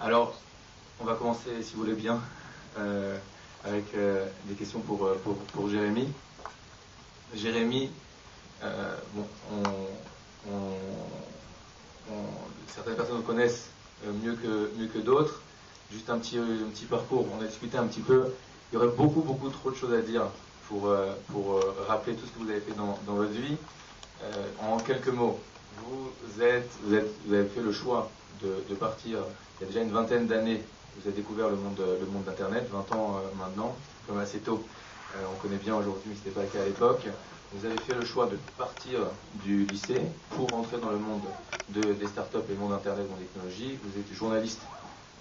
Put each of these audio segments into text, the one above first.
Alors, on va commencer, si vous voulez bien, avec des questions pour Jérémy. Jérémy, certaines personnes le connaissent mieux que d'autres. Juste un petit parcours, on a discuté un petit peu. Il y aurait beaucoup trop de choses à dire pour rappeler tout ce que vous avez fait dans votre vie. En quelques mots, vous avez fait le choix de partir il y a déjà une vingtaine d'années. Vous avez découvert le monde d'Internet, 20 ans maintenant, comme assez tôt. On connaît bien aujourd'hui, mais ce n'était pas le cas à l'époque. Vous avez fait le choix de partir du lycée pour entrer dans le monde des startups et le monde Internet, monde technologie. Vous êtes journaliste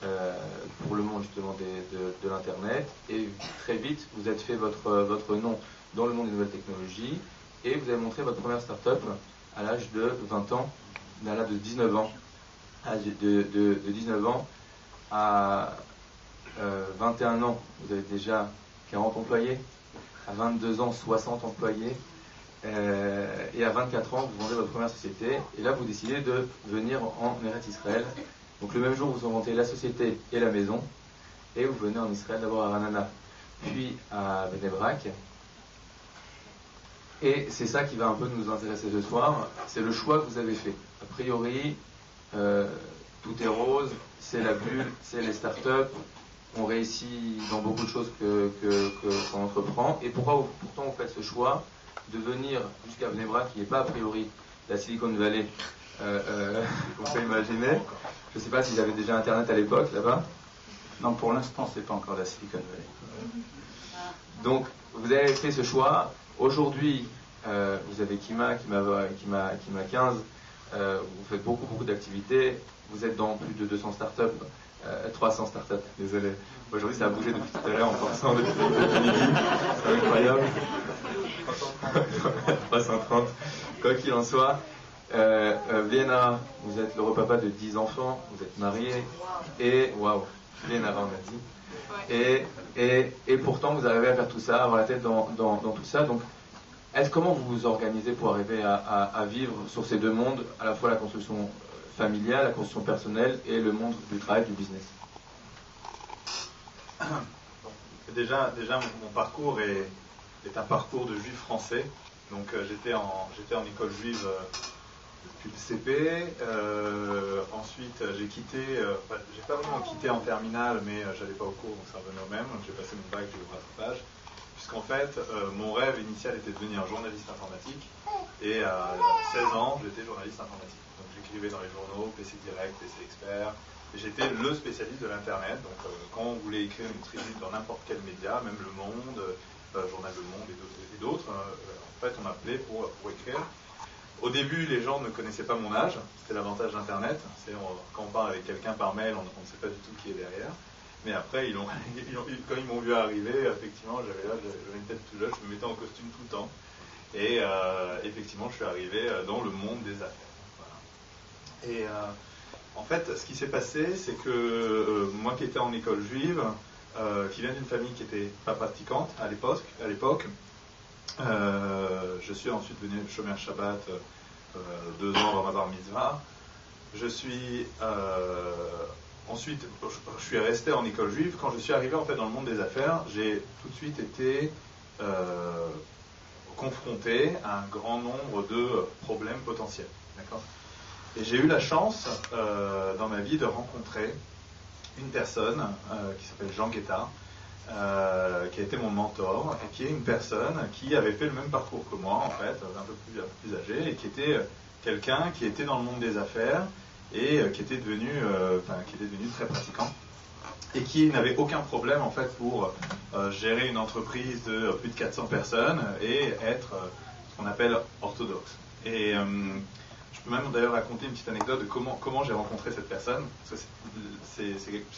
pour le monde justement de l'Internet, et très vite vous avez fait votre nom dans le monde des nouvelles technologies, et vous avez montré votre première startup à l'âge de 20 ans, à l'âge de 19 ans. De 19 ans à 21 ans, vous avez déjà 40 employés, à 22 ans, 60 employés, et à 24 ans, vous vendez votre première société, et là vous décidez de venir en Eretz Israël. Donc le même jour, vous inventez la société et la maison, et vous venez en Israël, d'abord à Ranana, puis à Bnei Brak. Et c'est ça qui va un peu nous intéresser ce soir, c'est le choix que vous avez fait. A priori, tout est rose, c'est la bulle, c'est les startups, on réussit dans beaucoup de choses qu'on entreprend. Et pourtant vous faites ce choix de venir jusqu'à Bnei Brak, qui n'est pas a priori la Silicon Valley qu'on peut imaginer. Je ne sais pas s'ils avaient déjà Internet à l'époque là-bas. Non, pour l'instant, c'est pas encore la Silicon Valley. Donc, vous avez fait ce choix. Aujourd'hui, vous avez Kima qui m'a 15. Vous faites beaucoup d'activités. Vous êtes dans plus de 200 startups, 300 startups, désolé. Aujourd'hui, ça a bougé depuis tout à l'heure en pensant depuis midi. C'est incroyable. 330. Quoi qu'il en soit. Vienna, vous êtes le repapa de 10 enfants, vous êtes marié, et waouh, Vienna, on a dit. Et pourtant, vous arrivez à faire tout ça, à avoir la tête dans tout ça. Donc, comment vous vous organisez pour arriver à vivre sur ces deux mondes, à la fois la construction familiale, la construction personnelle et le monde du travail, du business? Déjà, mon parcours est un parcours de juif français. Donc, j'étais en école juive depuis le CP. Ensuite, j'ai quitté, j'ai pas vraiment quitté en terminale, mais j'allais pas au cours, donc ça revenait au même. Donc, j'ai passé mon bac, j'ai eu le rattrapage. Puisqu'en fait, mon rêve initial était de devenir journaliste informatique. Et à 16 ans, j'étais journaliste informatique. Donc, j'écrivais dans les journaux, PC Direct, PC Expert. Et j'étais le spécialiste de l'Internet. Donc, quand on voulait écrire une tribune dans n'importe quel média, même Le Monde, Journal Le Monde et d'autres, en fait, on m'appelait pour écrire. Au début, les gens ne connaissaient pas mon âge, c'était l'avantage d'Internet. Quand on parle avec quelqu'un par mail, on ne sait pas du tout qui est derrière. Mais après, quand ils m'ont vu arriver, effectivement, j'avais une tête tout jeune, je me mettais en costume tout le temps. Et effectivement, je suis arrivé dans le monde des affaires. Voilà. Et en fait, ce qui s'est passé, c'est que moi qui étais en école juive, qui vient d'une famille qui n'était pas pratiquante à l'époque, je suis ensuite devenu chômeur Shabbat 2 ans avant ma bar mitzvah. Ensuite, je suis resté en école juive. Quand je suis arrivé en fait dans le monde des affaires, j'ai tout de suite été confronté à un grand nombre de problèmes potentiels. D'accord ? Et j'ai eu la chance dans ma vie de rencontrer une personne qui s'appelle Jean Guetta, qui a été mon mentor, et qui est une personne qui avait fait le même parcours que moi, en fait, un peu plus âgé, et qui était quelqu'un qui était dans le monde des affaires, et qui était devenu très pratiquant, et qui n'avait aucun problème, en fait, pour gérer une entreprise de plus de 400 personnes, et être ce qu'on appelle orthodoxe. Et je peux même d'ailleurs raconter une petite anecdote de comment j'ai rencontré cette personne, parce que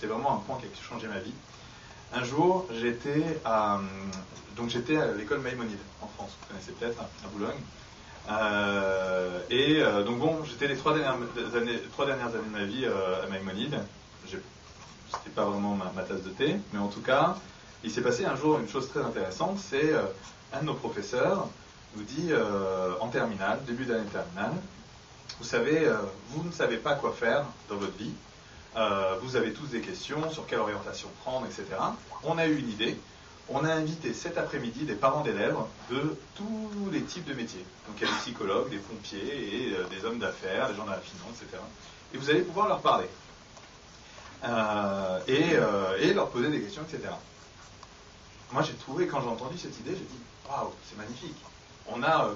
c'est vraiment un point qui a changé ma vie. Un jour, j'étais à l'école Maïmonide en France, vous connaissez peut-être, à Boulogne. Donc bon, j'étais les 3 dernières années de ma vie à Maïmonide. C'était pas vraiment ma tasse de thé, mais en tout cas, il s'est passé un jour une chose très intéressante. C'est un de nos professeurs nous dit en terminale, début d'année terminale, vous savez, vous ne savez pas quoi faire dans votre vie. vous avez tous des questions sur quelle orientation prendre, etc. On a eu une idée. On a invité cet après-midi des parents d'élèves de tous les types de métiers. Donc il y a des psychologues, des pompiers, et des hommes d'affaires, des gens de la finance, etc. Et vous allez pouvoir leur parler. Et leur poser des questions, etc. Moi j'ai trouvé, quand j'ai entendu cette idée, j'ai dit « Waouh, c'est magnifique !»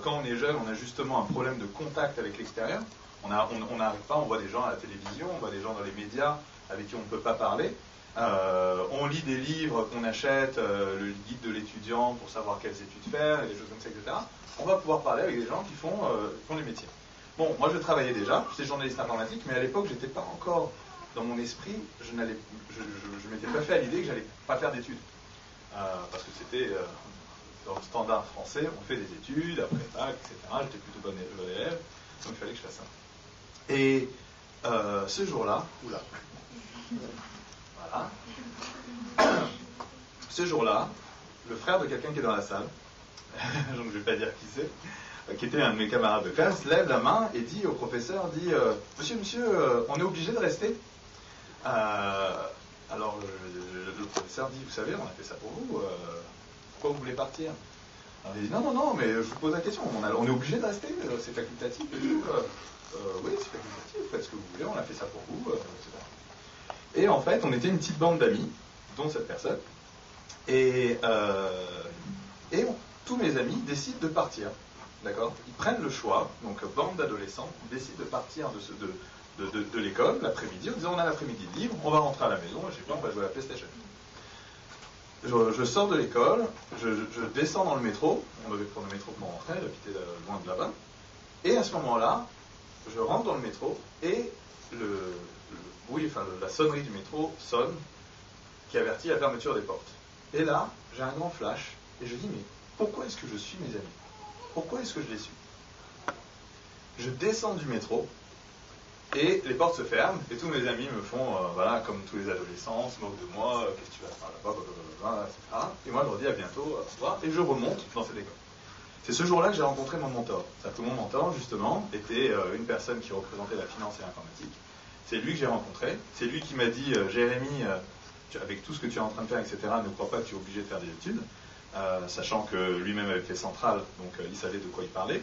Quand on est jeune, on a justement un problème de contact avec l'extérieur. On n'arrive pas, on voit des gens à la télévision, on voit des gens dans les médias avec qui on ne peut pas parler. On lit des livres qu'on achète, le guide de l'étudiant pour savoir quelles études faire, et des choses comme ça, etc. On va pouvoir parler avec des gens qui font les métiers. Bon, moi je travaillais déjà, j'étais journaliste informatique, mais à l'époque j'étais pas encore dans mon esprit, je m'étais pas fait à l'idée que j'allais pas faire d'études. Parce que c'était dans le standard français, on fait des études, après bac, etc. J'étais plutôt bon élève, donc il fallait que je fasse ça. Et ce jour-là, oula, voilà. Ce jour-là, le frère de quelqu'un qui est dans la salle, donc je ne vais pas dire qui c'est, qui était un de mes camarades de classe, lève la main et dit au professeur, monsieur, on est obligé de rester. Alors le professeur dit, vous savez, on a fait ça pour vous, pourquoi vous voulez partir? Alors il dit, non, mais je vous pose la question, on est obligé de rester, c'est facultatif et tout. Oui, c'est facultatif, faites ce que vous voulez, on a fait ça pour vous, etc. Et en fait, on était une petite bande d'amis, dont cette personne, et tous mes amis décident de partir, d'accord? Ils prennent le choix, donc bande d'adolescents, décident de partir de l'école l'après-midi, en disant on a l'après-midi libre, on va rentrer à la maison, et je sais pas, on va jouer à la PlayStation. Je sors de l'école, je descends dans le métro, on devait prendre le métro pour rentrer, j'habitais loin de là-bas, et à ce moment-là, je rentre dans le métro, et la sonnerie du métro sonne, qui avertit la fermeture des portes. Et là, j'ai un grand flash, et je dis, mais pourquoi est-ce que je suis mes amis? Pourquoi est-ce que je les suis? Je descends du métro, et les portes se ferment, et tous mes amis me font, voilà, comme tous les adolescents, se moquent de moi, qu'est-ce que tu vas faire là-bas, etc. Et moi, je leur dis à bientôt, au revoir, et je remonte dans cette école. C'est ce jour-là que j'ai rencontré mon mentor. C'est-à-dire que mon mentor, justement, était une personne qui représentait la finance et l'informatique. C'est lui que j'ai rencontré. C'est lui qui m'a dit, Jérémy, avec tout ce que tu es en train de faire, etc., ne crois pas que tu es obligé de faire des études, sachant que lui-même avait fait Centrale, donc il savait de quoi il parlait.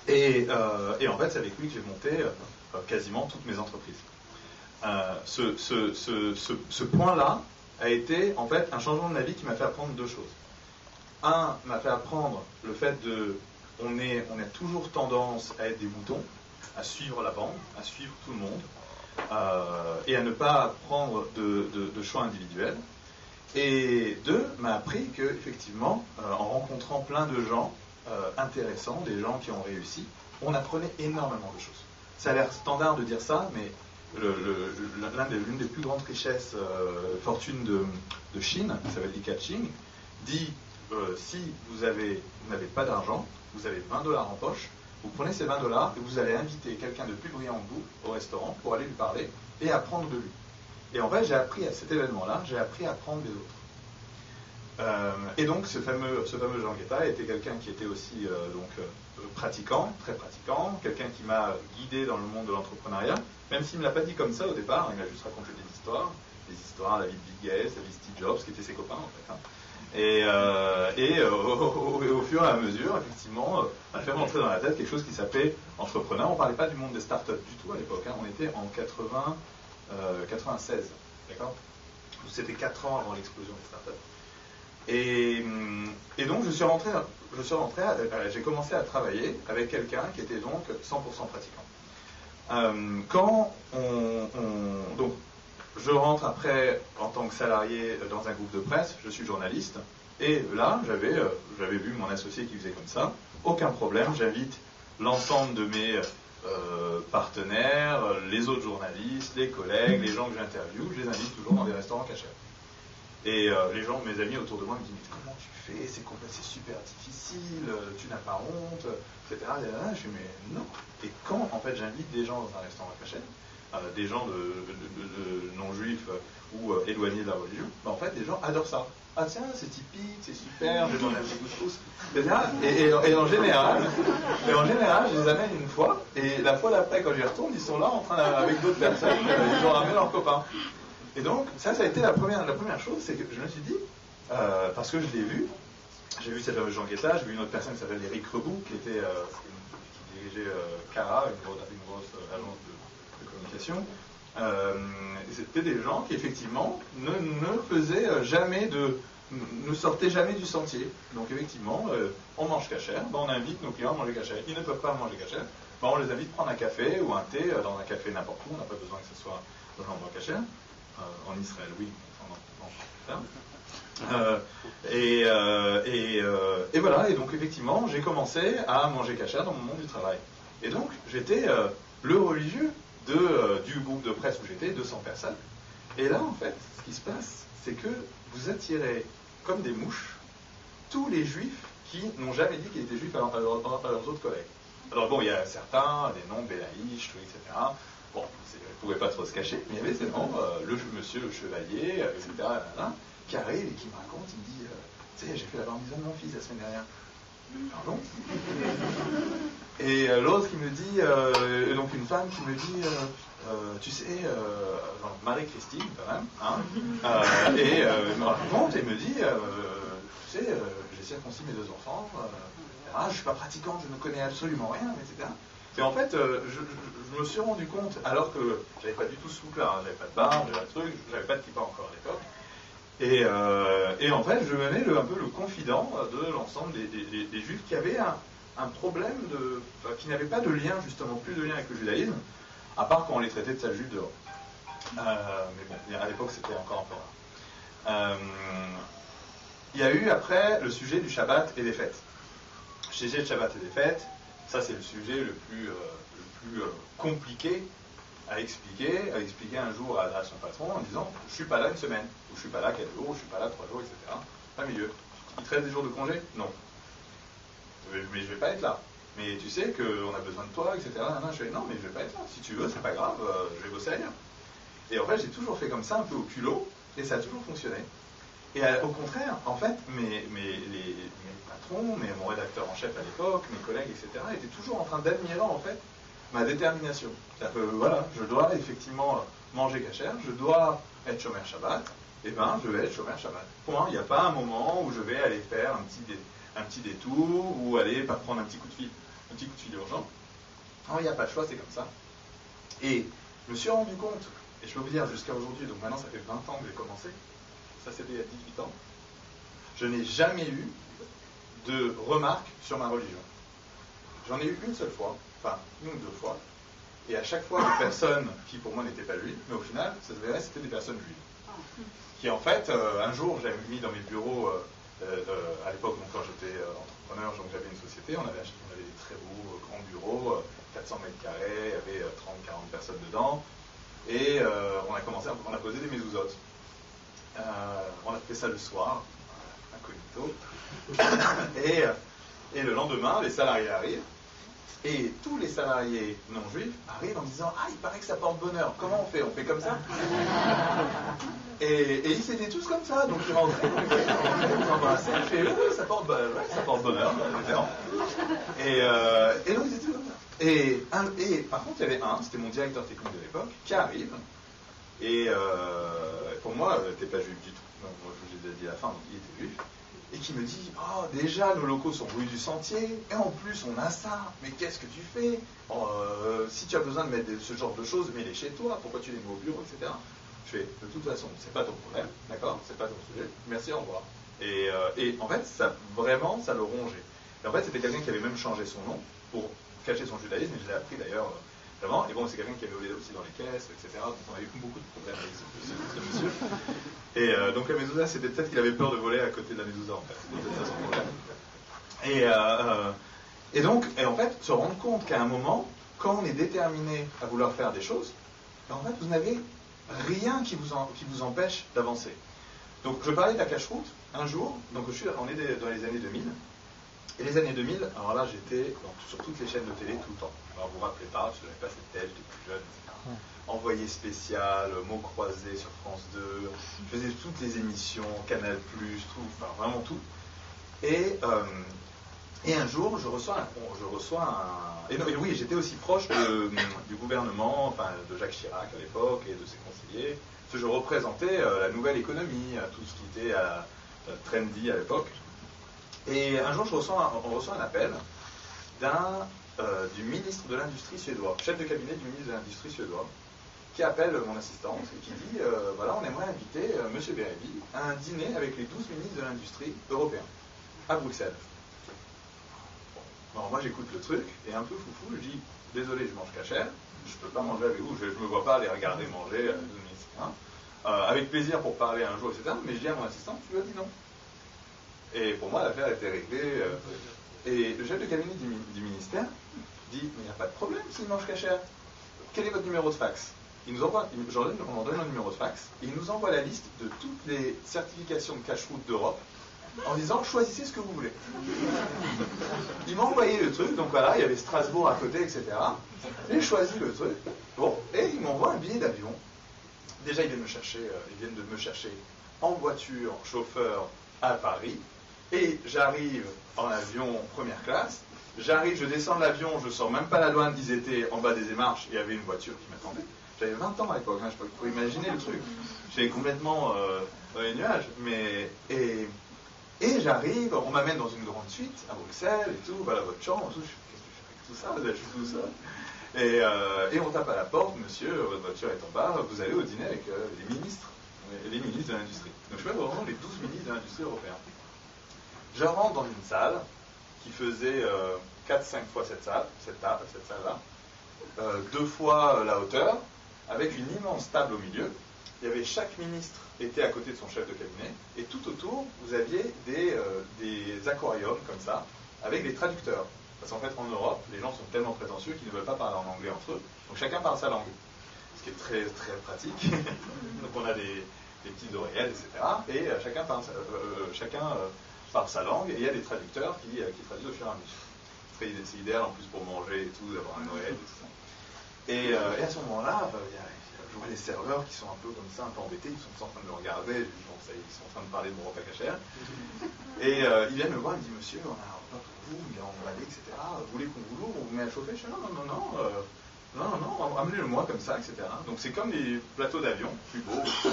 Et en fait, c'est avec lui que j'ai monté quasiment toutes mes entreprises. Ce point-là a été, en fait, un changement de ma vie qui m'a fait apprendre deux choses. Un, m'a fait apprendre le fait on a toujours tendance à être des moutons, à suivre la bande, à suivre tout le monde, et à ne pas prendre de choix individuels. Et deux, m'a appris que, effectivement, en rencontrant plein de gens intéressants, des gens qui ont réussi, on apprenait énormément de choses. Ça a l'air standard de dire ça, mais l'une des plus grandes richesses, fortunes de Chine, qui s'appelle Li Ka-ching, dit si vous n'avez pas d'argent, vous avez $20 en poche, vous prenez ces $20 et vous allez inviter quelqu'un de plus brillant que vous au restaurant pour aller lui parler et apprendre de lui. Et en fait, j'ai appris à cet événement-là, j'ai appris à apprendre des autres. Et donc, ce fameux Jean Guetta était quelqu'un qui était aussi pratiquant, très pratiquant, quelqu'un qui m'a guidé dans le monde de l'entrepreneuriat, même s'il ne me l'a pas dit comme ça au départ, il m'a juste raconté des histoires, la vie de Bill Gates, la vie de Steve Jobs, qui étaient ses copains en fait. Et au fur et à mesure, effectivement, on a fait rentrer dans la tête quelque chose qui s'appelait entrepreneur. On ne parlait pas du monde des startups du tout à l'époque, on était en 96, d'accord? C'était 4 ans avant l'explosion des startups. Et donc je suis rentré, j'ai commencé à travailler avec quelqu'un qui était donc 100% pratiquant. Donc je rentre après en tant que salarié dans un groupe de presse, je suis journaliste, et là j'avais vu mon associé qui faisait comme ça, aucun problème, j'invite l'ensemble de mes partenaires, les autres journalistes, les collègues, les gens que j'interviewe, je les invite toujours dans des restaurants cachers. Et les gens, mes amis autour de moi me disent, mais comment tu fais, c'est super difficile, tu n'as pas honte, etc. Je dis, mais non. Et quand en fait j'invite des gens dans un restaurant caché, des gens de non-juifs ou éloignés de la religion, en fait les gens adorent ça. ah tiens, c'est typique, c'est super, je vais demander un petit couscous. Et en général, je les amène une fois, et la fois d'après, quand j'y retourne, ils sont là en train avec d'autres personnes, ils ont ramené leurs copains. Et donc, ça a été la première chose, c'est que je me suis dit, parce que je l'ai vu, j'ai vu cette fameuse Jean Guetta, j'ai vu une autre personne qui s'appelle Eric Reboux, qui dirigeait Cara, une grosse agence de communication. C'était des gens qui effectivement ne faisaient jamais ne sortaient jamais du sentier. Donc effectivement, on mange cachère, on invite nos clients à manger cachère. Ils ne peuvent pas manger cachère, on les invite à prendre un café ou un thé dans un café n'importe où, on n'a pas besoin que ce soit dans un endroit cachère. En Israël, oui. Et voilà, et donc effectivement, j'ai commencé à manger cachère dans mon monde du travail. Et donc, j'étais le religieux du groupe de presse où j'étais, 200 personnes. Et là, en fait, ce qui se passe, c'est que vous attirez, comme des mouches, tous les juifs qui n'ont jamais dit qu'ils étaient juifs à leurs autres collègues. Alors bon, il y a certains, des noms, Belaïch, etc. Bon, ils ne pouvaient pas trop se cacher, mais il y avait ces noms, monsieur le chevalier, etc., qui arrive et qui me raconte, il me dit, tu sais, j'ai fait la bar mitzvah de mon fils la semaine dernière. Pardon? Et l'autre qui me dit, donc une femme qui me dit, tu sais, Marie-Christine quand même, et me raconte et me dit, tu sais, j'ai circoncis mes 2 enfants, je ne suis pas pratiquante, je ne connais absolument rien, etc. Et en fait, je me suis rendu compte, alors que je n'avais pas du tout ce truc-là, j'avais pas de barbe, j'avais pas de truc, j'avais pas de kippa encore à l'époque. Et en fait, je menais un peu le confident de l'ensemble des juifs qui avaient un problème qui n'avaient pas de lien, justement, plus de lien avec le judaïsme, à part quand on les traitait de sales juifs dehors. Mais bon, à l'époque, c'était encore un peu rare. Il y a eu après le sujet du Shabbat et des fêtes. Sujet de Shabbat et des fêtes, ça c'est le sujet le plus compliqué à expliquer un jour à son patron en disant je suis pas là une semaine, ou je suis pas là 4 jours, ou je suis pas là 3 jours, etc. Pas milieu. Il te reste des jours de congé? Non. Mais je vais pas être là. Mais tu sais qu'on a besoin de toi, etc. Je fais non, mais je vais pas être là. Si tu veux, c'est pas grave, je vais bosser ailleurs. Et en fait, j'ai toujours fait comme ça, un peu au culot, et ça a toujours fonctionné. Et au contraire, en fait, mes patrons, mon rédacteur en chef à l'époque, mes collègues, etc., étaient toujours en train d'admirer, en fait, ma détermination. C'est-à-dire que, voilà, je dois effectivement manger cachère, je dois être shomer Shabbat, et ben, je vais être shomer Shabbat. Point. Il n'y a pas un moment où je vais aller faire un petit détour, ou aller prendre un petit coup de fil urgent. Non, il n'y a pas de choix, c'est comme ça. Et je me suis rendu compte, et je peux vous dire jusqu'à aujourd'hui, donc maintenant ça fait 20 ans que j'ai commencé, ça c'était il y a 18 ans, je n'ai jamais eu de remarques sur ma religion. J'en ai eu une seule fois, enfin une ou 2 fois, et à chaque fois des personnes qui pour moi n'étaient pas juives, mais au final, ça se verrait, c'était des personnes juives. Qui en fait, un jour, j'avais mis dans mes bureaux, à l'époque, donc, quand j'étais entrepreneur, donc j'avais une société, on avait des très beaux grands bureaux, 400 mètres carrés, il y avait 30-40 personnes dedans, et on a posé des mezuzot. On a fait ça le soir, incognito, et le lendemain, les salariés arrivent, et tous les salariés non juifs arrivent en disant « Ah, il paraît que ça porte bonheur, comment on fait? On fait comme ça ?» Et ils étaient tous comme ça, donc ils rentraient, ils s'embrassaient, je fais « Oui, ça porte bonheur, évidemment. » Et donc ils étaient comme ça. Et par contre, il y avait c'était mon directeur technique de l'époque, qui arrive, et pour moi, il n'était pas juif du tout. Donc, moi, je vous ai dit à la fin, donc il était juif. Et qui me dit, oh, déjà, nos locaux sont rue du Sentier, et en plus, on a ça. Mais qu'est-ce que tu fais? Si tu as besoin de mettre ce genre de choses, mets-les chez toi. Pourquoi tu les mets au bureau, etc. Je fais, de toute façon, c'est pas ton problème, d'accord? C'est pas ton sujet. Merci, au revoir. Et en fait, ça le rongeait. Et en fait, c'était quelqu'un qui avait même changé son nom pour cacher son judaïsme, et je l'ai appris d'ailleurs avant. Et bon, c'est quelqu'un qui avait volé aussi dans les caisses, etc. Donc on a eu beaucoup de problèmes avec ce monsieur. Et donc la mezouza, c'était peut-être qu'il avait peur de voler à côté de la mezouza, en fait. C'était peut-être ça son problème. Et en fait, se rendre compte qu'à un moment, quand on est déterminé à vouloir faire des choses, en fait, vous n'avez rien qui vous empêche d'avancer. Donc je parlais de la cache-route un jour, donc on est dans les années 2000, Et les années 2000, alors là j'étais sur toutes les chaînes de télé tout le temps. Alors vous vous rappelez pas, je n'avais pas cette tête, j'étais plus jeune, etc. Envoyé spécial, mots croisés sur France 2, je faisais toutes les émissions, Canal+, tout, enfin vraiment tout. Et un jour, je reçois un... Et oui, j'étais aussi proche du gouvernement, enfin de Jacques Chirac à l'époque et de ses conseillers, parce que je représentais la nouvelle économie, tout ce qui était trendy à l'époque. Et un jour, on reçoit un appel du ministre de l'Industrie suédois, chef de cabinet du ministre de l'Industrie suédois, qui appelle mon assistante et qui dit voilà, on aimerait inviter M. Bérébi à un dîner avec les 12 ministres de l'Industrie européens, à Bruxelles. Bon. Alors moi, j'écoute le truc, et un peu foufou, je dis désolé, je mange cachère, je ne peux pas manger avec vous, je ne me vois pas les regarder manger, avec plaisir pour parler un jour, etc. Mais je dis à mon assistante, tu lui as dit non. Et pour moi, l'affaire était réglée. Et le chef de cabinet du ministère dit, mais il n'y a pas de problème s'il mange cachère. Quel est votre numéro de fax? On leur donne un numéro de fax, et il nous envoie la liste de toutes les certifications de cache-route d'Europe, en disant, choisissez ce que vous voulez. Il m'a envoyé le truc, donc voilà, il y avait Strasbourg à côté, etc. J'ai choisi le truc, bon, et il m'envoie un billet d'avion. Déjà, ils viennent de me chercher en voiture, chauffeur, à Paris, et j'arrive en avion première classe. J'arrive, je descends de l'avion, je sors même pas la douane, ils étaient en bas des émarches, il y avait une voiture qui m'attendait. J'avais 20 ans à l'époque, je peux pas imaginer le truc. J'étais complètement dans les nuages, et j'arrive, on m'amène dans une grande suite à Bruxelles et tout, voilà votre chambre, tout, qu'est-ce que je fais avec tout ça, je suis tout seul. Et on tape à la porte, monsieur, votre voiture est en bas, vous allez au dîner avec les ministres de l'industrie. Donc je fais vraiment les 12 ministres de l'industrie européenne. Je rentre dans une salle qui faisait 4-5 fois cette salle-là, 2 fois la hauteur, avec une immense table au milieu. Il y avait chaque ministre était à côté de son chef de cabinet, et tout autour, vous aviez des aquariums comme ça, avec des traducteurs. Parce qu'en fait, en Europe, les gens sont tellement prétentieux qu'ils ne veulent pas parler en anglais entre eux. Donc chacun parle sa langue, ce qui est très, très pratique. Donc on a des petites oreillettes, etc. Et chacun parle sa langue, et il y a des traducteurs qui traduisent au fur et à mesure. C'est idéal en plus pour manger et tout, d'avoir une oreillette et tout ça. Et à ce moment-là, je vois les serveurs qui sont un peu comme ça, un peu embêtés, ils sont en train de me regarder, je dis bon, ça y est, ils sont en train de parler de mon repas cachère. Et ils viennent me voir, ils me disent monsieur, on a un repas pour vous, il est emballé, etc. Vous voulez qu'on vous l'ouvre, on vous met à chauffer? Je dis non, amenez-le-moi comme ça, etc. Donc c'est comme des plateaux d'avion, plus beaux, etc.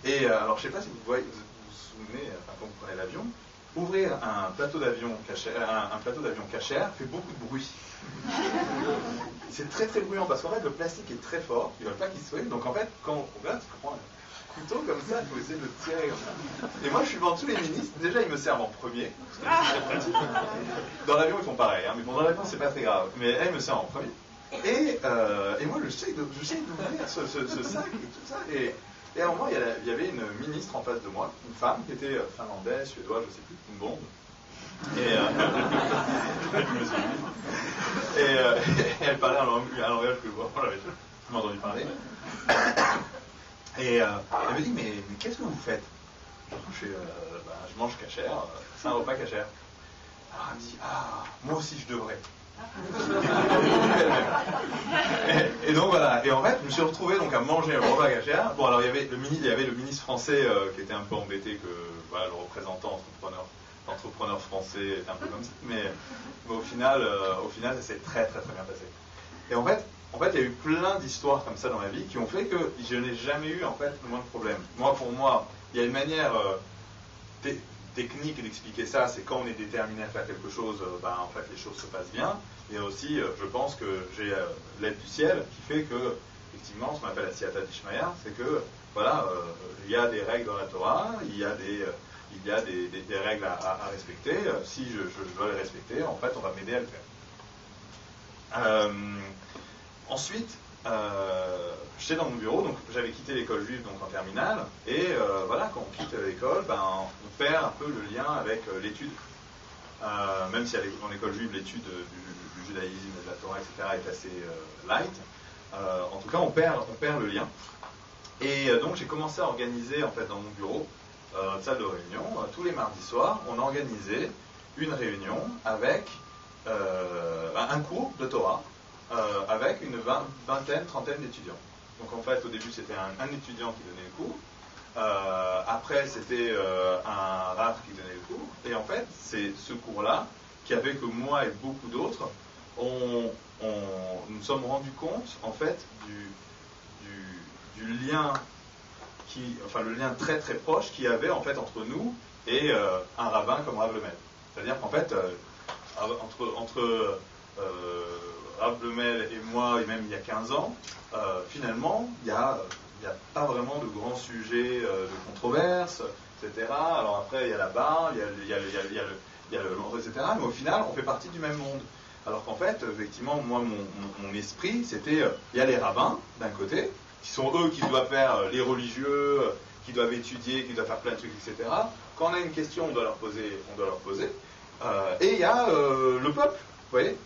Et alors je ne sais pas si vous souvenez, quand vous prenez l'avion, ouvrir un plateau d'avion cachère fait beaucoup de bruit. C'est très très bruyant parce qu'en fait le plastique est très fort, ils ne veulent pas qu'il se soit. Donc en fait, quand on regarde, tu prends un couteau comme ça, il faut essayer de le tirer comme ça. Et moi je suis devant tous les ministres, déjà ils me servent en premier, parce que c'est très pratique. Dans l'avion ils font pareil, mais bon, dans l'avion c'est pas très grave. Mais elle me servent en premier. Et moi je sais d'ouvrir ce sac et tout ça. Et à un moment, il y avait une ministre en face de moi, une femme qui était finlandaise, suédoise, je ne sais plus, une blonde. Et elle parlait un langage que moi, j'avais jamais entendu parler. Et elle me dit, mais qu'est-ce que vous faites? Je mange cachère, c'est un repas cachère. Alors elle me dit, moi aussi je devrais. Et donc voilà, et en fait je me suis retrouvé donc à manger un repas cachère. Bon alors il y avait le ministre français qui était un peu embêté que voilà, le représentant entrepreneur français était un peu comme ça, mais au final ça s'est très très très bien passé. Et en fait il y a eu plein d'histoires comme ça dans ma vie qui ont fait que je n'ai jamais eu en fait le moins de problèmes. Pour moi, il y a une manière technique d'expliquer ça, c'est quand on est déterminé à faire quelque chose, en fait les choses se passent bien. Et aussi, je pense que j'ai l'aide du ciel qui fait que, effectivement, ce qu'on appelle la siyata d'Ishmaïa, c'est que, voilà, il y a des règles dans la Torah, il y a des règles à respecter. Si je dois les respecter, en fait, on va m'aider à le faire. Ensuite, j'étais dans mon bureau, donc j'avais quitté l'école juive donc en terminale, et voilà, quand on quitte l'école, on perd un peu le lien avec l'étude. Même si en école juive, l'étude du judaïsme, de la Torah, etc. est assez light, en tout cas, on perd le lien. Et donc, j'ai commencé à organiser, en fait, dans mon bureau, notre salle de réunion, tous les mardis soirs, on organisait une réunion avec un cours de Torah avec une vingtaine, trentaine d'étudiants. Donc en fait, au début, c'était un étudiant qui donnait le cours. Après, c'était un rabbin qui donnait le cours. Et en fait, c'est ce cours-là qui a fait que moi et beaucoup d'autres, nous nous sommes rendus compte, en fait, du lien le lien très très proche qu'il y avait en fait entre nous et un rabbin comme Rav Lemel. C'est-à-dire qu'en fait, entre Rav Lemel et moi, et même il y a 15 ans, finalement, il n'y a pas vraiment de grands sujets de controverse, etc. Alors après, il y a la barre, il y a le l'ordre, etc. Mais au final, on fait partie du même monde. Alors qu'en fait, effectivement, moi, mon esprit, c'était, il y a les rabbins, d'un côté, qui sont eux qui doivent faire les religieux, qui doivent étudier, qui doivent faire plein de trucs, etc. Quand on a une question, on doit leur poser. Et il y a le peuple, vous voyez.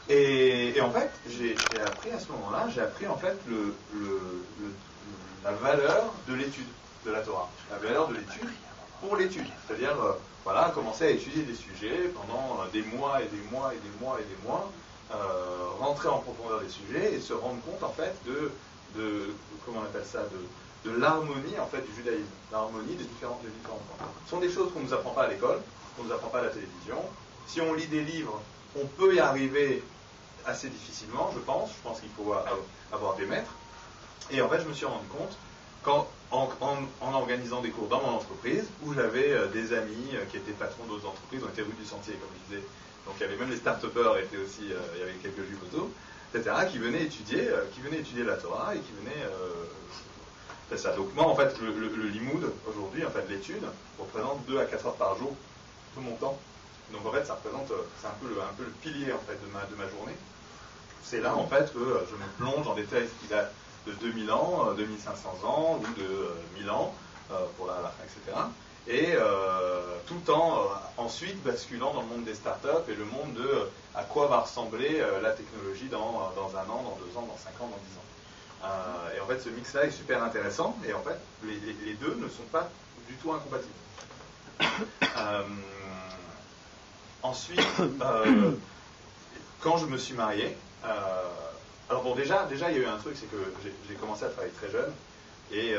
Et en fait, j'ai appris à ce moment-là, en fait la valeur de l'étude de la Torah, la valeur de l'étude pour l'étude. C'est-à-dire, commencer à étudier des sujets pendant des mois et des mois et des mois et des mois, rentrer en profondeur des sujets et se rendre compte en fait de comment on appelle ça, de l'harmonie en fait du judaïsme, l'harmonie des différents points. Ce sont des choses qu'on ne nous apprend pas à l'école, qu'on ne nous apprend pas à la télévision. Si on lit des livres, on peut y arriver assez difficilement, je pense qu'il faut avoir des maîtres. Et en fait, je me suis rendu compte en organisant des cours dans mon entreprise, où j'avais des amis qui étaient patrons d'autres entreprises, on était rue du Sentier, comme je disais. Donc il y avait même les start-upers, étaient aussi, il y avait quelques juifs autour, etc., qui venaient étudier la Torah et qui venaient faire ça. Donc moi, en fait, le limoud, aujourd'hui, en fait, l'étude, représente 2 à 4 heures par jour, tout mon temps. Donc en fait, ça représente, c'est un peu le pilier, en fait, de ma journée. C'est là, en fait, que je me plonge dans des textes qui datent de 2000 ans, 2500 ans, ou de 1000 ans, pour la halakha, etc. Et tout en ensuite basculant dans le monde des startups et le monde de à quoi va ressembler la technologie dans 1 an, dans 2 ans, dans 5 ans, dans 10 ans. Et en fait, ce mix-là est super intéressant, et en fait, les deux ne sont pas du tout incompatibles. Ensuite, quand je me suis marié, alors bon, déjà, il y a eu un truc, c'est que j'ai commencé à travailler très jeune, et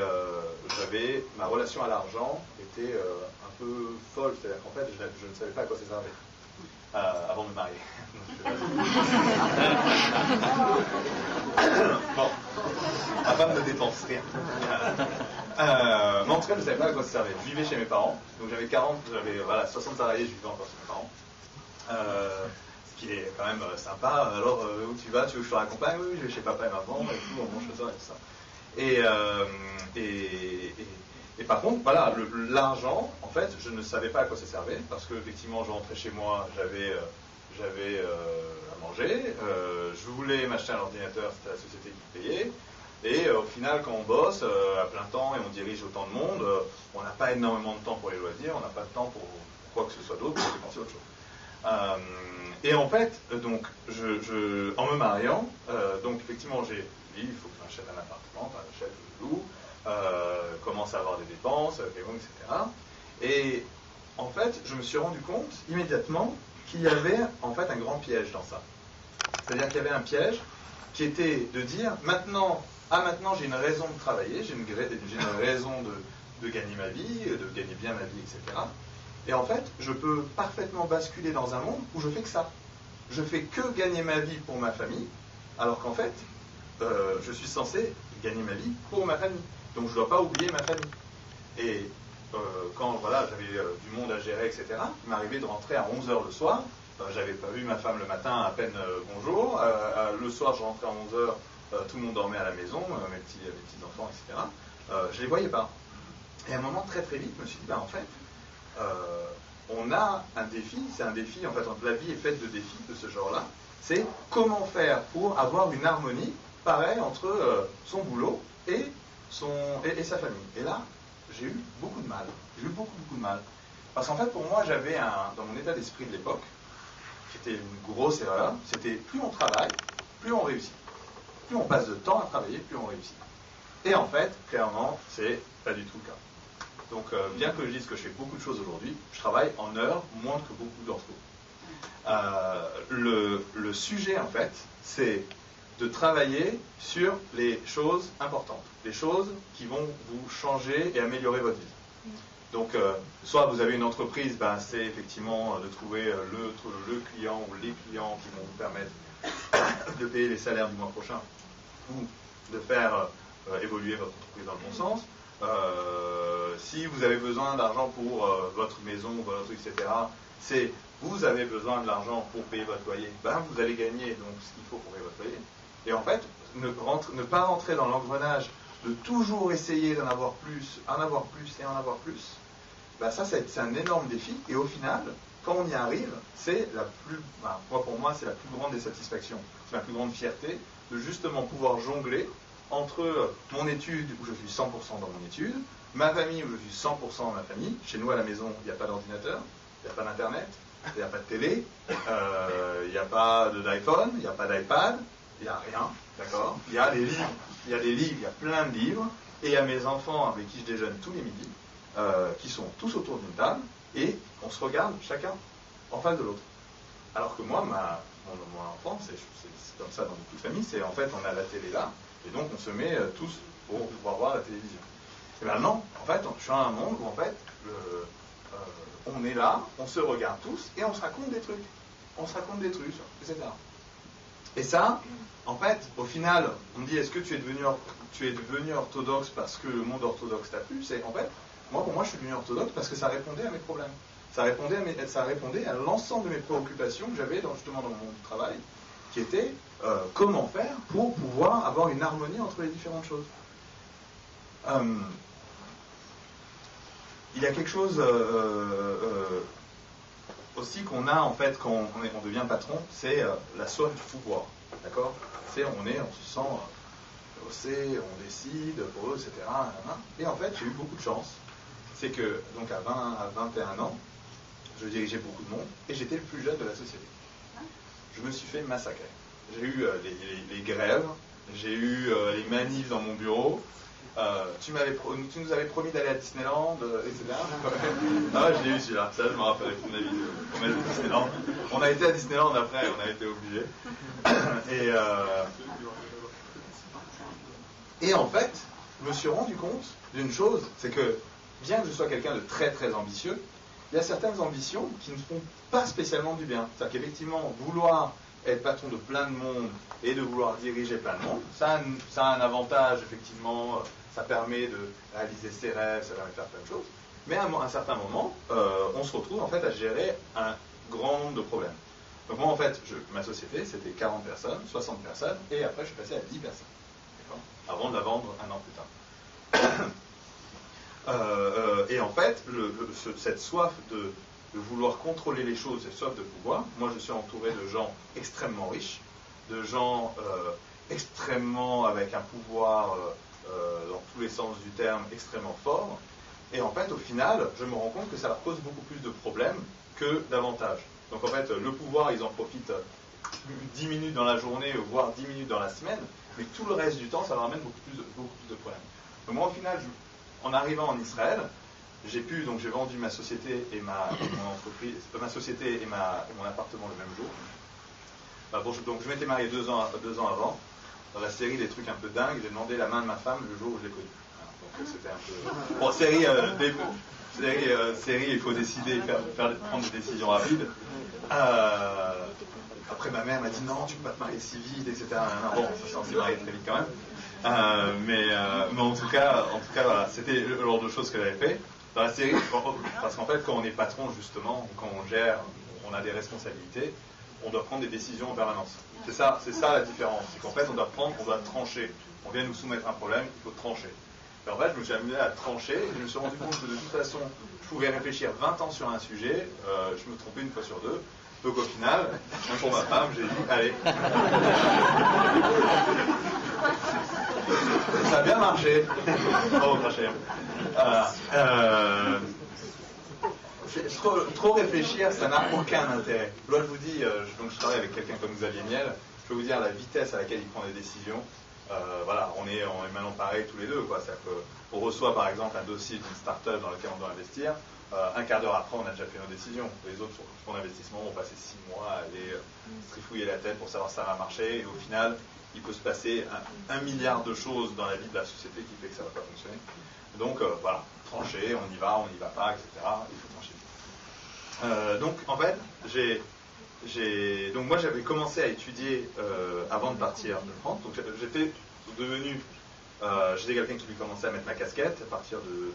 ma relation à l'argent était un peu folle, c'est-à-dire qu'en fait, je ne savais pas à quoi ça servait avant de me marier. Bon, ma femme ne dépense rien. Mais en tout cas, je ne savais pas à quoi ça servait. Je vivais chez mes parents, donc j'avais 60 salariés, je vivais encore chez mes parents. Ce qui est quand même sympa. Alors, où tu vas? Tu veux que je te raccompagne? Oui, je vais chez papa et maman, et tout, on mange ça et tout ça. Et par contre, voilà, l'argent, en fait, je ne savais pas à quoi ça servait, parce que effectivement, je rentrais chez moi, j'avais à manger, je voulais m'acheter un ordinateur, c'était la société qui payait, et au final, quand on bosse à plein temps et on dirige autant de monde, on n'a pas énormément de temps pour les loisirs, on n'a pas de temps pour quoi que ce soit d'autre, pour dépenser autre chose. Et en fait, donc, en me mariant, donc effectivement, j'ai dit, il faut que j'achète un appartement, j'achète, je loue, commence à avoir des dépenses, etc. Et en fait, je me suis rendu compte immédiatement qu'il y avait en fait un grand piège dans ça. C'est-à-dire qu'il y avait un piège qui était de dire, maintenant j'ai une raison de travailler, j'ai une raison de gagner ma vie, de gagner bien ma vie, etc. Et en fait, je peux parfaitement basculer dans un monde où je fais que ça. Je fais que gagner ma vie pour ma famille, alors qu'en fait, je suis censé gagner ma vie pour ma famille. Donc je ne dois pas oublier ma famille. Et quand j'avais du monde à gérer, etc., il m'arrivait de rentrer à 11h le soir. J'avais pas vu ma femme le matin, à peine bonjour. Le soir, je rentrais à 11h, tout le monde dormait à la maison, mes petits enfants, etc. Je les voyais pas. Et à un moment, très très vite, je me suis dit, en fait, on a un défi, c'est un défi, en fait, la vie est faite de défis de ce genre-là, c'est comment faire pour avoir une harmonie pareille entre son boulot et sa famille. Et là, j'ai eu beaucoup de mal. Beaucoup de mal. Parce qu'en fait, pour moi, j'avais dans mon état d'esprit de l'époque, qui était une grosse erreur, c'était plus on travaille, plus on réussit. Plus on passe de temps à travailler, plus on réussit. Et en fait, clairement, c'est pas du tout le cas. Donc, bien que je dise que je fais beaucoup de choses aujourd'hui, je travaille en heures moins que beaucoup d'entre vous. Le sujet, en fait, c'est de travailler sur les choses importantes, les choses qui vont vous changer et améliorer votre vie. Donc, soit vous avez une entreprise, ben, c'est effectivement de trouver le client ou les clients qui vont vous permettre de payer les salaires du mois prochain ou de faire évoluer votre entreprise dans le bon sens. Si vous avez besoin d'argent pour votre maison, votre truc, etc., c'est vous avez besoin de l'argent pour payer votre loyer, ben, vous allez gagner donc ce qu'il faut pour payer votre loyer. Et en fait, ne pas rentrer dans l'engrenage de toujours essayer d'en avoir plus, en avoir plus et en avoir plus, ben ça c'est un énorme défi. Et au final, quand on y arrive, c'est la plus, ben, pour moi, c'est la plus grande des satisfactions. C'est ma plus grande fierté de justement pouvoir jongler entre mon étude où je suis 100% dans mon étude, ma famille où je suis 100% dans ma famille. Chez nous à la maison, il n'y a pas d'ordinateur, il n'y a pas d'internet, il n'y a pas de télé, il n'y a pas d'iPhone, il n'y a pas d'iPad, il n'y a rien, d'accord. Il y a des livres, il y a plein de livres, et il y a mes enfants avec qui je déjeune tous les midis, qui sont tous autour d'une table, et on se regarde chacun en face de l'autre. Alors que moi, mon enfant, c'est comme ça dans beaucoup de familles, c'est en fait on a la télé là, et donc on se met tous pour pouvoir voir la télévision. Et maintenant, en fait, je suis dans un monde où en fait, on est là, on se regarde tous, et on se raconte des trucs. On se raconte des trucs, etc. Et ça, en fait, au final, on me dit, est-ce que tu es devenu orthodoxe parce que le monde orthodoxe t'a plu? C'est, en fait, pour moi, je suis devenu orthodoxe parce que ça répondait à mes problèmes. Ça répondait à l'ensemble de mes préoccupations que j'avais justement dans mon monde du travail, qui était comment faire pour pouvoir avoir une harmonie entre les différentes choses. Il y a quelque chose aussi qu'on a en fait quand on devient patron, c'est la soif du pouvoir, d'accord. C'est on se sent bossé, on décide pour eux, etc. Et en fait, j'ai eu beaucoup de chance. C'est que donc à 21 ans, je dirigeais beaucoup de monde et j'étais le plus jeune de la société. Je me suis fait massacrer. J'ai eu les grèves, j'ai eu les manifs dans mon bureau. Tu nous avais promis d'aller à Disneyland, etc. Ah, je l'ai eu celui-là, ça je me rappelle toute ma vie, promesse de Disneyland. On a été à Disneyland après, on a été obligés. Et en fait, je me suis rendu compte d'une chose, c'est que bien que je sois quelqu'un de très très ambitieux, il y a certaines ambitions qui ne font pas spécialement du bien. C'est-à-dire qu'effectivement, vouloir être patron de plein de monde et de vouloir diriger plein de monde, ça a un avantage, effectivement, ça permet de réaliser ses rêves, ça permet de faire plein de choses, mais à un certain moment, on se retrouve en fait à gérer un grand nombre de problèmes. Donc moi en fait, ma société c'était 40 personnes, 60 personnes, et après je suis passé à 10 personnes, avant de la vendre un an plus tard. Et en fait, cette soif de vouloir contrôler les choses, cette soif de pouvoir, moi je suis entouré de gens extrêmement riches, de gens extrêmement avec un pouvoir dans tous les sens du terme extrêmement fort, et en fait au final je me rends compte que ça leur cause beaucoup plus de problèmes que d'avantages. Donc en fait le pouvoir ils en profitent 10 minutes dans la journée, voire 10 minutes dans la semaine, mais tout le reste du temps ça leur amène beaucoup plus de problèmes. Donc moi au final, en arrivant en Israël, j'ai vendu ma société et mon entreprise, ma société et mon appartement le même jour. Donc je m'étais marié 2 ans avant. Dans la série des trucs un peu dingues, j'ai demandé la main de ma femme le jour où je l'ai connue. Donc c'était un peu... Bon, série, il faut décider, prendre des décisions rapides. Après ma mère m'a dit non, tu peux pas te marier si vite, etc. Bon, ça s'est marié très vite quand même. Mais en tout cas, voilà, c'était le genre de choses qu'elle avait fait. Dans la série, parce qu'en fait, quand on est patron, justement, quand on gère, on a des responsabilités, on doit prendre des décisions en permanence. C'est ça la différence. C'est qu'en fait, on doit trancher. On vient nous soumettre un problème, il faut trancher. Et en fait, je me suis amusé à trancher, et je me suis rendu compte que de toute façon, je pouvais réfléchir 20 ans sur un sujet, je me trompais une fois sur deux. Donc au final, même pour ma femme, j'ai dit, allez. Ça a bien marché. Oh, cracher. Trop réfléchir, ça n'a aucun intérêt. Là, je vous dis, je travaille avec quelqu'un comme Xavier Niel, je peux vous dire la vitesse à laquelle il prend des décisions. voilà, on est maintenant pareil tous les deux, quoi. C'est-à-dire qu'on reçoit par exemple un dossier d'une start-up dans lequel on doit investir, un quart d'heure après on a déjà pris nos décisions. Les autres fonds d'investissement vont passer 6 mois à aller se trifouiller la tête pour savoir si ça va marcher, et au final il peut se passer un milliard de choses dans la vie de la société qui fait que ça ne va pas fonctionner. Donc voilà, trancher, on y va pas, etc. Il faut trancher. Donc en fait, donc moi j'avais commencé à étudier avant de partir de France. Donc j'étais quelqu'un qui lui commençait à mettre ma casquette à partir de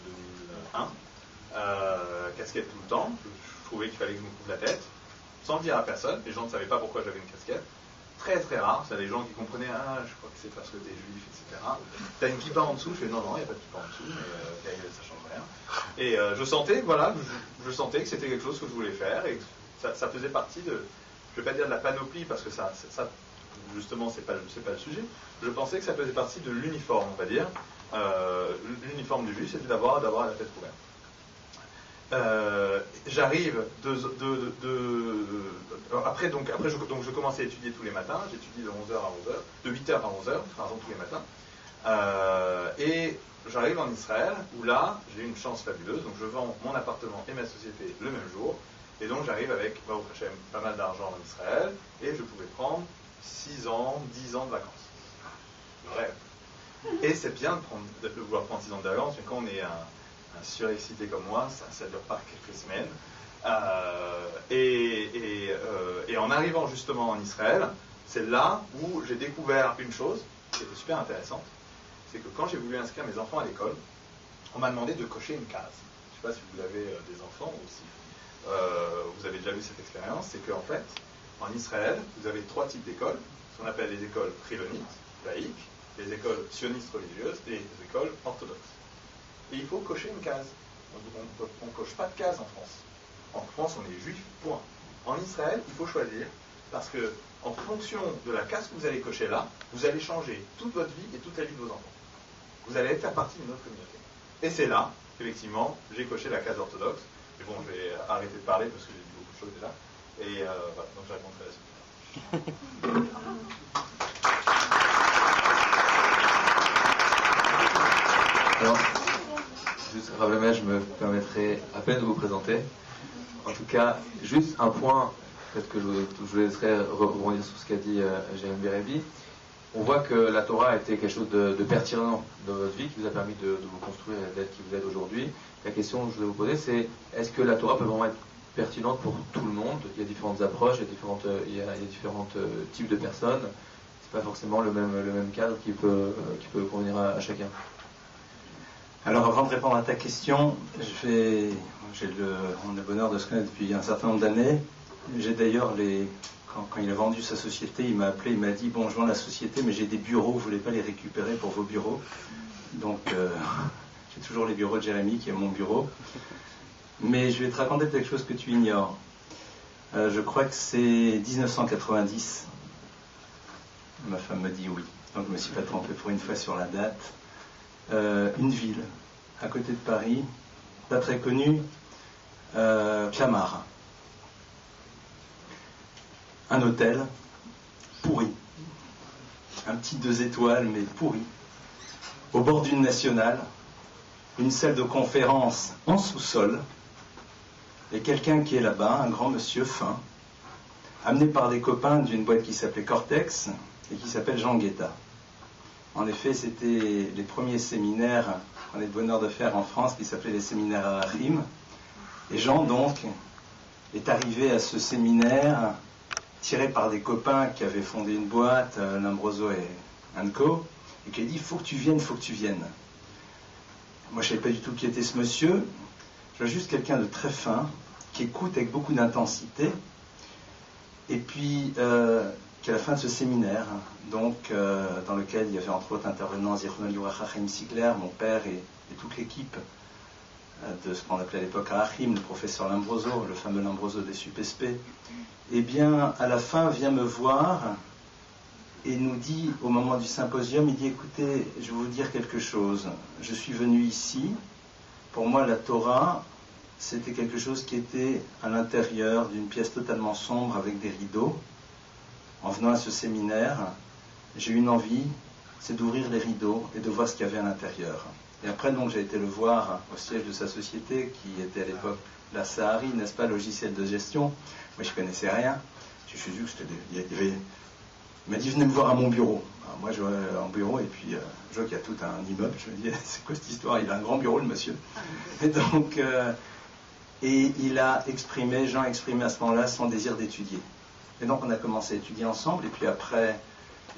2001. Casquette tout le temps. Je trouvais qu'il fallait que je me couvre la tête, sans le dire à personne. Les gens ne savaient pas pourquoi j'avais une casquette. Très très rare, c'est des gens qui comprenaient, je crois que c'est parce que t'es juif, etc. T'as une kippa en dessous, je fais non, il n'y a pas de kippa en dessous, mais ça change rien. Et je sentais, voilà, je sentais que c'était quelque chose que je voulais faire, et que ça faisait partie de, je ne vais pas dire de la panoplie, parce que ça justement, c'est pas le sujet. Je pensais que ça faisait partie de l'uniforme, on va dire. L'uniforme du juif, c'était d'avoir la tête couverte. J'arrive après je commençais à étudier tous les matins. J'étudie de 11h à 11h, de 8h à 11h, pardon, tous les matins. Et j'arrive en Israël où là j'ai une chance fabuleuse. Donc je vends mon appartement et ma société le même jour, et donc j'arrive avec pas mal d'argent en Israël, et je pouvais prendre 6 ans, 10 ans de vacances. Le rêve. Et c'est bien de vouloir prendre 6 ans de vacances, mais quand on est un surexcité comme moi, ça ne dure pas quelques semaines. Et en arrivant justement en Israël, c'est là où j'ai découvert une chose qui était super intéressante. C'est que quand j'ai voulu inscrire mes enfants à l'école, on m'a demandé de cocher une case. Je ne sais pas si vous avez des enfants ou si vous avez déjà vu cette expérience. C'est qu'en fait, en Israël, vous avez 3 types d'écoles, ce qu'on appelle les écoles chilonites, laïques, les écoles sionistes religieuses et les écoles orthodoxes. Et il faut cocher une case. On ne coche pas de case en France. En France, on est juif, point. En Israël, il faut choisir, parce que en fonction de la case que vous allez cocher là, vous allez changer toute votre vie et toute la vie de vos enfants. Vous allez faire partie d'une autre communauté. Et c'est là, effectivement, j'ai coché la case orthodoxe. Mais bon, je vais arrêter de parler parce que j'ai dit beaucoup de choses déjà. Et voilà, donc je répondrai à la suite. Alors, juste rapidement, je me permettrai à peine de vous présenter. En tout cas, juste un point, peut-être que je vous laisserai rebondir sur ce qu'a dit Jérémy Bérébi. On voit que la Torah a été quelque chose de pertinent dans votre vie, qui vous a permis de vous construire et d'être qui vous êtes aujourd'hui. La question que je voulais vous poser, c'est est-ce que la Torah peut vraiment être pertinente pour tout le monde? Il y a différentes approches, il y a différents types de personnes. C'est pas forcément le même cadre qui peut convenir à chacun. Alors, avant de répondre à ta question, j'ai le bonheur de se connaître depuis un certain nombre d'années. J'ai d'ailleurs, quand il a vendu sa société, il m'a appelé, il m'a dit « Bon, je vends la société, mais j'ai des bureaux, vous ne voulez pas les récupérer pour vos bureaux ?» Donc, j'ai toujours les bureaux de Jérémy, qui est mon bureau. Mais je vais te raconter quelque chose que tu ignores. Je crois que c'est 1990. Ma femme me dit oui. Donc, je ne me suis pas trompé pour une fois sur la date. Une ville à côté de Paris, pas très connue, Clamart. Un hôtel pourri, un petit 2 étoiles mais pourri, au bord d'une nationale, une salle de conférence en sous-sol, et quelqu'un qui est là-bas, un grand monsieur fin, amené par des copains d'une boîte qui s'appelait Cortex et qui s'appelle Jean Guetta. En effet, c'était les premiers séminaires qu'on a le bonheur de faire en France, qui s'appelaient les séminaires à Achim. Et Jean, donc, est arrivé à ce séminaire tiré par des copains qui avaient fondé une boîte, Lambroso et Co, et qui a dit « il faut que tu viennes, il faut que tu viennes ». Moi, je ne savais pas du tout qui était ce monsieur. Je vois juste quelqu'un de très fin, qui écoute avec beaucoup d'intensité, et puis qu'à la fin de ce séminaire, donc dans lequel il y avait entre autres intervenants Zichrono Livracha Chaim Sigler, mon père et toute l'équipe de ce qu'on appelait à l'époque à Achim, le professeur Lambroso, le fameux Lambroso des SUPSP, eh bien à la fin vient me voir et nous dit au moment du symposium, il dit écoutez, je vais vous dire quelque chose, je suis venu ici, pour moi la Torah c'était quelque chose qui était à l'intérieur d'une pièce totalement sombre avec des rideaux. En venant à ce séminaire, j'ai eu une envie c'est d'ouvrir les rideaux et de voir ce qu'il y avait à l'intérieur. Et après, donc, j'ai été le voir au siège de sa société, qui était à l'époque la Sahari, n'est-ce pas, logiciel de gestion. Moi, je ne connaissais rien. Je suis juste, il m'a dit, venez me voir à mon bureau. Alors, moi, je vais en bureau, et puis je vois qu'il y a tout un immeuble. Je me dis, c'est quoi cette histoire? Il a un grand bureau, le monsieur. Et donc, et il a exprimé, Jean a exprimé à ce moment-là son désir d'étudier. Et donc, on a commencé à étudier ensemble, et puis après,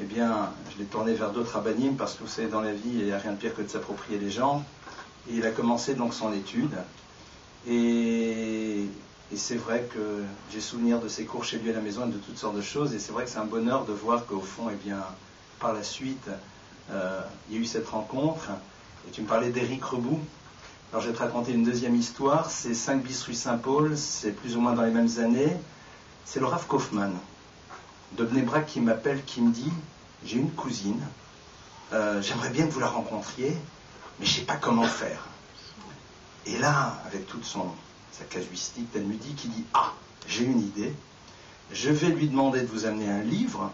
eh bien, je l'ai tourné vers d'autres rabbinim, parce que vous savez, dans la vie, il n'y a rien de pire que de s'approprier les gens. Et il a commencé donc son étude. Et c'est vrai que j'ai souvenir de ses cours chez lui à la maison et de toutes sortes de choses. Et c'est vrai que c'est un bonheur de voir qu'au fond, eh bien, par la suite, il y a eu cette rencontre. Et tu me parlais d'Éric Rebout. Alors, je vais te raconter une deuxième histoire. C'est 5 bis rue Saint-Paul. C'est plus ou moins dans les mêmes années. C'est le Rav Kaufman de Bnei Brak qui m'appelle, qui me dit, j'ai une cousine, j'aimerais bien que vous la rencontriez, mais je ne sais pas comment faire. Et là, avec toute sa casuistique, elle me dit, qui dit, ah, j'ai une idée, je vais lui demander de vous amener un livre,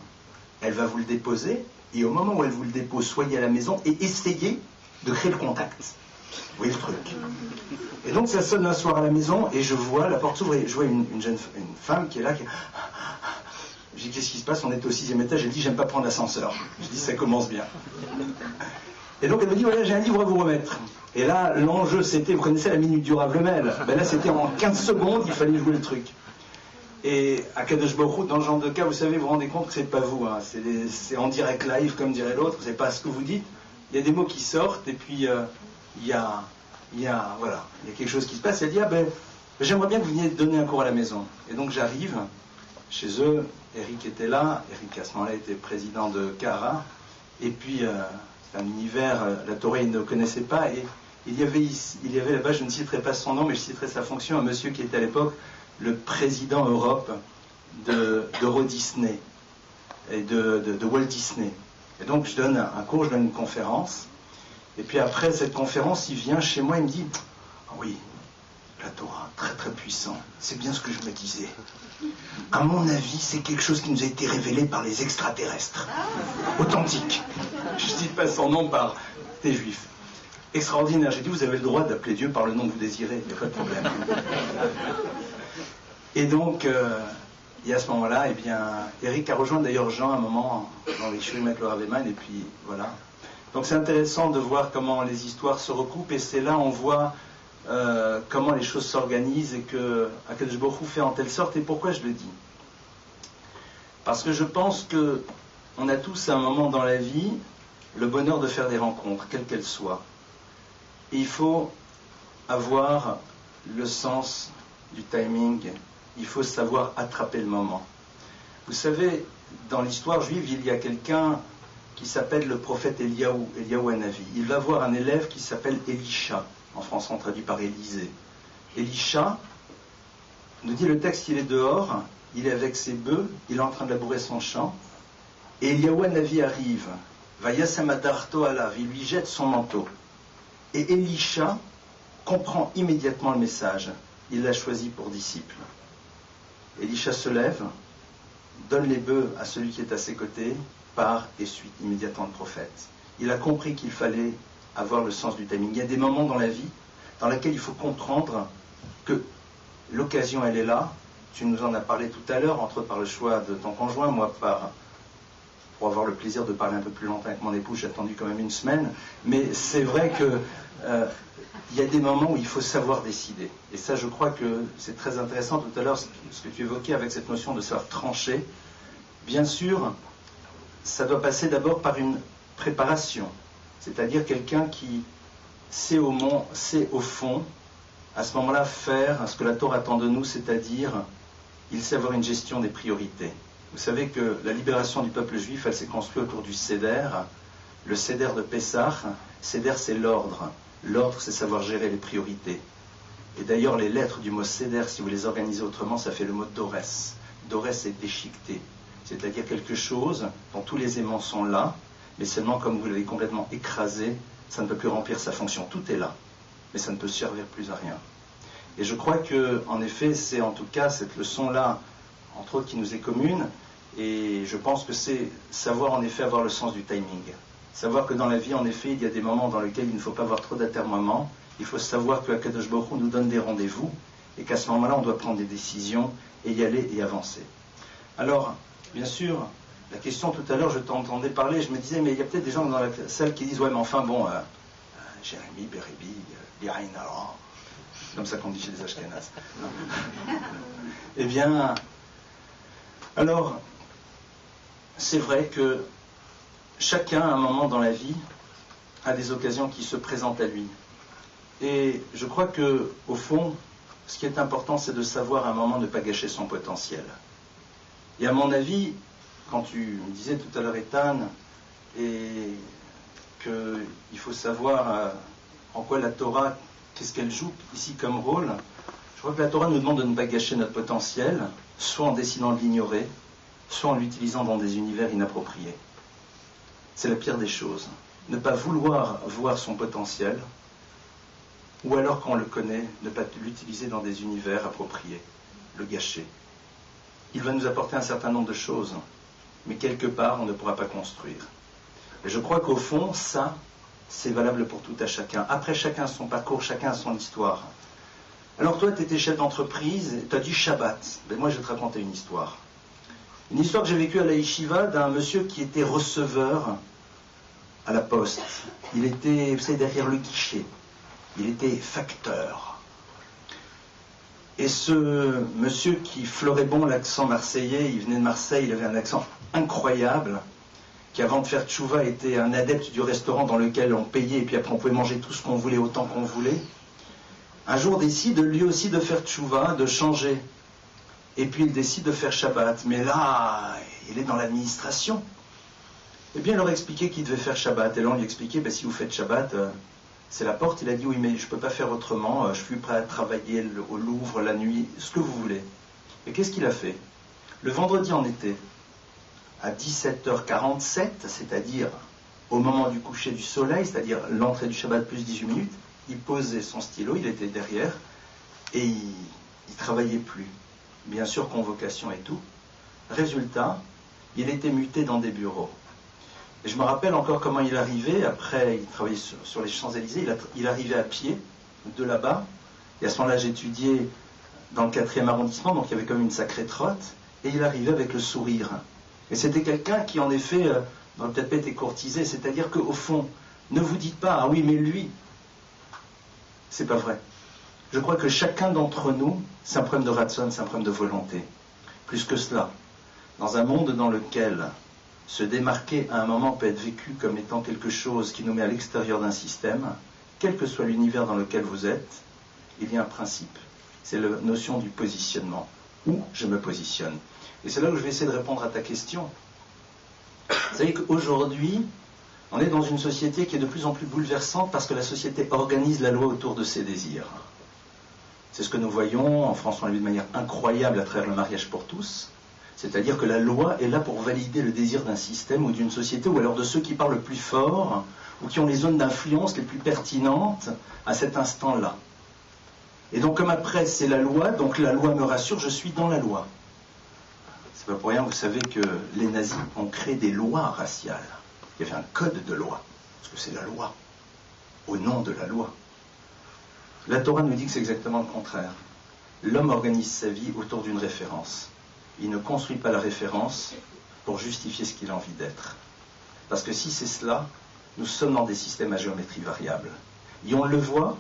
elle va vous le déposer, et au moment où elle vous le dépose, soyez à la maison et essayez de créer le contact. Vous voyez le truc. Et donc ça sonne un soir à la maison, et je vois la porte s'ouvrir, je vois une femme qui est là, qui... Je dis, qu'est-ce qui se passe? On était au 6e étage. Elle dit, j'aime pas prendre l'ascenseur. Je dis, ça commence bien. Et donc elle me dit, voilà, j'ai un livre à vous remettre. Et là, l'enjeu, c'était, vous connaissez la minute du Rav Lemel. Ben là, c'était en 15 secondes, il fallait jouer le truc. Et à Kadosh Baruch Hu, dans ce genre de cas, vous savez, vous vous rendez compte que c'est pas vous. Hein. C'est en direct live, comme dirait l'autre. Vous savez pas ce que vous dites. Il y a des mots qui sortent, et puis il y a quelque chose qui se passe. Elle dit, ah ben, j'aimerais bien que vous veniez donner un cours à la maison. Et donc j'arrive chez eux. Eric était là, Eric à ce moment-là était président de Cara, et puis c'est un univers, la Torah il ne connaissait pas, et il y avait là-bas, je ne citerai pas son nom, mais je citerai sa fonction, un monsieur qui était à l'époque le président Europe d'Euro Disney, et de Walt Disney. Et donc je donne un cours, je donne une conférence, et puis après cette conférence, il vient chez moi, il me dit, ah oui, la Torah, très très puissant, c'est bien ce que je me disais. À mon avis, c'est quelque chose qui nous a été révélé par les extraterrestres. Authentique. Je ne cite pas son nom par des juifs. Extraordinaire. J'ai dit, vous avez le droit d'appeler Dieu par le nom que vous désirez, il n'y a pas de problème. Et donc, et à ce moment-là, eh bien, Eric a rejoint d'ailleurs Jean à un moment dans les Shurim avec le Rav Eman, et puis voilà. Donc c'est intéressant de voir comment les histoires se recoupent, et c'est là on voit comment les choses s'organisent et que Akadosh Baruch Hu fait en telle sorte. Et pourquoi je le dis? Parce que je pense que on a tous à un moment dans la vie le bonheur de faire des rencontres, quelles qu'elles soient. Et il faut avoir le sens du timing, il faut savoir attraper le moment. Vous savez, dans l'histoire juive, il y a quelqu'un qui s'appelle le prophète Eliyahu Hanavi. Il va voir un élève qui s'appelle Elisha. En français, on traduit par Élisée. Elisha, nous dit le texte, il est dehors, il est avec ses bœufs, il est en train de labourer son champ, et Eliyahu Hanavi arrive, Vayasamadarto alav, il lui jette son manteau. Et Elisha comprend immédiatement le message, il l'a choisi pour disciple. Elisha se lève, donne les bœufs à celui qui est à ses côtés, part et suit immédiatement le prophète. Il a compris qu'il fallait avoir le sens du timing. Il y a des moments dans la vie dans lesquels il faut comprendre que l'occasion, elle est là. Tu nous en as parlé tout à l'heure, entre autres par le choix de ton conjoint, moi pour avoir le plaisir de parler un peu plus longtemps avec mon épouse, j'ai attendu quand même une semaine. Mais c'est vrai que il y a des moments où il faut savoir décider. Et ça, je crois que c'est très intéressant tout à l'heure, ce que tu évoquais avec cette notion de savoir trancher. Bien sûr, ça doit passer d'abord par une préparation. C'est-à-dire quelqu'un qui sait au fond, à ce moment-là, faire ce que la Torah attend de nous, c'est-à-dire, il sait avoir une gestion des priorités. Vous savez que la libération du peuple juif, elle s'est construite autour du Seder, le Seder de Pessah. Seder, c'est l'ordre. L'ordre, c'est savoir gérer les priorités. Et d'ailleurs, les lettres du mot Seder, si vous les organisez autrement, ça fait le mot Dorès. Dorès, c'est déchiqueté. C'est-à-dire quelque chose dont tous les aimants sont là, mais seulement comme vous l'avez complètement écrasé, ça ne peut plus remplir sa fonction. Tout est là, mais ça ne peut servir plus à rien. Et je crois que, en effet, c'est en tout cas cette leçon-là, entre autres, qui nous est commune, et je pense que c'est savoir en effet avoir le sens du timing. Savoir que dans la vie, en effet, il y a des moments dans lesquels il ne faut pas avoir trop d'atermoiements. Il faut savoir que Akadosh Baruch Hu nous donne des rendez-vous et qu'à ce moment-là, on doit prendre des décisions et y aller et avancer. Alors, bien sûr, la question tout à l'heure, je t'entendais parler, je me disais, mais il y a peut-être des gens dans la salle qui disent, ouais, mais enfin, bon, Jérémy, Beribi, Biraïnara, comme ça qu'on dit chez les Ashkénazes. Eh bien, alors, c'est vrai que chacun, à un moment dans la vie, a des occasions qui se présentent à lui. Et je crois que, au fond, ce qui est important, c'est de savoir à un moment ne pas gâcher son potentiel. Et à mon avis, quand tu me disais tout à l'heure, Ethan, et qu'il faut savoir en quoi la Torah, qu'est-ce qu'elle joue ici comme rôle, je crois que la Torah nous demande de ne pas gâcher notre potentiel, soit en décidant de l'ignorer, soit en l'utilisant dans des univers inappropriés. C'est la pire des choses. Ne pas vouloir voir son potentiel, ou alors quand on le connaît, ne pas l'utiliser dans des univers appropriés, le gâcher. Il va nous apporter un certain nombre de choses, mais quelque part, on ne pourra pas construire. Et je crois qu'au fond, ça, c'est valable pour tout à chacun. Après, chacun a son parcours, chacun a son histoire. Alors toi, tu étais chef d'entreprise, tu as dit Shabbat. Ben moi, je vais te raconter une histoire. Une histoire que j'ai vécue à la Yeshiva d'un monsieur qui était receveur à la poste. Il était, vous savez, derrière le guichet. Il était facteur. Et ce monsieur qui fleurait bon l'accent marseillais, il venait de Marseille, il avait un accent incroyable, qui avant de faire tchouva était un adepte du restaurant dans lequel on payait et puis après on pouvait manger tout ce qu'on voulait autant qu'on voulait, un jour décide lui aussi de faire tchouva, de changer. Et puis il décide de faire Shabbat. Mais là, il est dans l'administration. Eh bien, il leur expliquait qu'il devait faire Shabbat. Et là, on lui expliquait, ben, si vous faites Shabbat, c'est la porte. Il a dit, oui, mais je ne peux pas faire autrement. Je suis prêt à travailler au Louvre, la nuit, ce que vous voulez. Et qu'est-ce qu'il a fait? Le vendredi en été, à 17h47, c'est-à-dire au moment du coucher du soleil, c'est-à-dire l'entrée du Shabbat plus 18 minutes, il posait son stylo, il était derrière, et il ne travaillait plus. Bien sûr, convocation et tout. Résultat, il était muté dans des bureaux. Et je me rappelle encore comment il arrivait, après il travaillait sur les Champs-Élysées, il arrivait à pied de là-bas, et à ce moment-là j'étudiais dans le 4e arrondissement, donc il y avait comme une sacrée trotte, et il arrivait avec le sourire. Et c'était quelqu'un qui en effet n'aurait peut-être pas été courtisé, c'est-à-dire qu'au fond, ne vous dites pas, ah oui mais lui, c'est pas vrai. Je crois que chacun d'entre nous, c'est un problème de ratson, c'est un problème de volonté. Plus que cela, dans un monde dans lequel se démarquer à un moment peut être vécu comme étant quelque chose qui nous met à l'extérieur d'un système, quel que soit l'univers dans lequel vous êtes, il y a un principe. C'est la notion du positionnement. Où je me positionne. Et c'est là où je vais essayer de répondre à ta question. Vous savez qu'aujourd'hui, on est dans une société qui est de plus en plus bouleversante parce que la société organise la loi autour de ses désirs. C'est ce que nous voyons en France, on l'a vu de manière incroyable à travers le mariage pour tous. C'est-à-dire que la loi est là pour valider le désir d'un système ou d'une société, ou alors de ceux qui parlent le plus fort, ou qui ont les zones d'influence les plus pertinentes à cet instant-là. Et donc comme après c'est la loi, donc la loi me rassure, je suis dans la loi. C'est pas pour rien, vous savez que les nazis ont créé des lois raciales. Il y avait un code de loi, parce que c'est la loi, au nom de la loi. La Torah nous dit que c'est exactement le contraire. L'homme organise sa vie autour d'une référence. Il ne construit pas la référence pour justifier ce qu'il a envie d'être. Parce que si c'est cela, nous sommes dans des systèmes à géométrie variable. Et on le voit,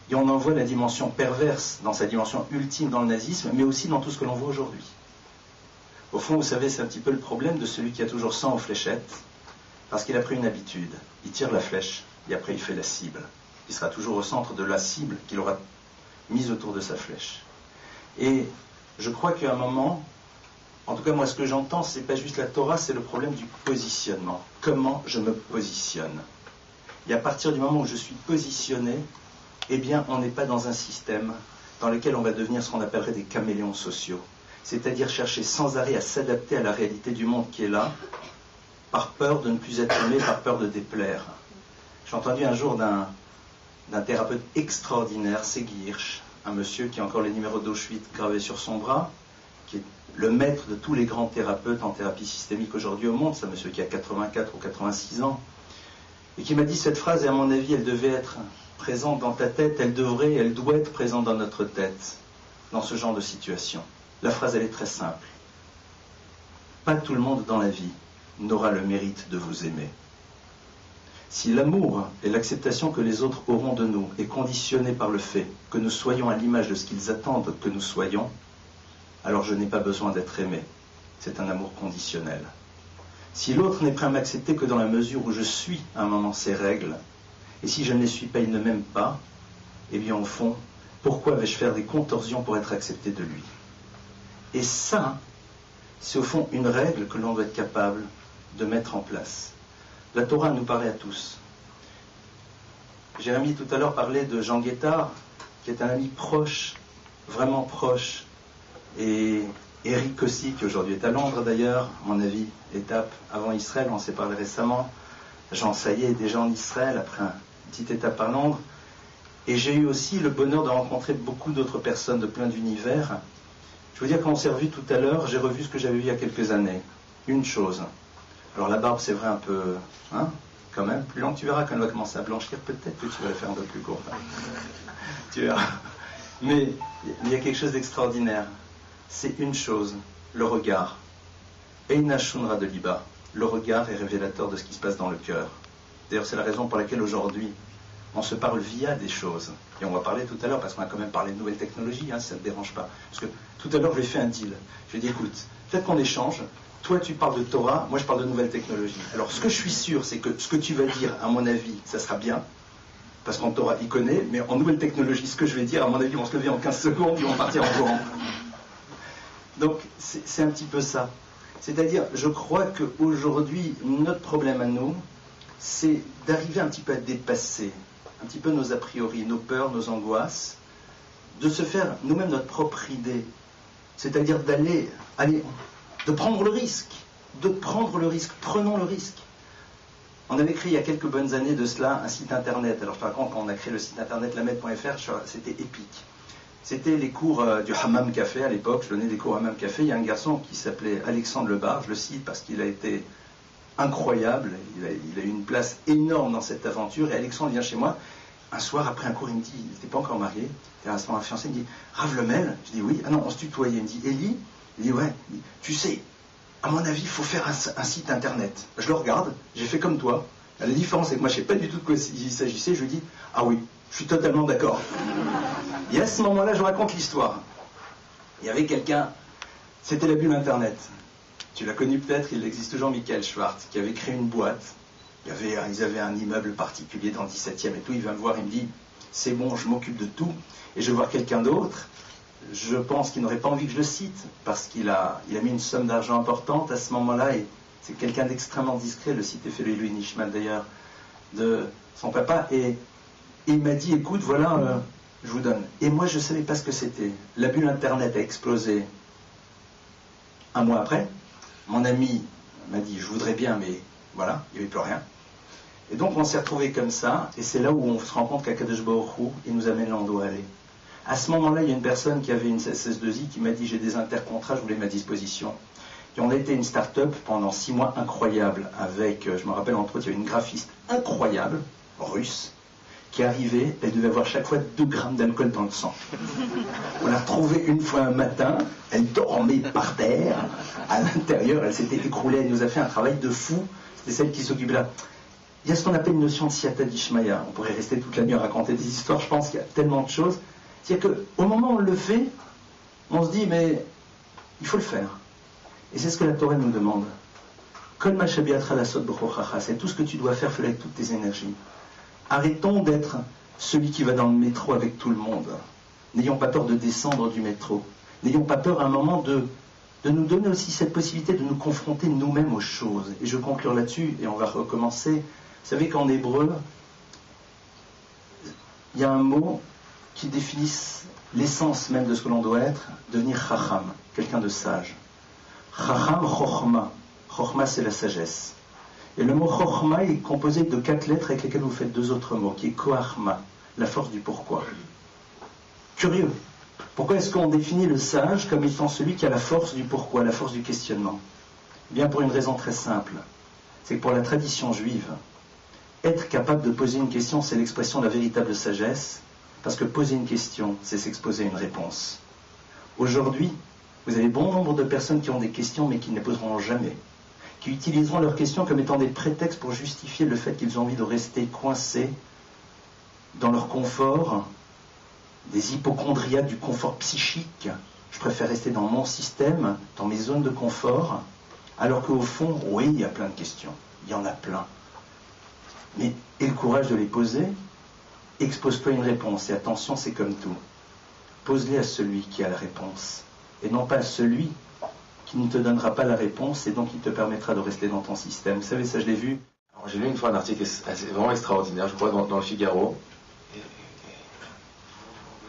et on en voit la dimension perverse dans sa dimension ultime dans le nazisme, mais aussi dans tout ce que l'on voit aujourd'hui. Au fond, vous savez, c'est un petit peu le problème de celui qui a toujours 100 aux fléchettes, parce qu'il a pris une habitude. Il tire la flèche, et après il fait la cible. Il sera toujours au centre de la cible qu'il aura mise autour de sa flèche. Et je crois qu'à un moment, en tout cas moi ce que j'entends, c'est pas juste la Torah, c'est le problème du positionnement. Comment je me positionne? Et à partir du moment où je suis positionné, eh bien on n'est pas dans un système dans lequel on va devenir ce qu'on appellerait des caméléons sociaux. C'est-à-dire chercher sans arrêt à s'adapter à la réalité du monde qui est là, par peur de ne plus être aimé, par peur de déplaire. J'ai entendu un jour d'un thérapeute extraordinaire, Segi Hirsch, un monsieur qui a encore les numéros d'Auschwitz gravés sur son bras, qui est le maître de tous les grands thérapeutes en thérapie systémique aujourd'hui au monde, c'est un monsieur qui a 84 ou 86 ans. et qui m'a dit cette phrase, et à mon avis, elle devait être présente dans ta tête, elle doit être présente dans notre tête, dans ce genre de situation. La phrase, elle est très simple. Pas tout le monde dans la vie n'aura le mérite de vous aimer. Si l'amour et l'acceptation que les autres auront de nous est conditionné par le fait que nous soyons à l'image de ce qu'ils attendent que nous soyons, alors je n'ai pas besoin d'être aimé. C'est un amour conditionnel. Si l'autre n'est prêt à m'accepter que dans la mesure où je suis à un moment ses règles, et si je ne les suis pas, il ne m'aime pas, eh bien au fond, pourquoi vais-je faire des contorsions pour être accepté de lui? Et ça, c'est au fond une règle que l'on doit être capable de mettre en place. La Torah nous paraît à tous. Jérémie tout à l'heure parlait de Jean Guettard, qui est un ami proche, vraiment proche, et Eric aussi, qui aujourd'hui est à Londres d'ailleurs, à mon avis, étape avant Israël, on s'est parlé récemment. Jean Saillet est déjà en Israël, après une petite étape à Londres. Et j'ai eu aussi le bonheur de rencontrer beaucoup d'autres personnes de plein d'univers. Je veux dire, quand on s'est revu tout à l'heure, j'ai revu ce que j'avais vu il y a quelques années. Une chose. Alors la barbe, c'est vrai, un peu, hein, quand même, plus long. Tu verras quand elle va commencer à blanchir, peut-être que tu vas la faire un peu plus courte. Tu verras. Mais il y a quelque chose d'extraordinaire. C'est une chose, le regard. Eina Shunra de Liba. Le regard est révélateur de ce qui se passe dans le cœur. D'ailleurs, c'est la raison pour laquelle aujourd'hui, on se parle via des choses. Et on va parler tout à l'heure, parce qu'on a quand même parlé de nouvelles technologies, hein, si ça ne te dérange pas. Parce que tout à l'heure, je lui ai fait un deal. Je lui ai dit, écoute, peut-être qu'on échange. Toi, tu parles de Torah, moi, je parle de nouvelles technologies. Alors, ce que je suis sûr, c'est que ce que tu vas dire, à mon avis, ça sera bien. Parce qu'en Torah, il connaît. Mais en nouvelles technologies, ce que je vais dire, à mon avis, ils vont se lever en 15 secondes, ils vont partir en courant. Donc, c'est un petit peu ça. C'est-à-dire, je crois qu'aujourd'hui, notre problème à nous, c'est d'arriver un petit peu à dépasser un petit peu nos a priori, nos peurs, nos angoisses, de se faire nous-mêmes notre propre idée. C'est-à-dire de prendre le risque. Prenons le risque. On avait créé il y a quelques bonnes années de cela un site internet. Alors je te raconte, quand on a créé le site internet lamed.fr, c'était épique. C'était les cours du Hammam Café à l'époque. Je donnais des cours au Hammam Café. Il y a un garçon qui s'appelait Alexandre Lebar. Je le cite parce qu'il a été incroyable. Il a eu une place énorme dans cette aventure. Et Alexandre vient chez moi. Un soir, après un cours, il me dit, il n'était pas encore marié. Il était à ce moment fiancé. Il me dit, Rav Lemel. Je dis oui. Ah non, on se tutoyait. Il me dit, Élie. Il dit ouais. Il dit, tu sais, à mon avis, il faut faire un site internet. Je le regarde. J'ai fait comme toi. La différence, c'est que moi, je ne sais pas du tout de quoi il s'agissait. Je lui dis, ah oui, je suis totalement d'accord. Et à ce moment-là, je raconte l'histoire. Il y avait quelqu'un, c'était la bulle Internet. Tu l'as connu peut-être, il existe toujours, Michael Schwartz, qui avait créé une boîte. Ils avaient un immeuble particulier dans le 17e et tout. Il vient me voir, il me dit, c'est bon, je m'occupe de tout. Et je vais voir quelqu'un d'autre. Je pense qu'il n'aurait pas envie que je le cite, parce qu'il a mis une somme d'argent importante à ce moment-là. Et c'est quelqu'un d'extrêmement discret. Le site est fait, Louis Nishman d'ailleurs, de son papa. Et il m'a dit, écoute, voilà... je vous donne. Et moi, je ne savais pas ce que c'était. La bulle Internet a explosé un mois après. Mon ami m'a dit, je voudrais bien, mais voilà, il n'y avait plus rien. Et donc, on s'est retrouvés comme ça, et c'est là où on se rend compte qu'Akadosh Baruch Hu, il nous amène là où on doit aller. À ce moment-là, il y a une personne qui avait une SS2I qui m'a dit, j'ai des intercontrats, je voulais ma disposition. Et on a été une start-up pendant 6 mois incroyable, avec, je me rappelle entre autres, il y avait une graphiste incroyable, russe, qui arrivait, elle devait avoir chaque fois 2 grammes d'alcool dans le sang. On l'a retrouvée une fois un matin, elle dormait par terre, à l'intérieur, elle s'était écroulée, elle nous a fait un travail de fou, c'était celle qui s'occupait là. Il y a ce qu'on appelle une notion de siyata d'Ishmaya, on pourrait rester toute la nuit à raconter des histoires, je pense qu'il y a tellement de choses. C'est-à-dire qu'au moment où on le fait, on se dit, mais il faut le faire. Et c'est ce que la Torah nous demande. Kol ma shabiatra lasot b'chochacha, c'est tout ce que tu dois faire, fais-le avec toutes tes énergies. Arrêtons d'être celui qui va dans le métro avec tout le monde. N'ayons pas peur de descendre du métro. N'ayons pas peur à un moment de nous donner aussi cette possibilité de nous confronter nous-mêmes aux choses. Et je vais conclure là-dessus, et on va recommencer. Vous savez qu'en hébreu, il y a un mot qui définit l'essence même de ce que l'on doit être, devenir chacham, quelqu'un de sage. Chacham, chochma. Chochma, c'est la sagesse. Et le mot chochma est composé de 4 lettres avec lesquelles vous faites 2 autres mots, qui est koachma, la force du pourquoi. Curieux. Pourquoi est-ce qu'on définit le sage comme étant celui qui a la force du pourquoi, la force du questionnement? Eh bien pour une raison très simple. C'est que pour la tradition juive, être capable de poser une question, c'est l'expression de la véritable sagesse, parce que poser une question, c'est s'exposer à une réponse. Aujourd'hui, vous avez bon nombre de personnes qui ont des questions, mais qui ne les poseront jamais, qui utiliseront leurs questions comme étant des prétextes pour justifier le fait qu'ils ont envie de rester coincés dans leur confort, des hypochondriaques du confort psychique. Je préfère rester dans mon système, dans mes zones de confort, alors qu'au fond, oui, il y a plein de questions, il y en a plein. Mais aie le courage de les poser, expose-toi une réponse, et attention, c'est comme tout. Pose-les à celui qui a la réponse, et non pas à celui qui ne te donnera pas la réponse, et donc qui te permettra de rester dans ton système. Vous savez, ça je l'ai vu. J'ai lu une fois un article vraiment extraordinaire, je crois, dans le Figaro.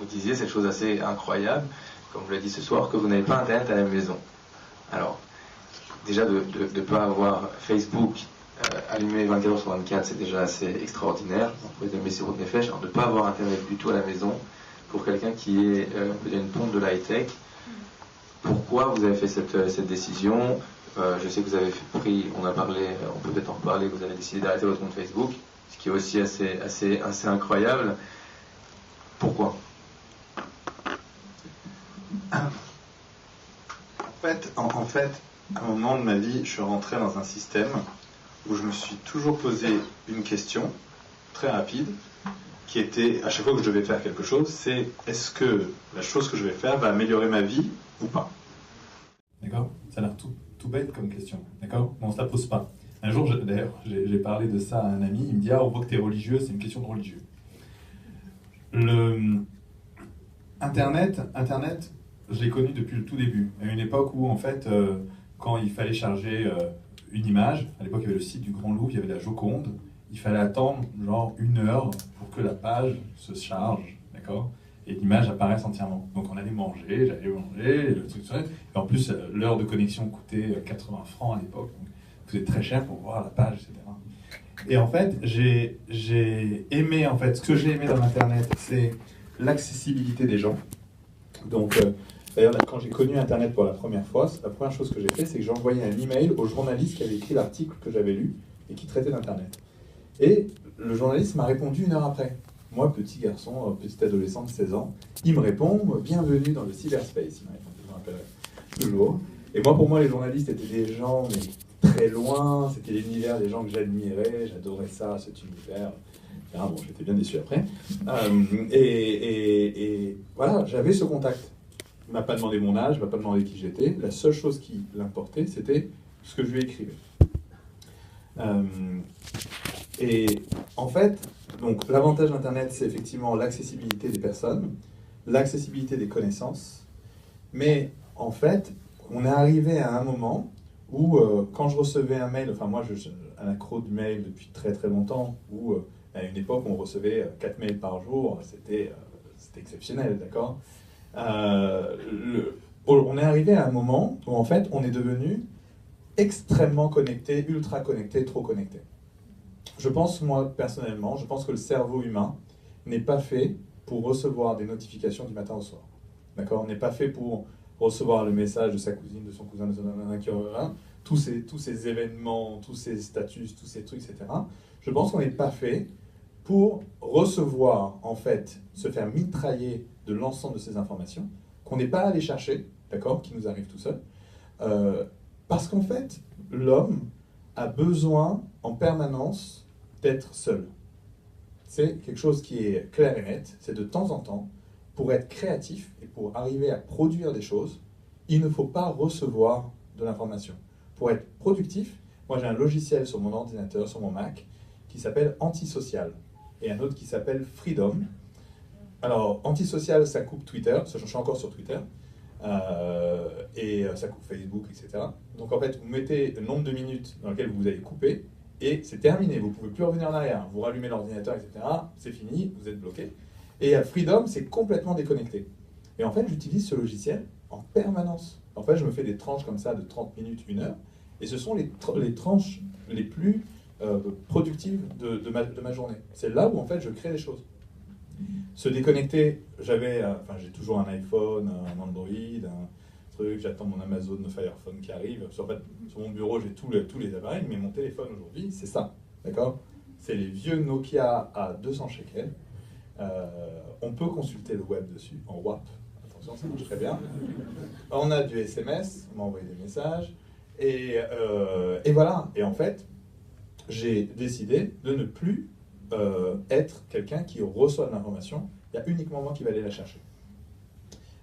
Vous disiez cette chose assez incroyable, comme vous l'avez dit ce soir, que vous n'avez pas Internet à la maison. Alors, déjà de ne pas avoir Facebook allumé 24 heures sur 24, c'est déjà assez extraordinaire. Vous pouvez aimer sur votre Nefesh. Alors, de ne pas avoir Internet du tout à la maison, pour quelqu'un qui est peut-être une pompe de la high-tech, pourquoi vous avez fait cette décision? Je sais que vous avez pris, on a parlé, on peut peut-être en reparler, vous avez décidé d'arrêter votre compte Facebook, ce qui est aussi assez incroyable. Pourquoi? En fait, à un moment de ma vie, je suis rentré dans un système où je me suis toujours posé une question très rapide, qui était, à chaque fois que je devais faire quelque chose, c'est est-ce que la chose que je vais faire va améliorer ma vie ou pas? D'accord? Ça a l'air tout bête comme question, d'accord? Mais on ne se la pose pas. Un jour, d'ailleurs, j'ai parlé de ça à un ami, il me dit « Ah, on voit que tu es religieux, c'est une question de religieux. » Internet, je l'ai connu depuis le tout début. À une époque où, en fait, quand il fallait charger une image, à l'époque, il y avait le site du Grand Louvre, il y avait la Joconde, il fallait attendre genre 1 heure pour que la page se charge, d'accord? Et l'image apparaisse entièrement. Donc on allait manger, j'allais manger, le truc, et en plus, l'heure de connexion coûtait 80 francs à l'époque, donc c'était très cher pour voir la page, etc. Et en fait, j'ai aimé, en fait, ce que j'ai aimé dans Internet, c'est l'accessibilité des gens. Donc, d'ailleurs, quand j'ai connu Internet pour la première fois, la première chose que j'ai fait, c'est que j'ai envoyé un email au journaliste qui avait écrit l'article que j'avais lu et qui traitait d'Internet. Et le journaliste m'a répondu 1 heure après. Moi, petit garçon, petit adolescent de 16 ans, il me répond « Bienvenue dans le cyberspace ». Il m'a répondu, je me rappellerai toujours. Et moi, pour moi, les journalistes étaient des gens mais très loin, c'était l'univers des gens que j'admirais, j'adorais ça, cet univers. Ah, bon, j'étais bien déçu après. Et voilà, j'avais ce contact. Il ne m'a pas demandé mon âge, il ne m'a pas demandé qui j'étais. La seule chose qui l'importait, c'était ce que je lui écrivais. Et en fait, donc l'avantage d'Internet, c'est effectivement l'accessibilité des personnes, l'accessibilité des connaissances. Mais en fait, on est arrivé à un moment où, quand je recevais un mail, enfin moi, je suis un accro de mail depuis très très longtemps, où à une époque, on recevait 4 mails par jour, c'était exceptionnel, d'accord? On est arrivé à un moment où, en fait, on est devenu extrêmement connecté, ultra connecté, trop connecté. Je pense, moi, personnellement, je pense que le cerveau humain n'est pas fait pour recevoir des notifications du matin au soir. D'accord? N'est pas fait pour recevoir le message de sa cousine, de son cousin, de son tous ces événements, tous ces statuts, tous ces trucs, etc. Je pense qu'on n'est pas fait pour recevoir, en fait, se faire mitrailler de l'ensemble de ces informations, qu'on n'est pas allé chercher, d'accord, qui nous arrive tout seul, parce qu'en fait, l'homme a besoin en permanence d'être seul. C'est quelque chose qui est clair et net, c'est de temps en temps, pour être créatif et pour arriver à produire des choses, il ne faut pas recevoir de l'information. Pour être productif, moi j'ai un logiciel sur mon ordinateur, sur mon Mac, qui s'appelle Antisocial, et un autre qui s'appelle Freedom. Alors, Antisocial, ça coupe Twitter, je suis encore sur Twitter, et ça coupe Facebook, etc. Donc en fait, vous mettez le nombre de minutes dans lesquelles vous allez couper, et c'est terminé, vous ne pouvez plus revenir en arrière. Vous rallumez l'ordinateur, etc., c'est fini, vous êtes bloqué. Et Freedom, c'est complètement déconnecté. Et en fait, j'utilise ce logiciel en permanence. En fait, je me fais des tranches comme ça de 30 minutes, 1 heure, et ce sont les tranches les plus productives de ma journée. C'est là où, en fait, je crée des choses. Se déconnecter, j'ai toujours un iPhone, un Android, un truc, j'attends mon Amazon Fire Phone qui arrive. En fait, sur mon bureau, j'ai tous les appareils, mais mon téléphone aujourd'hui, c'est ça, d'accord? C'est les vieux Nokia à 200 shekels. On peut consulter le web dessus, en WAP. Attention, ça marche très bien. On a du SMS, on m'a envoyé des messages. Et voilà. Et en fait, j'ai décidé de ne plus être quelqu'un qui reçoit de l'information. Il y a uniquement moi qui vais aller la chercher.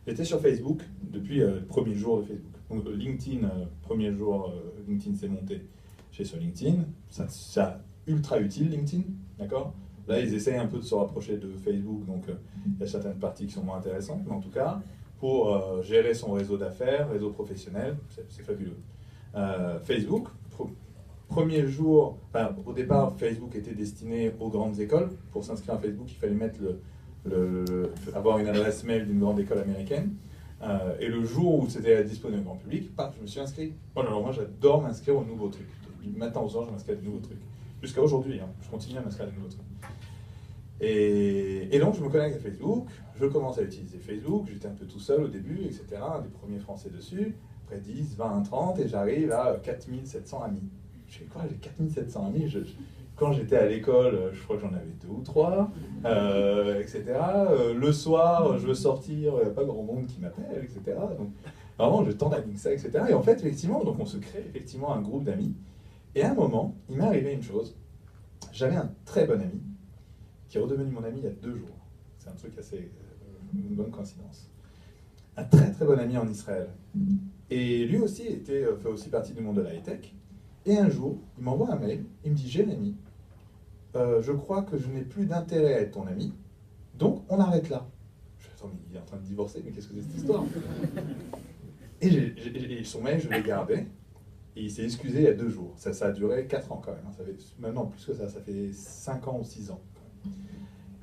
J'étais sur Facebook depuis le premier jour de Facebook. Donc LinkedIn, premier jour, LinkedIn s'est monté. J'étais sur LinkedIn. Ça ultra utile, LinkedIn. D'accord ? Là, ils essayent un peu de se rapprocher de Facebook. Donc il y a certaines parties qui sont moins intéressantes. Mais en tout cas, pour gérer son réseau d'affaires, réseau professionnel, c'est fabuleux. Facebook, premier jour, enfin, au départ, Facebook était destiné aux grandes écoles. Pour s'inscrire à Facebook, il fallait mettre avoir une adresse mail d'une grande école américaine. Et le jour où c'était disponible au grand public, paf, je me suis inscrit. Bon, alors moi, j'adore m'inscrire aux nouveaux trucs. Du matin au soir, je m'inscris à de nouveaux trucs. Jusqu'à aujourd'hui, hein, je continue à m'inscrire à de nouveaux trucs. Et donc, je me connecte à Facebook, je commence à utiliser Facebook, j'étais un peu tout seul au début, etc. Un des premiers Français dessus, après 10, 20, 30, et j'arrive à 4700 amis. Je fais quoi, j'ai 4700 amis quand j'étais à l'école, je crois que j'en avais 2 ou 3, etc. Le soir, je veux sortir, il n'y a pas grand monde qui m'appelle, etc. Donc, vraiment, je tends à dire ça, etc. Et en fait, effectivement, donc on se crée effectivement un groupe d'amis. Et à un moment, il m'est arrivé une chose. J'avais un très bon ami, qui est redevenu mon ami il y a 2 jours. C'est un truc assez... une bonne coïncidence. Un très très bon ami en Israël. Et lui aussi fait aussi partie du monde de la high-tech. Et un jour, il m'envoie un mail, il me dit « Jérémy, je crois que je n'ai plus d'intérêt à être ton ami, donc on arrête là. » Je dis « Attends, mais il est en train de divorcer, mais qu'est-ce que c'est cette histoire ?» Et son mail, je l'ai gardé, et il s'est excusé il y a 2 jours. Ça a duré 4 ans quand même, hein. Ça fait, maintenant plus que ça fait 5 ans ou 6 ans.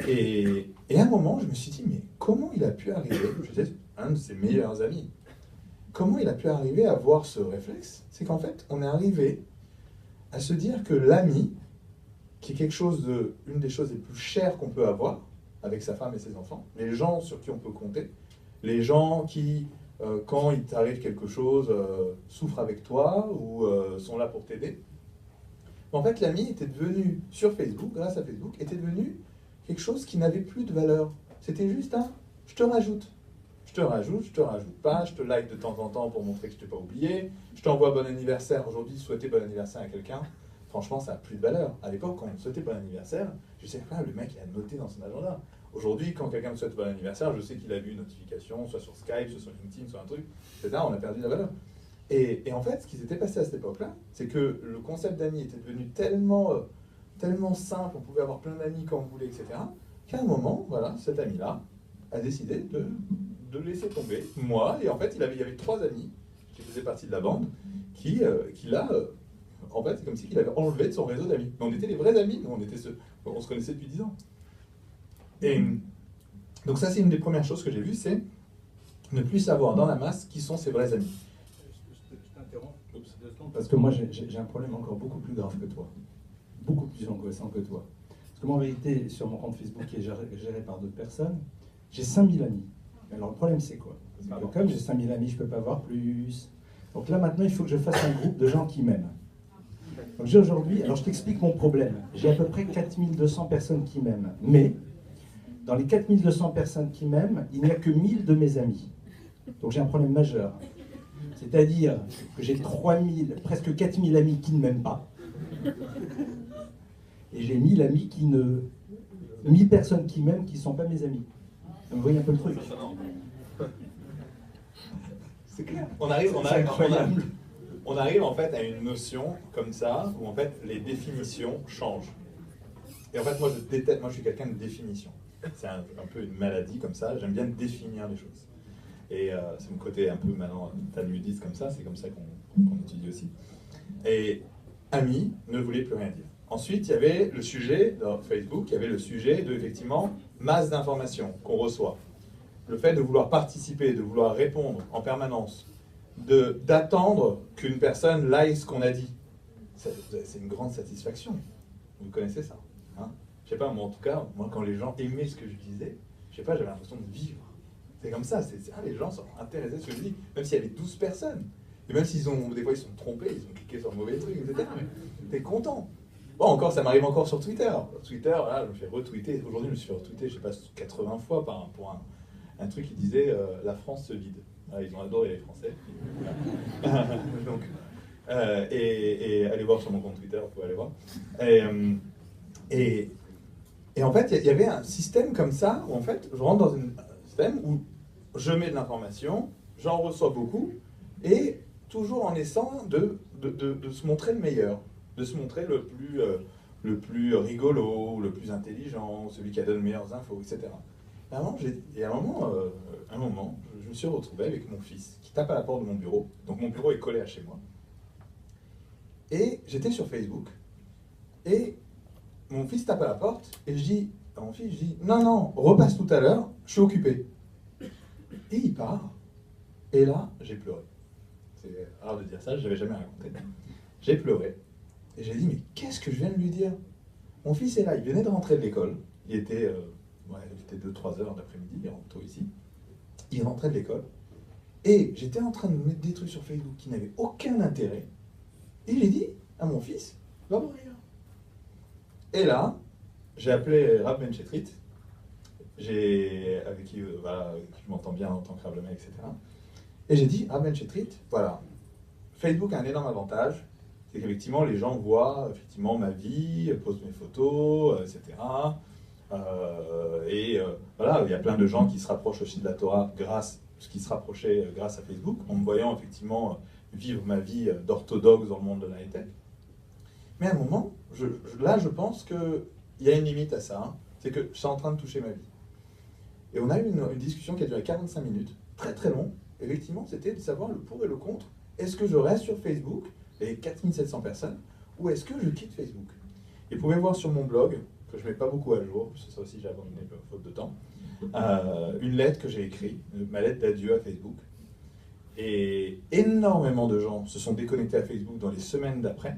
Et à un moment, je me suis dit, mais comment il a pu arriver, j'étais un de ses meilleurs amis, comment il a pu arriver à avoir ce réflexe? C'est qu'en fait, on est arrivé à se dire que l'ami, qui est une des choses les plus chères qu'on peut avoir, avec sa femme et ses enfants, les gens sur qui on peut compter, les gens qui, quand il t'arrive quelque chose, souffrent avec toi ou sont là pour t'aider. En fait, l'ami était devenu, sur Facebook, grâce à Facebook, était devenu quelque chose qui n'avait plus de valeur. C'était juste un « je te rajoute ». Je te rajoute pas, je te like de temps en temps pour montrer que je t'ai pas oublié, je t'envoie bon anniversaire. Aujourd'hui, souhaiter bon anniversaire à quelqu'un, franchement, ça n'a plus de valeur. À l'époque, quand on me souhaitait bon anniversaire, je sais pas, le mec, il a noté dans son agenda. Aujourd'hui, quand quelqu'un me souhaite bon anniversaire, je sais qu'il a vu une notification, soit sur Skype, soit sur LinkedIn, soit un truc, etc. On a perdu la valeur. Et en fait, ce qui s'était passé à cette époque-là, c'est que le concept d'amis était devenu tellement simple, on pouvait avoir plein d'amis quand on voulait, etc., qu'à un moment, voilà, cet ami-là a décidé de laisser tomber moi, et en fait, il y avait 3 amis qui faisaient partie de la bande, qui là, en fait, c'est comme si il avait enlevé de son réseau d'amis. Mais on était les vrais amis, nous, on se connaissait depuis 10 ans. Et donc ça, c'est une des premières choses que j'ai vues, c'est ne plus savoir dans la masse qui sont ses vrais amis. Je t'interromps parce que moi, j'ai un problème encore beaucoup plus grave que toi. Beaucoup plus angoissant que toi. Parce que moi, en vérité, sur mon compte Facebook qui est géré par d'autres personnes, j'ai 5000 amis. Alors le problème, c'est quoi? Parce que comme j'ai 5000 amis, je ne peux pas avoir plus. Donc là, maintenant, il faut que je fasse un groupe de gens qui m'aiment. Donc j'ai aujourd'hui, alors je t'explique mon problème. J'ai à peu près 4200 personnes qui m'aiment. Mais dans les 4200 personnes qui m'aiment, il n'y a que 1000 de mes amis. Donc j'ai un problème majeur. C'est-à-dire que j'ai 3000, presque 4000 amis qui ne m'aiment pas. Et j'ai 1000 amis 1000 personnes qui m'aiment qui ne sont pas mes amis. Vous voyez un peu le truc? C'est clair. On arrive en fait à une notion comme ça, où en fait les définitions changent. Et en fait, moi je suis quelqu'un de définition. C'est un peu une maladie comme ça, j'aime bien définir les choses. Et c'est mon côté un peu maintenant talmudiste comme ça, c'est comme ça qu'on étudie aussi. Et ami ne voulait plus rien dire. Ensuite, il y avait le sujet, dans Facebook, il y avait le sujet de, effectivement, masse d'informations qu'on reçoit. Le fait de vouloir participer, de vouloir répondre en permanence, d'attendre qu'une personne like ce qu'on a dit. C'est une grande satisfaction. Vous connaissez ça, hein? Je sais pas, moi en tout cas, moi quand les gens aimaient ce que je disais, je sais pas, j'avais l'impression de vivre. C'est comme ça, les gens sont intéressés à ce que je dis, même s'il y avait 12 personnes. Et même s'ils des fois ils sont trompés, ils ont cliqué sur le mauvais truc, etc. Mais t'es content. Bon, encore, ça m'arrive encore sur Twitter. Twitter, là, je me fais retweeter. Aujourd'hui, je me suis fait retweeter, je sais pas, 80 fois pour un truc qui disait la France se vide. Ah, ils ont adoré les Français. Donc, et allez voir sur mon compte Twitter, vous pouvez aller voir. Et en fait, il y avait un système comme ça, où en fait, je rentre dans un système où je mets de l'information, j'en reçois beaucoup, et toujours en essayant de se montrer le meilleur, de se montrer le plus rigolo, le plus intelligent, celui qui a donné les meilleures infos, etc. Et à un moment, je me suis retrouvé avec mon fils qui tape à la porte de mon bureau. Donc mon bureau est collé à chez moi. Et j'étais sur Facebook. Et mon fils tape à la porte et je dis à mon fils, non, repasse tout à l'heure, je suis occupé. Et il part. Et là, j'ai pleuré. C'est rare de dire ça, je n'avais jamais raconté. J'ai pleuré. Et j'ai dit, mais qu'est-ce que je viens de lui dire? Mon fils est là, il venait de rentrer de l'école. Il était 2-3 heures d'après-midi, il rentre tôt ici. Il rentrait de l'école. Et j'étais en train de mettre des trucs sur Facebook qui n'avaient aucun intérêt. Et j'ai dit à mon fils, va mourir. Et là, j'ai appelé Rav Benchetrit, avec qui je m'entends bien en tant que Rav Lemay, etc. Et j'ai dit, Rav Benchetrit, voilà, Facebook a un énorme avantage, c'est qu'effectivement, les gens voient effectivement ma vie, postent mes photos, etc. Voilà, il y a plein de gens qui se rapprochent aussi de la Torah grâce à Facebook, en me voyant effectivement vivre ma vie d'orthodoxe dans le monde de la high-tech. Mais à un moment, je pense qu'il y a une limite à ça, c'est que je suis en train de toucher ma vie. Et on a eu une discussion qui a duré 45 minutes, très très long. Effectivement, c'était de savoir le pour et le contre. Est-ce que je reste sur Facebook, les 4700 personnes, ou est-ce que je quitte Facebook? Et vous pouvez voir sur mon blog, que je ne mets pas beaucoup à jour, parce que ça aussi j'ai abandonné faute de temps, une lettre que j'ai écrite, ma lettre d'adieu à Facebook. Et énormément de gens se sont déconnectés à Facebook dans les semaines d'après,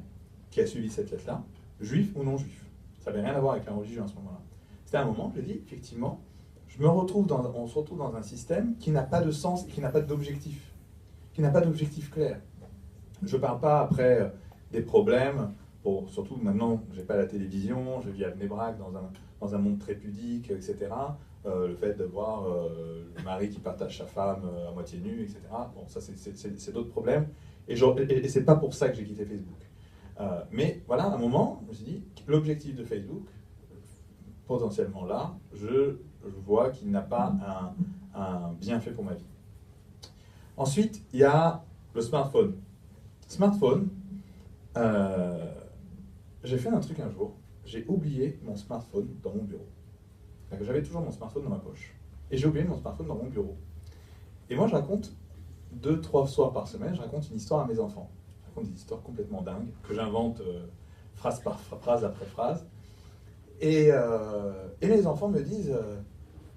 qui a suivi cette lettre-là, juifs ou non juifs. Ça n'avait rien à voir avec la religion à ce moment-là. C'était un moment, j'ai dit, effectivement, on se retrouve dans un système qui n'a pas de sens et qui n'a pas d'objectif, qui n'a pas d'objectif clair. Je ne parle pas après des problèmes, surtout maintenant, je n'ai pas la télévision, je vis à Bnei Brak dans un monde très pudique, etc. Le fait de voir le mari qui partage sa femme à moitié nue, etc. Bon, ça c'est d'autres problèmes. Et c'est pas pour ça que j'ai quitté Facebook. Mais voilà, à un moment, je me suis dit, l'objectif de Facebook, potentiellement là, je vois qu'il n'a pas un bienfait pour ma vie. Ensuite, il y a le smartphone. Smartphone, j'ai fait un truc un jour, j'ai oublié mon smartphone dans mon bureau. J'avais toujours mon smartphone dans ma poche. Et j'ai oublié mon smartphone dans mon bureau. Et moi, je raconte 2-3 soirs par semaine, je raconte une histoire à mes enfants. Je raconte des histoires complètement dingues, que j'invente phrase par phrase après phrase. Et mes enfants me disent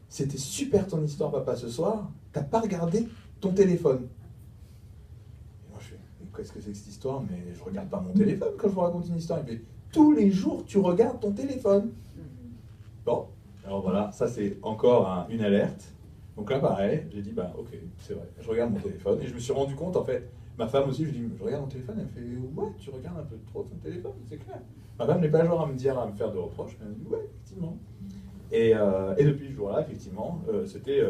c'était super ton histoire, papa, ce soir, t'as pas regardé ton téléphone. Et moi, je fais qu'est-ce que c'est que cette histoire? Mais je regarde pas mon téléphone quand je vous raconte une histoire. Il me fait tous les jours, tu regardes ton téléphone. Bon, alors voilà, ça c'est encore une alerte. Donc là, pareil, j'ai dit, ok, c'est vrai, je regarde mon téléphone. Et je me suis rendu compte, en fait, ma femme aussi, je lui dis, je regarde mon téléphone. Elle me fait, ouais, tu regardes un peu trop ton téléphone, c'est clair. Ma femme n'est pas le genre à me faire de reproches, mais elle me dit, ouais, effectivement. Et depuis ce jour-là, effectivement, c'était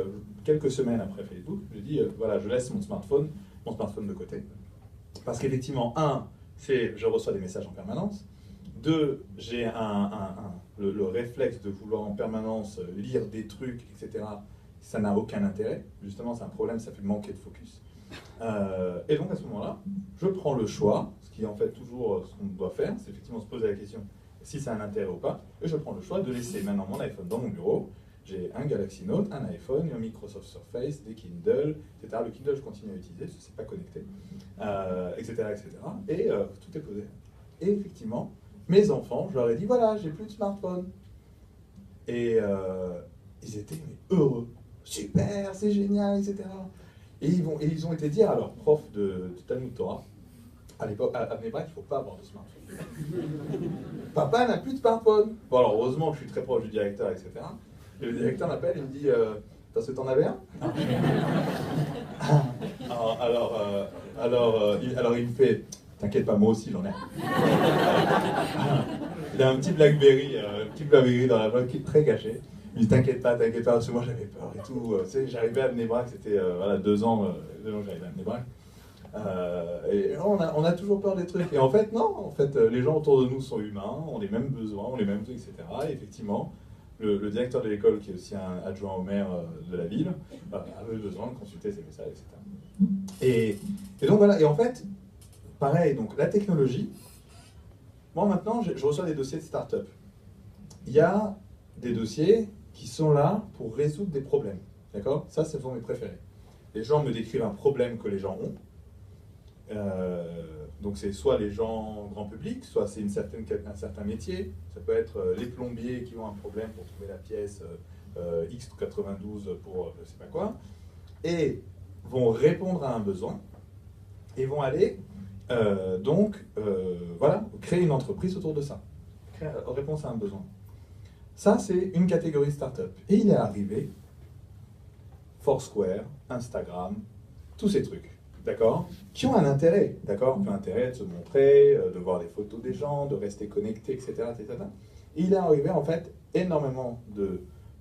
quelques semaines après Facebook, je dis, voilà, je laisse mon smartphone de côté. Parce qu'effectivement, je reçois des messages en permanence. 2, j'ai le réflexe de vouloir en permanence lire des trucs, etc. Ça n'a aucun intérêt. Justement, c'est un problème, ça fait manquer de focus. Et donc, à ce moment-là, je prends le choix, ce qui est en fait toujours ce qu'on doit faire, c'est effectivement se poser la question si ça a un intérêt ou pas. Et je prends le choix de laisser maintenant mon iPhone dans mon bureau. J'ai un Galaxy Note, un iPhone, un Microsoft Surface, des Kindle, etc. Le Kindle, je continue à utiliser, parce que c'est pas connecté, etc., etc. Et tout est posé. Et effectivement, mes enfants, je leur ai dit, voilà, j'ai plus de smartphone. Et ils étaient heureux. Super, c'est génial, etc. Et ils ont été dire à leur prof de Talmud Torah, à l'époque, à Bnei Brak, il ne faut pas avoir de smartphone. Papa n'a plus de smartphone. Bon, alors heureusement que je suis très proche du directeur, etc. Et le directeur m'appelle et me dit, parce que t'en avais un? alors il me fait, t'inquiète pas, moi aussi j'en ai un. Il a un petit Blackberry dans la poche qui est très caché. Il dit t'inquiète pas, parce que moi j'avais peur et tout. Tu sais, j'arrivais à Bnei-Brak, c'était voilà, 2 ans que j'arrivais à Bnei-Brak. Et on a toujours peur des trucs. Et en fait, non, en fait, les gens autour de nous sont humains, ont les mêmes besoins, ont les mêmes trucs, etc. Et effectivement, le directeur de l'école, qui est aussi un adjoint au maire de la ville, avait besoin de consulter ces messages, etc. Et donc voilà, et en fait, pareil, donc la technologie, moi maintenant, je reçois des dossiers de start-up. Il y a des dossiers qui sont là pour résoudre des problèmes. D'accord? Ça, ce sont mes préférés. Les gens me décrivent un problème que les gens ont. Donc c'est soit les gens grand public, soit c'est un certain métier. Ça peut être les plombiers qui ont un problème pour trouver la pièce X92 pour je sais pas quoi. Et vont répondre à un besoin et vont aller voilà, créer une entreprise autour de ça. Réponse à un besoin. Ça, c'est une catégorie startup. Et il est arrivé Foursquare, Instagram, tous ces trucs, d'accord, qui ont un intérêt, d'accord, qui ont un intérêt de se montrer, de voir les photos des gens, de rester connecté, etc., etc. Et il est arrivé, en fait, énormément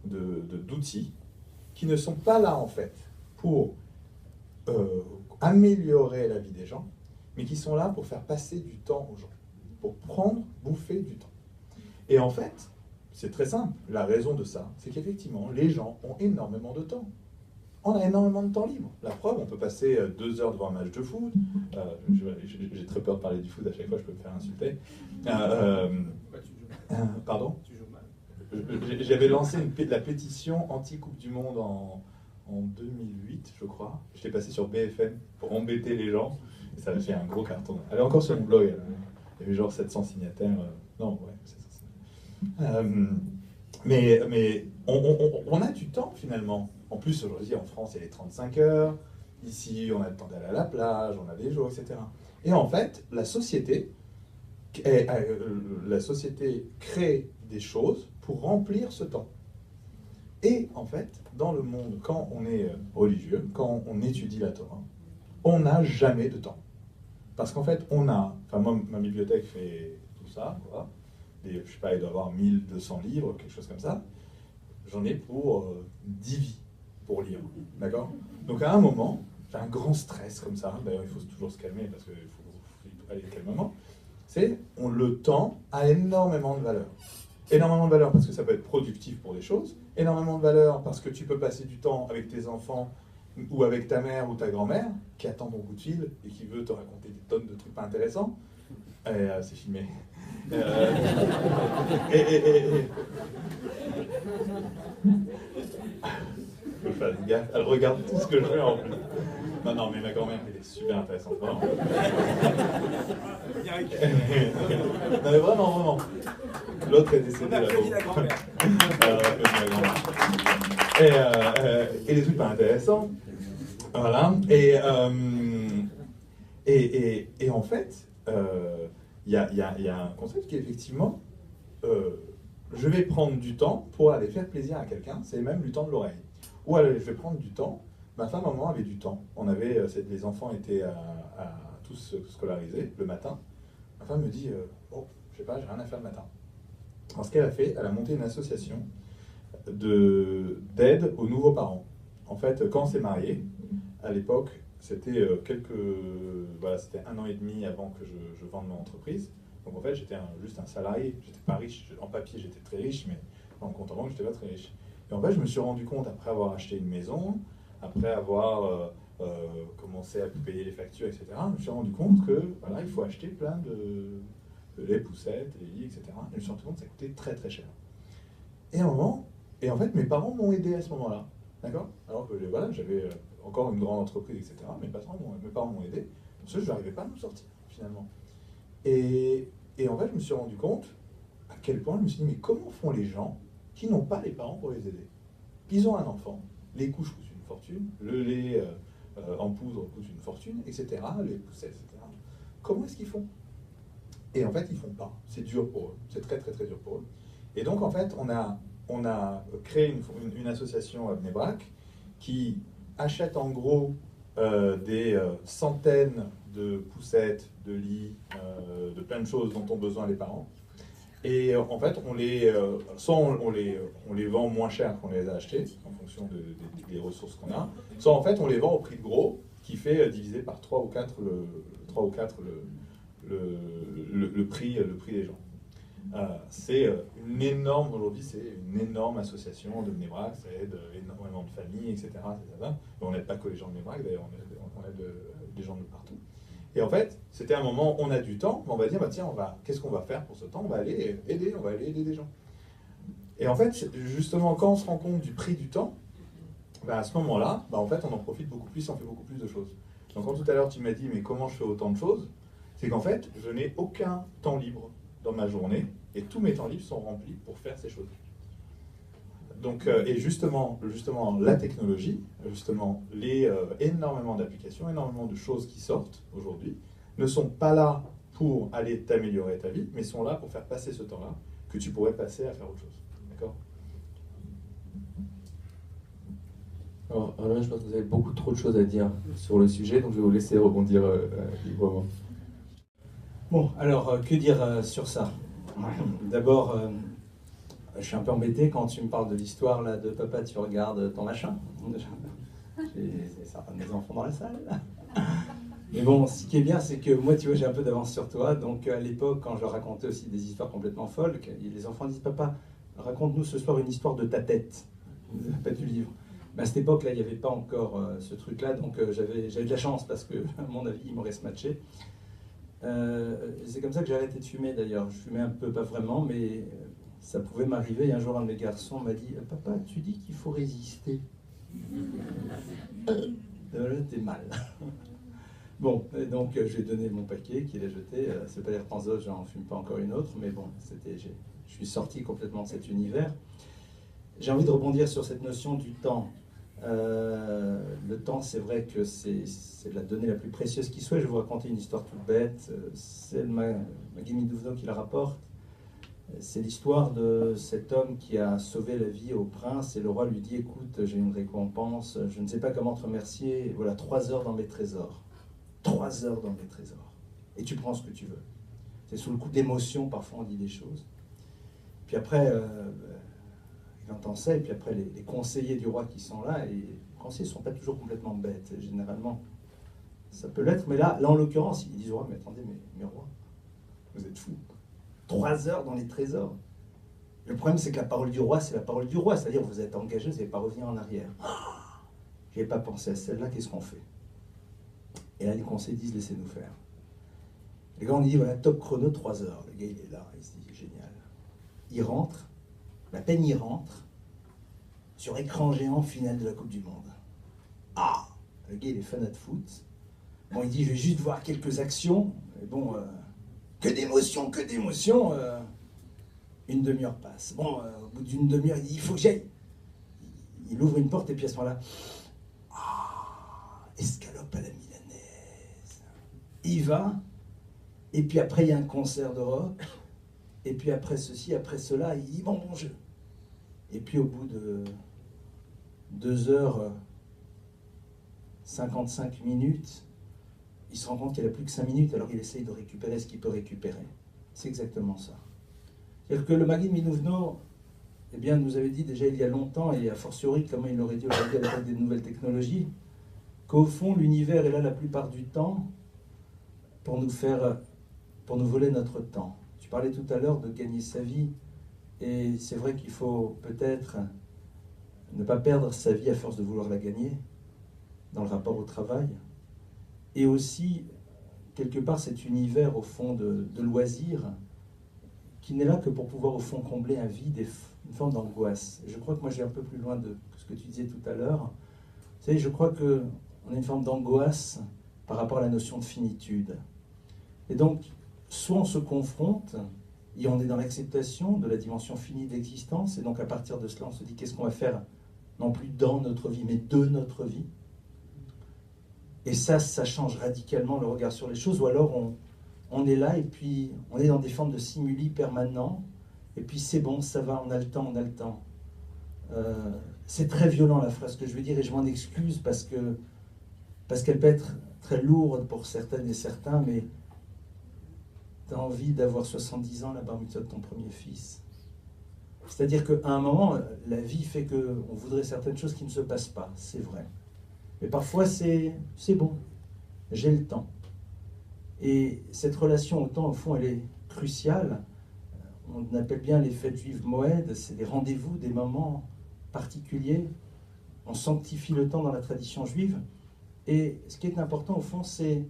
d'outils qui ne sont pas là, en fait, pour améliorer la vie des gens, mais qui sont là pour faire passer du temps aux gens, pour bouffer du temps. Et en fait, c'est très simple. La raison de ça, c'est qu'effectivement, les gens ont énormément de temps. On a énormément de temps libre. La preuve, on peut passer 2 heures devant un match de foot. J'ai très peur de parler du foot, à chaque fois je peux me faire insulter. Pardon ? J'avais lancé la pétition anti-Coupe du Monde en 2008, je crois. Je l'ai passé sur BFM pour embêter les gens. Et ça a fait un gros carton. Elle est encore sur mon blog. Il y avait genre 700 signataires. Non, ouais, 700 signataires. Mais on a du temps finalement. En plus, aujourd'hui, en France, il y a les 35 heures. Ici, on a le temps d'aller à la plage, on a des jours, etc. Et en fait, la société crée des choses pour remplir ce temps. Et en fait, dans le monde, quand on est religieux, quand on étudie la Torah, on n'a jamais de temps. Parce qu'en fait, moi, ma bibliothèque fait tout ça, quoi. Je sais pas, il doit y avoir 1200 livres, quelque chose comme ça. J'en ai pour 10 vies pour lire, d'accord? Donc à un moment, j'ai un grand stress comme ça. D'ailleurs, il faut toujours se calmer parce qu'il faut aller calmement. Le temps a énormément de valeur. Énormément de valeur parce que ça peut être productif pour des choses. Énormément de valeur parce que tu peux passer du temps avec tes enfants ou avec ta mère ou ta grand-mère qui attend ton coup de fil et qui veut te raconter des tonnes de trucs pas intéressants. C'est filmé. Je fasse gaffe, elle regarde tout ce que je fais en plus. Non, mais ma grand-mère, elle est super intéressante, vraiment. Non, mais vraiment. L'autre est décédée là-haut. Et des trucs pas intéressants. Voilà. Et en fait, il y a un concept qui est effectivement, je vais prendre du temps pour aller faire plaisir à quelqu'un, c'est même du temps de l'oreille. Ou alors, je vais prendre du temps. Ma femme, maman avait du temps. Les enfants étaient tous scolarisés le matin. Ma femme me dit, je sais pas, j'ai rien à faire le matin. Alors, ce qu'elle a fait, elle a monté une association d'aide aux nouveaux parents. En fait, quand on s'est marié, à l'époque, c'était c'était 1 an et demi avant que je vende mon entreprise. Donc en fait, j'étais juste un salarié. J'étais pas riche. En papier, j'étais très riche, mais en compte en banque, j'étais pas très riche. Et en fait, je me suis rendu compte, après avoir acheté une maison, après avoir commencé à payer les factures, etc., je me suis rendu compte que voilà, il faut acheter plein de lait, poussettes, les lits, etc. Et je me suis rendu compte que ça coûtait très très cher. Et en fait, mes parents m'ont aidé à ce moment-là. D'accord? Alors que voilà, j'avais encore une grande entreprise, etc. Mes parents m'ont aidé. Parce que je n'arrivais pas à m'en sortir, finalement. Et en fait, je me suis rendu compte à quel point je me suis dit, mais comment font les gens qui n'ont pas les parents pour les aider? Ils ont un enfant, les couches coûtent une fortune, le lait en poudre coûte une fortune, etc., les poussettes, etc. Comment est-ce qu'ils font? Et en fait, ils ne font pas. C'est dur pour eux. C'est très, très, très dur pour eux. Et donc, en fait, on a créé une association à Bnei-Brak qui achète en gros des centaines de poussettes, de lits, de plein de choses dont ont besoin les parents. Et en fait, soit on les vend moins cher qu'on les a achetés, en fonction des ressources qu'on a, soit en fait on les vend au prix de gros, qui fait diviser par 3 ou 4 le prix des gens. C'est une énorme, aujourd'hui, c'est une énorme association de Bnei-Brak, ça aide énormément de familles, etc. Et on n'aide pas que les gens de Bnei-Brak, d'ailleurs, on aide des gens de partout. Et en fait, c'était un moment où on a du temps, on va dire, bah, tiens, qu'est-ce qu'on va faire pour ce temps? On va aller aider des gens. Et en fait, justement, quand on se rend compte du prix du temps, bah, à ce moment-là, bah, en fait, on en profite beaucoup plus, on fait beaucoup plus de choses. Donc quand tout à l'heure tu m'as dit, mais comment je fais autant de choses? C'est qu'en fait, je n'ai aucun temps libre dans ma journée, et tous mes temps libres sont remplis pour faire ces choses. Donc, et justement, la technologie, justement, énormément d'applications, énormément de choses qui sortent aujourd'hui, ne sont pas là pour aller t'améliorer ta vie, mais sont là pour faire passer ce temps-là que tu pourrais passer à faire autre chose. D'accord? Alors là, je pense que vous avez beaucoup trop de choses à dire sur le sujet, donc je vais vous laisser rebondir librement. Bon, alors, que dire sur ça? D'abord, je suis un peu embêté quand tu me parles de l'histoire là de papa, tu regardes ton machin. J'ai certains de mes enfants dans la salle. Mais bon, ce qui est bien, c'est que moi, tu vois, j'ai un peu d'avance sur toi. Donc à l'époque, quand je racontais aussi des histoires complètement folles, les enfants disent, papa, raconte-nous ce soir une histoire de ta tête, pas du livre. Mais à cette époque-là, il n'y avait pas encore ce truc-là, donc j'avais de la chance parce que, à mon avis, il m'aurait matché. C'est comme ça que j'ai arrêté de fumer d'ailleurs. Je fumais un peu, pas vraiment, mais ça pouvait m'arriver. Et un jour, un de mes garçons m'a dit, papa, tu dis qu'il faut résister. T'es mal. Bon, et donc je lui ai donné mon paquet qu'il a jeté. C'est pas les Repensos, j'en fume pas encore une autre, mais bon, je suis sorti complètement de cet univers. J'ai envie de rebondir sur cette notion du temps. Le temps, c'est vrai que c'est la donnée la plus précieuse qui soit. Je vais vous raconter une histoire toute bête. C'est Maggie Miduvno qui la rapporte. C'est l'histoire de cet homme qui a sauvé la vie au prince et le roi lui dit, écoute, j'ai une récompense, je ne sais pas comment te remercier, et voilà 3 heures dans mes trésors. 3 heures dans mes trésors. Et tu prends ce que tu veux. C'est sous le coup d'émotion, parfois on dit des choses. Puis après, il entend ça, et puis après les conseillers du roi qui sont là, et les conseillers ne sont pas toujours complètement bêtes, généralement. Ça peut l'être, mais là en l'occurrence, ils disent au roi, mais attendez, mais roi, vous êtes fous. 3 heures dans les trésors. Le problème, c'est que la parole du roi, c'est la parole du roi. C'est-à-dire, vous êtes engagé, vous n'allez pas revenir en arrière. Je n'avais pas pensé à celle-là, qu'est-ce qu'on fait? Et là, les conseils disent, laissez-nous faire. Les gars, on dit, voilà, top chrono, 3 heures. Le gars, il est là, il se dit, génial. Il rentre, à peine il rentre, sur écran géant, finale de la Coupe du Monde. Ah! Le gars, il est fanat de foot. Bon, il dit, je vais juste voir quelques actions. Et bon... que d'émotions, une demi-heure passe. Bon, au bout d'une demi-heure, il dit, il faut que j'aille. Il ouvre une porte et puis à ce moment-là, escalope à la milanaise. Il va, et puis après il y a un concert de rock, et puis après ceci, après cela, il dit, bon jeu. Et puis au bout de 2h55, il se rend compte qu'il n'a plus que 5 minutes, alors il essaye de récupérer ce qu'il peut récupérer. C'est exactement ça. C'est-à-dire que le Magid Miduvno, eh bien, nous avait dit déjà il y a longtemps, et a fortiori, comment il l'aurait dit aujourd'hui à l'époque des nouvelles technologies, qu'au fond, l'univers est là la plupart du temps pour nous voler notre temps. Tu parlais tout à l'heure de gagner sa vie, et c'est vrai qu'il faut peut-être ne pas perdre sa vie à force de vouloir la gagner, dans le rapport au travail. Et aussi, quelque part, cet univers, au fond, de loisirs, qui n'est là que pour pouvoir, au fond, combler un vide et une forme d'angoisse. Je crois que moi, j'ai un peu plus loin de ce que tu disais tout à l'heure. Vous savez, je crois qu'on a une forme d'angoisse par rapport à la notion de finitude. Et donc, soit on se confronte, et on est dans l'acceptation de la dimension finie de l'existence, et donc à partir de cela, on se dit, qu'est-ce qu'on va faire, non plus dans notre vie, mais de notre vie. Et ça change radicalement le regard sur les choses, ou alors on est là et puis on est dans des formes de simuli permanents, et puis c'est bon, ça va, on a le temps. C'est très violent la phrase que je veux dire, et je m'en excuse parce qu'elle peut être très lourde pour certaines et certains, mais tu as envie d'avoir 70 ans la bar mitzvah de ton premier fils. C'est-à-dire qu'à un moment, la vie fait qu'on voudrait certaines choses qui ne se passent pas, c'est vrai. Mais parfois, c'est bon, j'ai le temps. Et cette relation au temps, au fond, elle est cruciale. On appelle bien les fêtes juives Moed, c'est des rendez-vous, des moments particuliers. On sanctifie le temps dans la tradition juive. Et ce qui est important, au fond, c'est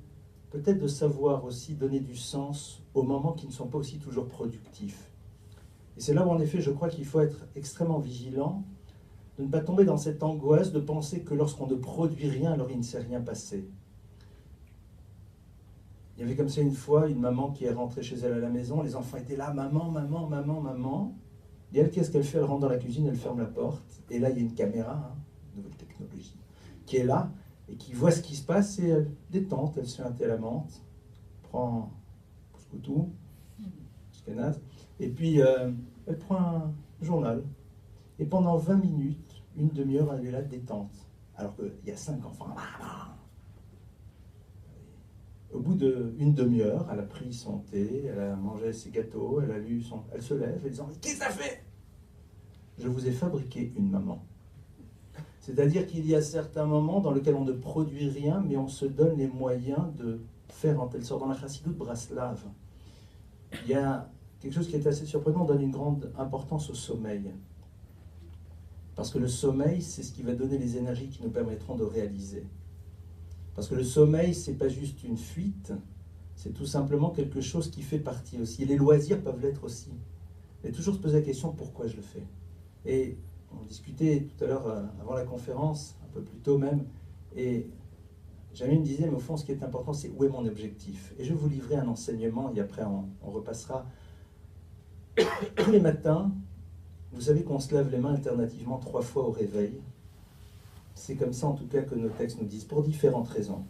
peut-être de savoir aussi donner du sens aux moments qui ne sont pas aussi toujours productifs. Et c'est là où, en effet, je crois qu'il faut être extrêmement vigilant, de ne pas tomber dans cette angoisse de penser que lorsqu'on ne produit rien, alors il ne s'est rien passé. Il y avait comme ça une fois une maman qui est rentrée chez elle à la maison, les enfants étaient là, maman, maman, maman, maman. Et elle, qu'est-ce qu'elle fait? Elle rentre dans la cuisine, elle ferme la porte, et là il y a une caméra, nouvelle technologie, qui est là, et qui voit ce qui se passe, et elle détente, elle se fait un thé à la menthe, prend Pousse-Coutou, Ashkenaz, et puis elle prend un journal, et pendant 20 minutes, une demi-heure, elle est là détente, alors qu'il y a 5 enfants. Au bout d'une demi-heure, elle a pris son thé, elle a mangé ses gâteaux, elle se lève et dit « Qu'est-ce que ça fait ?» Je vous ai fabriqué une maman. C'est-à-dire qu'il y a certains moments dans lesquels on ne produit rien, mais on se donne les moyens de faire en telle sorte. Dans la Chassidoute Braslav, il y a quelque chose qui est assez surprenant, on donne une grande importance au sommeil. Parce que le sommeil, c'est ce qui va donner les énergies qui nous permettront de réaliser. Parce que le sommeil, c'est pas juste une fuite, c'est tout simplement quelque chose qui fait partie aussi. Et les loisirs peuvent l'être aussi. Mais toujours se poser la question, pourquoi je le fais? Et on discutait tout à l'heure, avant la conférence, un peu plus tôt même, et Jamie me disait, mais au fond, ce qui est important, c'est où est mon objectif? Et je vais vous livrer un enseignement, et après on repassera. Tous les matins, vous savez qu'on se lave les mains alternativement 3 fois au réveil. C'est comme ça en tout cas que nos textes nous disent, pour différentes raisons.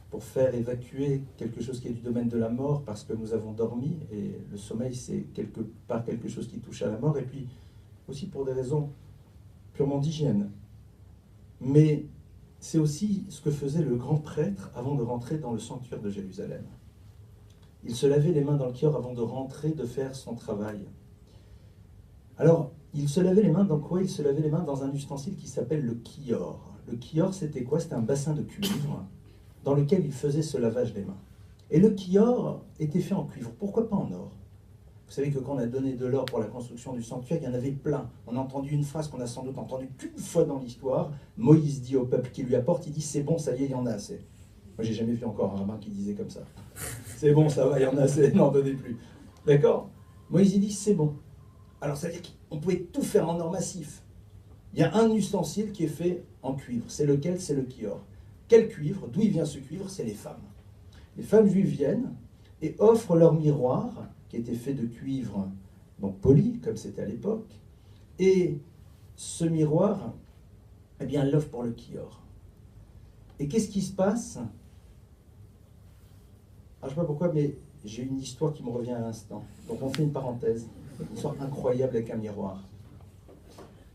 Pour faire évacuer quelque chose qui est du domaine de la mort, parce que nous avons dormi, et le sommeil c'est quelque part quelque chose qui touche à la mort, et puis aussi pour des raisons purement d'hygiène. Mais c'est aussi ce que faisait le grand prêtre avant de rentrer dans le sanctuaire de Jérusalem. Il se lavait les mains dans le kior avant de rentrer, de faire son travail. Alors, il se lavait les mains dans quoi? Il se lavait les mains dans un ustensile qui s'appelle le kior. Le kior, c'était quoi? C'était un bassin de cuivre dans lequel il faisait ce lavage des mains. Et le kior était fait en cuivre. Pourquoi pas en or? Vous savez que quand on a donné de l'or pour la construction du sanctuaire, il y en avait plein. On a entendu une phrase qu'on a sans doute entendue qu'une fois dans l'histoire. Moïse dit au peuple qui lui apporte, il dit « c'est bon, ça y est, il y en a assez ». Moi, j'ai jamais vu encore un rabbin qui disait comme ça. « C'est bon, ça va, il y en a assez, n'en donnez plus ». D'accord? Moïse, il dit « c'est bon ». Alors, ça veut dire qu'on pouvait tout faire en or massif. Il y a un ustensile qui est fait en cuivre. C'est lequel? C'est le kior. Quel cuivre? D'où il vient ce cuivre? C'est les femmes. Les femmes juives viennent et offrent leur miroir, qui était fait de cuivre, donc poli, comme c'était à l'époque. Et ce miroir, eh bien, elles l'offrent pour le kior. Et qu'est-ce qui se passe? Alors, je ne sais pas pourquoi, mais j'ai une histoire qui me revient à l'instant. Donc, on fait une parenthèse. Une histoire incroyable avec un miroir.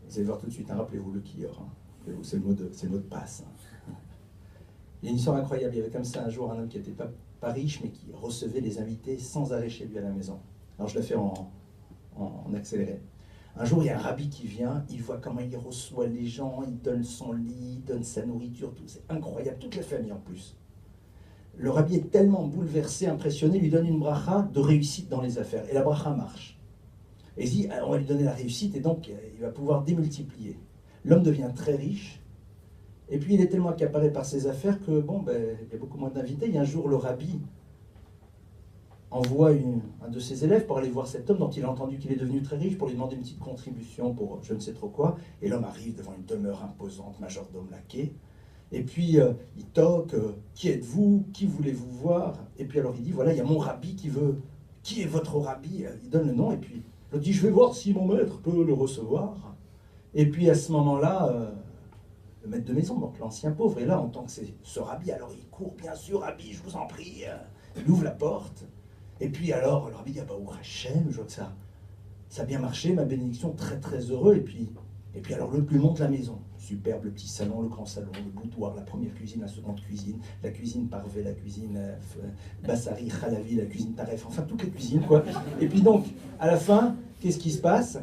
Vous allez voir tout de suite, hein, rappelez-vous le kior. Hein. C'est le mot de passe. Hein. Il y a une histoire incroyable. Il y avait comme ça un jour un homme qui n'était pas riche, mais qui recevait les invités sans arrêt chez lui à la maison. Alors je la fais en accéléré. Un jour, il y a un rabbi qui vient, il voit comment il reçoit les gens, il donne son lit, il donne sa nourriture, tout. C'est incroyable, toute la famille en plus. Le rabbi est tellement bouleversé, impressionné, il lui donne une bracha de réussite dans les affaires. Et la bracha marche. Et il dit, on va lui donner la réussite, et donc il va pouvoir démultiplier. L'homme devient très riche, et puis il est tellement accaparé par ses affaires que, il y a beaucoup moins d'invités. Et un jour, le rabbi envoie un de ses élèves pour aller voir cet homme dont il a entendu qu'il est devenu très riche, pour lui demander une petite contribution pour je ne sais trop quoi. Et l'homme arrive devant une demeure imposante, majordome laqué. Et puis il toque, qui êtes-vous? Qui voulez-vous voir? Et puis alors il dit, voilà, il y a mon rabbi qui veut. Qui est votre rabbi? Il donne le nom, et puis il dit, je vais voir si mon maître peut le recevoir. Et puis à ce moment-là, le maître de maison, donc l'ancien pauvre, est là en tant que c'est ce rabbi. Alors il court, bien sûr, rabbi, je vous en prie. Il ouvre la porte. Et puis alors, le rabbi dit, ah bah, Hachem, je vois que ça a bien marché, ma bénédiction, très très heureux. Et puis Et puis alors l'autre lui montre la maison. Superbe, le petit salon, le grand salon, le boudoir, la première cuisine, la seconde cuisine, la cuisine Parvé, la cuisine Bassari, Khalavi, la cuisine Taref, enfin toutes les cuisines quoi. Et puis donc, à la fin, qu'est-ce qui se passe?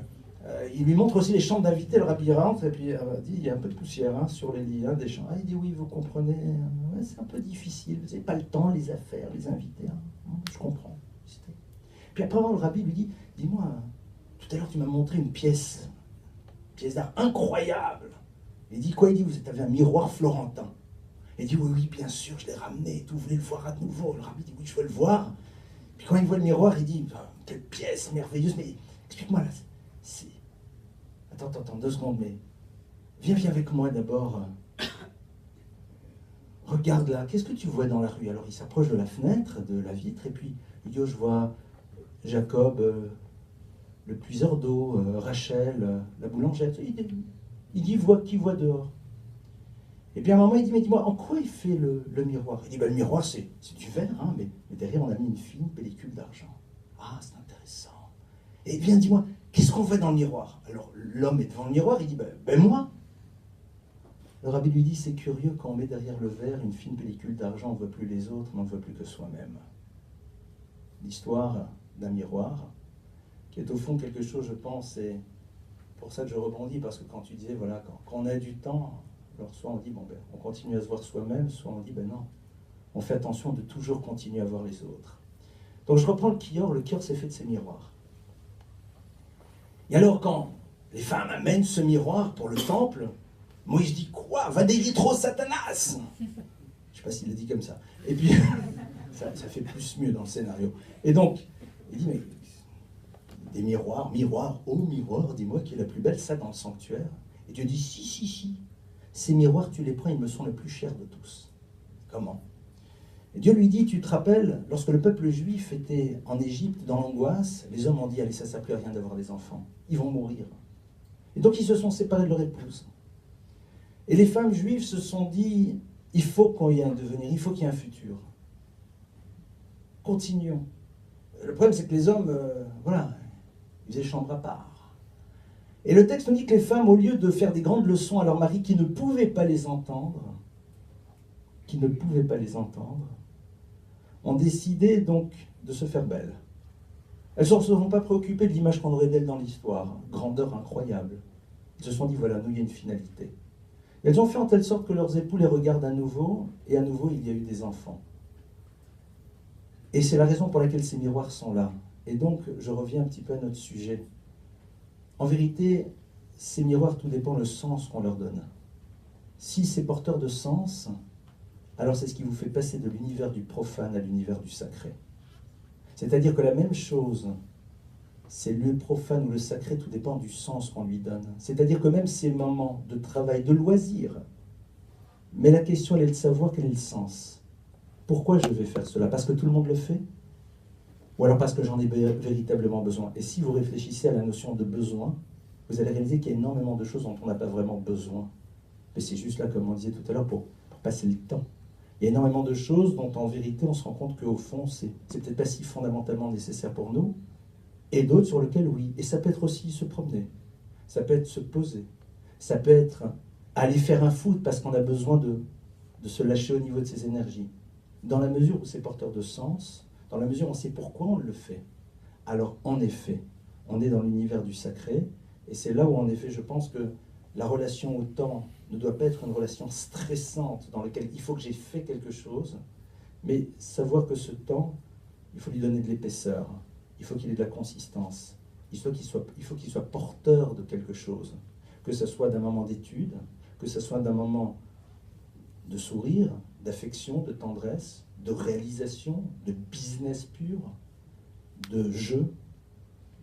Il lui montre aussi les chambres d'invités, le rabbi rentre, et puis il dit, il y a un peu de poussière hein, sur les lits, hein, des chambres. Ah, il dit, oui, vous comprenez, ouais, c'est un peu difficile, vous n'avez pas le temps, les affaires, les invités, hein, je comprends. Puis après, le rabbi lui dit, dis-moi, tout à l'heure tu m'as montré une pièce d'art incroyable. Il dit quoi? Il dit, vous avez un miroir florentin. Il dit, oui, bien sûr, je l'ai ramené, et tout, vous voulez le voir à nouveau? Le rabbi dit, oui, je veux le voir. Puis quand il voit le miroir, il dit, quelle pièce merveilleuse, mais explique-moi là, c'est... Attends, 2 secondes, mais viens avec moi d'abord. Regarde là, qu'est-ce que tu vois dans la rue? Alors il s'approche de la fenêtre, de la vitre, et puis il dit, oh, je vois Jacob, le puiseur d'eau, Rachel, la boulangère. Il dit, qui voit dehors? Et puis à un moment, il dit, mais dis-moi, en quoi il fait le miroir? Il dit, le miroir, c'est du verre, hein, mais derrière, on a mis une fine pellicule d'argent. Ah, c'est intéressant. Et viens, dis-moi, qu'est-ce qu'on voit dans le miroir? Alors, l'homme est devant le miroir, il dit, moi. Le rabbi lui dit, c'est curieux, quand on met derrière le verre une fine pellicule d'argent, on ne voit plus les autres, mais on ne voit plus que soi-même. L'histoire d'un miroir, qui est au fond quelque chose, je pense, et pour ça que je rebondis, parce que quand tu disais, voilà, quand on a du temps, alors soit on dit, on continue à se voir soi-même, soit on dit, non, on fait attention de toujours continuer à voir les autres. Donc je reprends le Kior c'est fait de ces miroirs. Et alors quand les femmes amènent ce miroir pour le temple, Moïse dit, quoi? Va trop Satanas! Je ne sais pas s'il l'a dit comme ça. Et puis, ça fait plus mieux dans le scénario. Et donc, il dit, mais des miroirs, oh miroir, dis-moi qui est la plus belle, ça dans le sanctuaire. Et Dieu dit, si. Ces miroirs, tu les prends, ils me sont les plus chers de tous. Comment? Et Dieu lui dit, tu te rappelles, lorsque le peuple juif était en Égypte, dans l'angoisse, les hommes ont dit, allez, ça ne sert plus à rien d'avoir des enfants. Ils vont mourir. Et donc, ils se sont séparés de leur épouse. Et les femmes juives se sont dit, il faut qu'il y ait un devenir, il faut qu'il y ait un futur. Continuons. Le problème, c'est que les hommes, ils faisaient chambre à part. Et le texte nous dit que les femmes, au lieu de faire des grandes leçons à leurs maris qui ne pouvaient pas les entendre, ont décidé donc de se faire belles. Elles ne se sont pas préoccupées de l'image qu'on aurait d'elles dans l'histoire, grandeur incroyable. Elles se sont dit, voilà, nous, il y a une finalité. Et elles ont fait en telle sorte que leurs époux les regardent à nouveau, et à nouveau, il y a eu des enfants. Et c'est la raison pour laquelle ces miroirs sont là. Et donc, je reviens un petit peu à notre sujet. En vérité, ces miroirs, tout dépend le sens qu'on leur donne. Si c'est porteur de sens, alors c'est ce qui vous fait passer de l'univers du profane à l'univers du sacré. C'est-à-dire que la même chose, c'est le profane ou le sacré, tout dépend du sens qu'on lui donne. C'est-à-dire que même ces moments de travail, de loisir, mais la question, elle est de savoir quel est le sens. Pourquoi je vais faire cela? Parce que tout le monde le fait? Ou alors parce que j'en ai véritablement besoin? Et si vous réfléchissez à la notion de besoin, vous allez réaliser qu'il y a énormément de choses dont on n'a pas vraiment besoin. Mais c'est juste là, comme on disait tout à l'heure, pour passer le temps. Il y a énormément de choses dont, en vérité, on se rend compte qu'au fond, c'est peut-être pas si fondamentalement nécessaire pour nous, et d'autres sur lesquelles, oui. Et ça peut être aussi se promener, ça peut être se poser, ça peut être aller faire un foot parce qu'on a besoin de se lâcher au niveau de ses énergies. Dans la mesure où c'est porteur de sens, dans la mesure où on sait pourquoi on le fait, alors en effet, on est dans l'univers du sacré, et c'est là où en effet je pense que la relation au temps ne doit pas être une relation stressante dans laquelle il faut que j'ai fait quelque chose, mais savoir que ce temps, il faut lui donner de l'épaisseur, il faut qu'il ait de la consistance, il faut qu'il soit porteur de quelque chose, que ce soit d'un moment d'étude, que ce soit d'un moment de sourire, d'affection, de tendresse, de réalisation, de business pur, de jeu,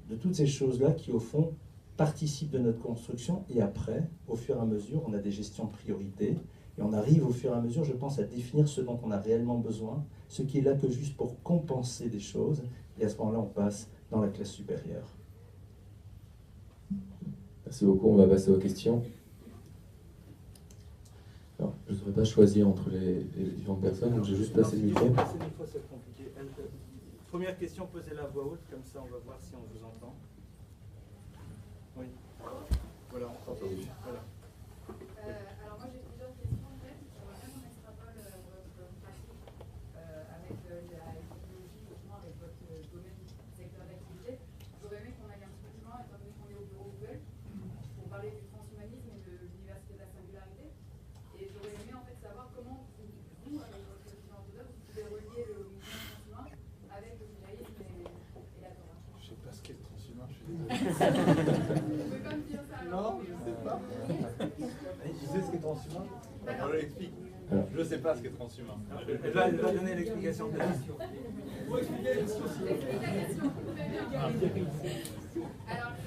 de toutes ces choses-là qui, au fond, participent de notre construction. Et après, au fur et à mesure, on a des gestions de priorité. Et on arrive au fur et à mesure, je pense, à définir ce dont on a réellement besoin, ce qui est là que juste pour compenser des choses. Et à ce moment-là, on passe dans la classe supérieure. Merci beaucoup, on va passer aux questions. Alors, je ne saurais pas choisir entre les différentes personnes, donc je vais juste passer le micro. C'est compliqué. Première question, posez-la à voix haute, comme ça on va voir si on vous entend. Oui. Voilà, on s'entend. Voilà. Alors moi j'ai plusieurs questions en fait. J'aimerais bien qu'on extrapole votre pratique avec la technologie, justement avec votre domaine, secteur d'activité. J'aurais aimé qu'on aille un petit peu plus loin, étant donné qu'on est au bureau Google, pour parler du transhumanisme et de l'université de la singularité. Et j'aurais aimé en fait savoir comment vous avec votre vision orthodoxe, vous pouvez relier le mouvement transhumain avec le judaïsme et la Torah. Je sais pas ce qu'est le transhumain, je suis Vous pouvez pas me dire ça alors? Non, je sais pas. Tu sais ce qu'est transhumain? On l'explique. Je sais pas ce qu'est transhumain. Elle va donner l'explication de la question.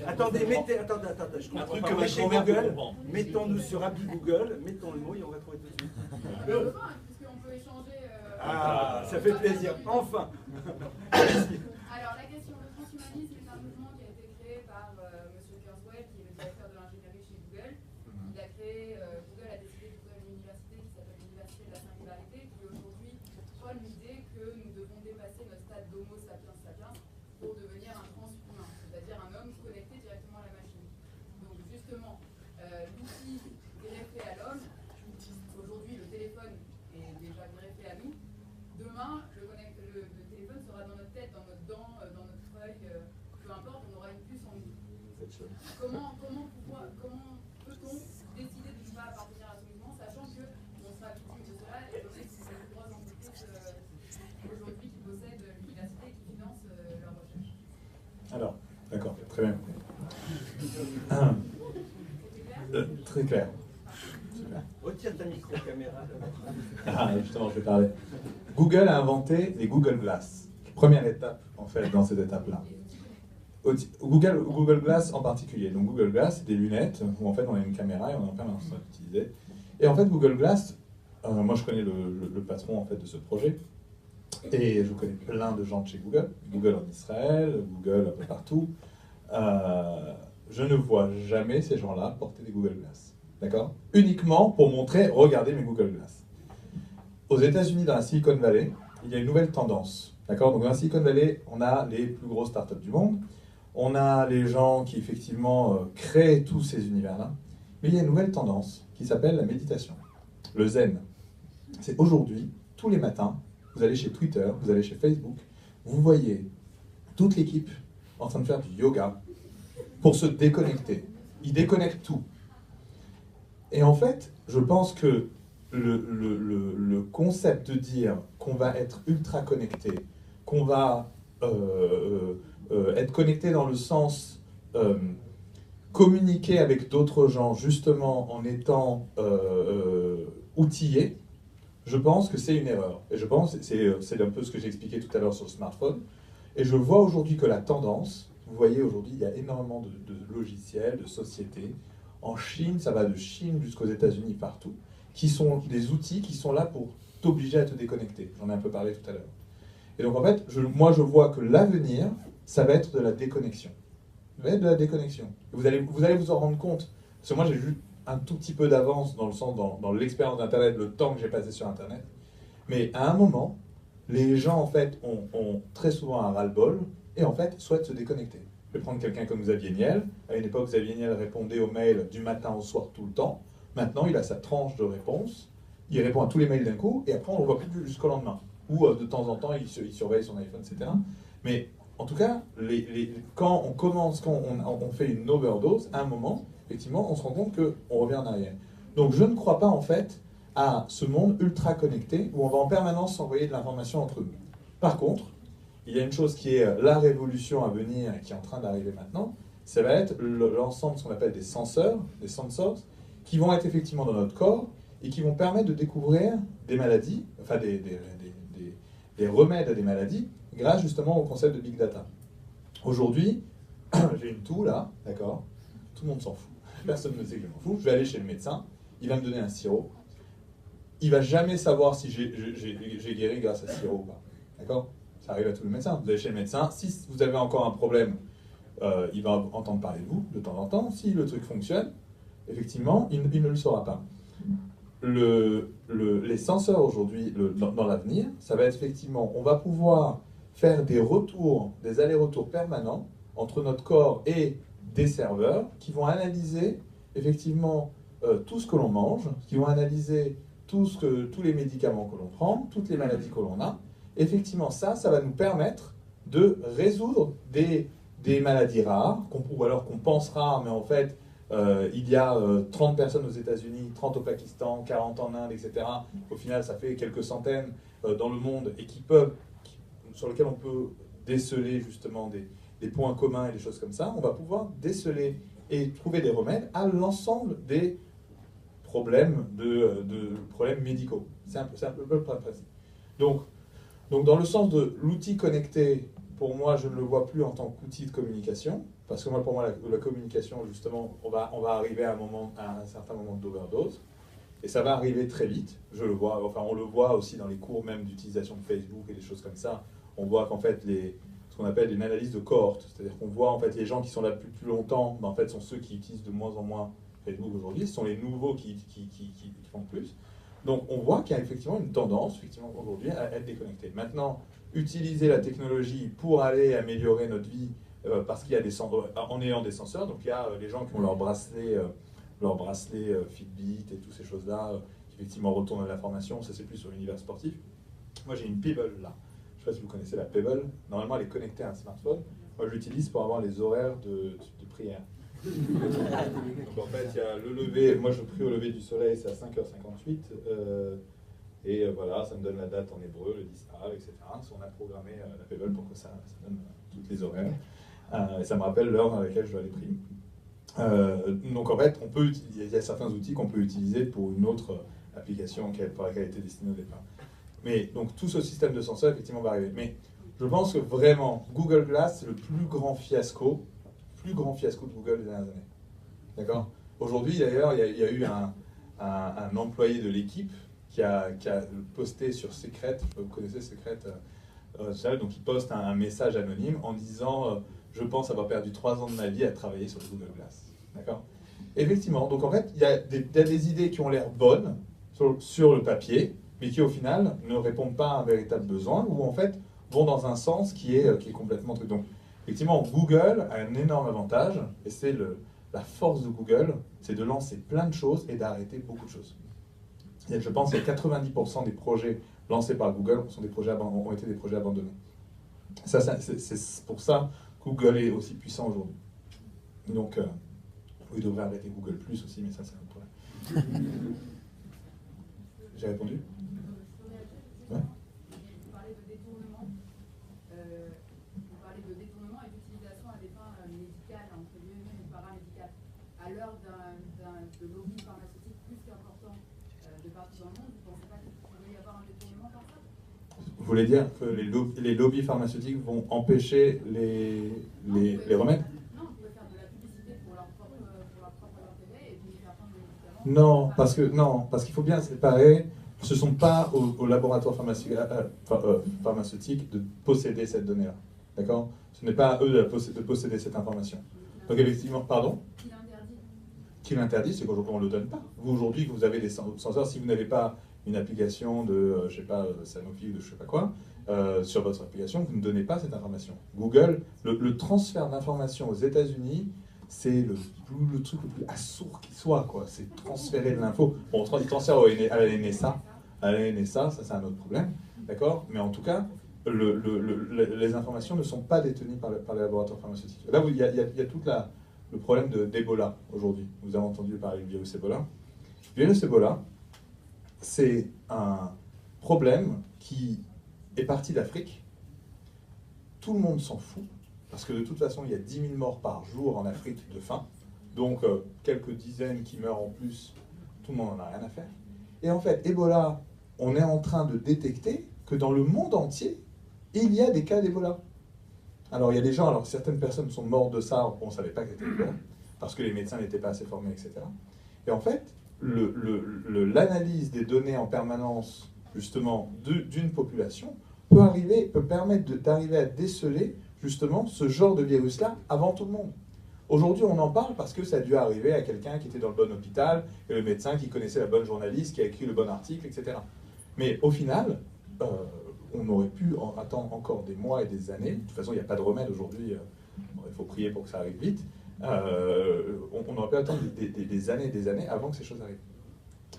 Attendez, attendez, je comprends. Un truc pas. que ma Mettez grand-mère peut Google, comprendre. mettons-nous sur Happy Google, mettons le mot et on va trouver tout de suite. Puisqu'on peut échanger. Ah, ça fait plaisir, enfin. Alors la question, le transhumanisme est un mouvement qui a été créé par M. Kurzweil, qui est le directeur de l'ingénierie chez Google. Il a créé, Google a décidé d'ouvrir une université qui s'appelle l'Université de la Singularité, qui aujourd'hui prône l'idée que nous devons dépasser notre stade d'homo sapiens sapiens pour devenir un transhumain, c'est-à-dire un homme connecté directement à la machine. Donc justement, l'outil greffé à l'homme, aujourd'hui le téléphone est déjà greffé à nous. Demain, le téléphone sera dans notre tête, dans notre dent, dans notre œil, peu importe, on aura une puce en nous. Comment peut-on décider de ne pas appartenir à ce mouvement, sachant qu'on sera victime de cela, et je sais que c'est les trois entreprises aujourd'hui qui possèdent l'université et qui financent leur recherche. Alors, d'accord, très bien. Très clair. Super. Retire ta micro-caméra. Ah, justement, je vais parler. Google a inventé les Google Glass. Première étape, en fait, dans cette étape-là. Google Glass en particulier. Donc Google Glass, c'est des lunettes où en fait on a une caméra et on est en permanence en train d'utiliser. Et en fait, Google Glass, moi je connais le patron en fait de ce projet. Et je connais plein de gens de chez Google. Google en Israël, Google un peu partout. Je ne vois jamais ces gens-là porter des Google Glass. D'accord? Uniquement pour montrer, regardez mes Google Glass. Aux États-Unis, dans la Silicon Valley, il y a une nouvelle tendance. D'accord? Donc dans la Silicon Valley, on a les plus grosses startups du monde. On a les gens qui effectivement créent tous ces univers-là. Mais il y a une nouvelle tendance qui s'appelle la méditation. Le zen. C'est aujourd'hui, tous les matins, vous allez chez Twitter, vous allez chez Facebook, vous voyez toute l'équipe en train de faire du yoga pour se déconnecter. Ils déconnectent tout. Et en fait, je pense que le concept de dire qu'on va être ultra connecté, qu'on va être connecté dans le sens communiquer avec d'autres gens justement en étant outillé, je pense que c'est une erreur. Et je pense que c'est un peu ce que j'ai expliqué tout à l'heure sur le smartphone. Et je vois aujourd'hui que la tendance, vous voyez aujourd'hui, il y a énormément de logiciels, de sociétés. En Chine, ça va de Chine jusqu'aux États-Unis, partout, qui sont des outils qui sont là pour t'obliger à te déconnecter. J'en ai un peu parlé tout à l'heure. Et donc en fait, moi je vois que l'avenir, ça va être de la déconnexion. Ça va être de la déconnexion. Et vous allez vous en rendre compte. Parce que moi j'ai eu un tout petit peu d'avance dans le sens, dans l'expérience d'Internet, le temps que j'ai passé sur Internet. Mais à un moment, les gens en fait ont très souvent un ras-le-bol et en fait souhaitent se déconnecter. Je vais prendre quelqu'un comme Xavier Niel. À une époque, Xavier Niel répondait aux mails du matin au soir tout le temps. Maintenant, il a sa tranche de réponse. Il répond à tous les mails d'un coup et après, on ne le voit plus jusqu'au lendemain. Ou de temps en temps, il surveille son iPhone, etc. Mais en tout cas, quand on fait une overdose, à un moment, effectivement, on se rend compte qu'on revient en arrière. Donc, je ne crois pas en fait à ce monde ultra connecté où on va en permanence s'envoyer de l'information entre nous. Par contre, il y a une chose qui est la révolution à venir et qui est en train d'arriver maintenant, ça va être l'ensemble de ce qu'on appelle des sensors, qui vont être effectivement dans notre corps et qui vont permettre de découvrir des maladies, enfin des remèdes à des maladies, grâce justement au concept de Big Data. Aujourd'hui, j'ai une toux là, d'accord? Tout le monde s'en fout. Personne ne sait que je m'en fous. Je vais aller chez le médecin, il va me donner un sirop. Il va jamais savoir si j'ai guéri grâce à ce sirop ou pas. D'accord? Ça arrive à tous les médecins. Vous allez chez le médecin, si vous avez encore un problème, il va entendre parler de vous de temps en temps. Si le truc fonctionne, effectivement, il ne le saura pas. Les senseurs aujourd'hui, dans l'avenir, ça va être effectivement, on va pouvoir faire des retours, des allers-retours permanents entre notre corps et des serveurs qui vont analyser effectivement tout ce que l'on mange, qui vont analyser tous les médicaments que l'on prend, toutes les maladies que l'on a. Effectivement, ça va nous permettre de résoudre des maladies rares, ou alors qu'on pense rares, mais en fait, il y a 30 personnes aux États-Unis, 30 au Pakistan, 40 en Inde, etc. Au final, ça fait quelques centaines dans le monde et sur lesquelles on peut déceler justement des points communs et des choses comme ça. On va pouvoir déceler et trouver des remèdes à l'ensemble des problèmes problèmes médicaux. C'est un peu le principe. Donc, dans le sens de l'outil connecté, pour moi, je ne le vois plus en tant qu'outil de communication, parce que pour moi, la communication, justement, on va arriver à un certain moment d'overdose, et ça va arriver très vite. Je le vois, enfin, on le voit aussi dans les cours même d'utilisation de Facebook et des choses comme ça. On voit qu'en fait, ce qu'on appelle une analyse de cohorte, c'est-à-dire qu'on voit en fait les gens qui sont là depuis plus longtemps, mais en fait, sont ceux qui utilisent de moins en moins Facebook aujourd'hui, ce sont les nouveaux qui font plus. Donc on voit qu'il y a effectivement une tendance aujourd'hui à être déconnecté. Maintenant, utiliser la technologie pour aller améliorer notre vie, parce qu'il y a en ayant des senseurs, donc il y a les gens qui ont leur bracelet Fitbit et toutes ces choses-là, qui effectivement retournent à l'information, ça c'est plus sur l'univers sportif. Moi j'ai une Pebble là, je ne sais pas si vous connaissez la Pebble, normalement elle est connectée à un smartphone, moi je l'utilise pour avoir les horaires de prière. Donc en fait, il y a le lever, moi je prie au lever du soleil, c'est à 5h58, voilà, ça me donne la date en hébreu, le 10 Av, etc. On a programmé la Pebble pour que ça donne toutes les horaires, et ça me rappelle l'heure dans laquelle je dois aller prier. Donc en fait, il y a certains outils qu'on peut utiliser pour une autre application pour laquelle elle était destinée au départ. Mais donc tout ce système de senseurs, effectivement, va arriver. Mais je pense que vraiment, Google Glass, c'est le plus grand fiasco de Google des dernières années. D'accord ? Aujourd'hui, d'ailleurs, il y a eu un employé de l'équipe qui a posté sur Secret, vous connaissez Secret, donc il poste un message anonyme en disant je pense avoir perdu 3 ans de ma vie à travailler sur le Google Glass. D'accord ? Effectivement, donc en fait, il y a des idées qui ont l'air bonnes sur le papier, mais qui au final ne répondent pas à un véritable besoin, ou en fait vont dans un sens qui est complètement truc. Donc, effectivement, Google a un énorme avantage, et c'est la force de Google, c'est de lancer plein de choses et d'arrêter beaucoup de choses. Et je pense que 90% des projets lancés par Google ont été des projets abandonnés. C'est pour ça que Google est aussi puissant aujourd'hui. Donc, il devrait arrêter Google Plus aussi, mais ça, c'est un problème. J'ai répondu ? Ouais. Vous parlez de détournement. Vous parlez de détournement et d'utilisation à des fins médicales, entre guillemets, ou paramédicales. À l'heure de lobby pharmaceutique plus qu'important de partout dans le monde, vous ne pensez pas qu'il pourrait y avoir un détournement par ça ? Vous voulez dire que les lobbies pharmaceutiques vont empêcher les remèdes ? Non, vous pouvez faire de la publicité pour leur propre intérêt et puis faire prendre des médicaments. Non, parce qu'il faut bien séparer. Ce ne sont pas aux laboratoires pharmaceutiques de posséder cette donnée-là. D'accord ? Ce n'est pas à eux de posséder cette information. Donc effectivement, pardon ? Qui l'interdit, c'est qu'aujourd'hui on ne le donne pas. Vous, aujourd'hui, vous avez des senseurs, si vous n'avez pas une application de, je sais pas, Sanofi ou de je sais pas quoi, sur votre application, vous ne donnez pas cette information. Google, le transfert d'informations aux États-Unis, c'est le truc le plus assourd qui soit, quoi. C'est transférer de l'info. Bon, il transfère à la NSA. À la NSA, ça c'est un autre problème, d'accord ? Mais en tout cas, les informations ne sont pas détenues par les laboratoires pharmaceutiques. Là, il y a tout le problème d'Ebola aujourd'hui. Vous avez entendu parler du virus Ebola. Le virus Ebola, c'est un problème qui est parti d'Afrique. Tout le monde s'en fout, parce que de toute façon, il y a 10 000 morts par jour en Afrique de faim. Donc, quelques dizaines qui meurent en plus, tout le monde n'en a rien à faire. Et en fait, Ebola, on est en train de détecter que dans le monde entier, il y a des cas d'Ebola. Alors, il y a des gens, alors certaines personnes sont mortes de ça, on ne savait pas que c'était Ebola, parce que les médecins n'étaient pas assez formés, etc. Et en fait, l'analyse des données en permanence, justement, d'une population, peut permettre d'arriver à déceler, justement, ce genre de virus-là avant tout le monde. Aujourd'hui, on en parle parce que ça a dû arriver à quelqu'un qui était dans le bon hôpital, et le médecin qui connaissait la bonne journaliste, qui a écrit le bon article, etc. Mais au final, on aurait pu attendre encore des mois et des années. De toute façon, il n'y a pas de remède aujourd'hui. Il faut prier pour que ça arrive vite. On aurait pu attendre des années et des années avant que ces choses arrivent.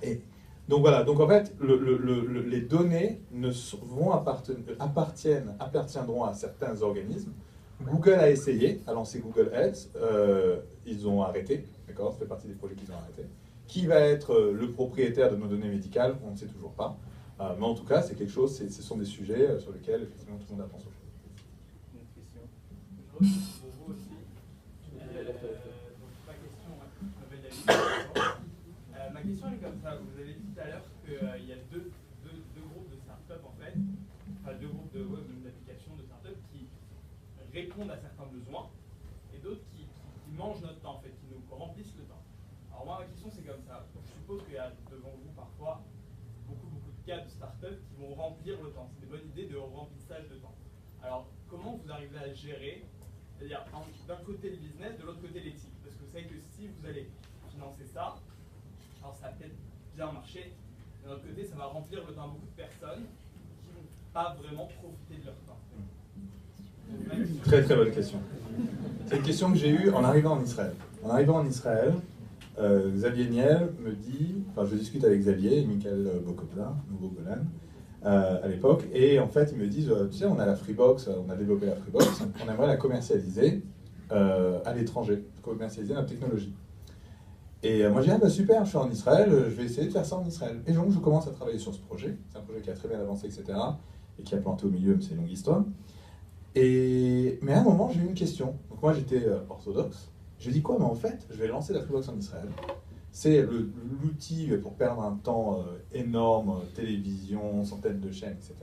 Et donc voilà, donc en fait, les données appartiendront à certains organismes. Google a essayé, a lancé Google Health, ils ont arrêté, d'accord, ça fait partie des projets qu'ils ont arrêtés. Qui va être le propriétaire de nos données médicales, on ne sait toujours pas. Mais en tout cas, c'est quelque chose, ce sont des sujets sur lesquels effectivement tout le monde a pensé. Une autre question. Je retrouve pour vous aussi. Donc ma question, je m'appelle David. Ma question elle est comme ça. Vous avez dit tout à l'heure qu'il y a deux groupes de startups en fait, enfin deux groupes d'applications de startups qui répondent à certains besoins et d'autres qui mangent notre temps en fait, qui nous remplissent le temps. Alors moi ma question c'est comme ça. Je suppose qu'il y a devant vous parfois beaucoup de cas de startups qui vont remplir le temps. C'est des bonnes idées de remplissage de temps. Alors, comment vous arrivez à gérer, c'est-à-dire d'un côté le business, de l'autre côté l'éthique? Parce que vous savez que si vous allez financer ça, alors ça va peut-être bien marcher, mais d'un autre côté, ça va remplir le temps à beaucoup de personnes qui ne vont pas vraiment profiter de leur temps. Très très bonne question. C'est une question que j'ai eue en arrivant en Israël. En arrivant en Israël, Xavier Niel me dit, enfin je discute avec Xavier et Michael Bogolan à l'époque, et en fait ils me disent, tu sais, on a la Freebox, on a développé la Freebox, on aimerait la commercialiser à l'étranger, commercialiser notre technologie. Et moi je dis, ah bah super, je suis en Israël, je vais essayer de faire ça en Israël. Et donc je commence à travailler sur ce projet, c'est un projet qui a très bien avancé, etc., et qui a planté au milieu, mais c'est une longue histoire. Mais à un moment j'ai eu une question, donc moi j'étais orthodoxe. Je dis quoi? Mais en fait, je vais lancer la Freebox en Israël. C'est l'outil pour perdre un temps énorme, télévision, centaines de chaînes, etc.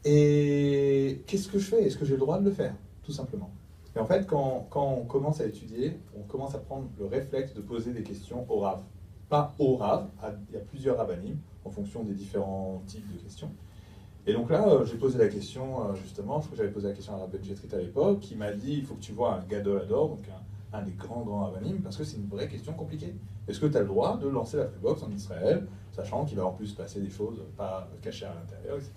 Et qu'est-ce que je fais? Est-ce que j'ai le droit de le faire? Tout simplement. Et en fait, quand on commence à étudier, on commence à prendre le réflexe de poser des questions au Rav. Pas au Rav, il y a plusieurs rabbinim, en fonction des différents types de questions. Et donc là, j'ai posé la question, justement, je crois que j'avais posé la question à Rabbi Ben Jetrit à l'époque, qui m'a dit, il faut que tu vois un Gadol Hador, donc un des grands rabbinim, parce que c'est une vraie question compliquée. Est-ce que tu as le droit de lancer la Freebox en Israël, sachant qu'il va en plus se passer des choses pas cachées à l'intérieur, etc.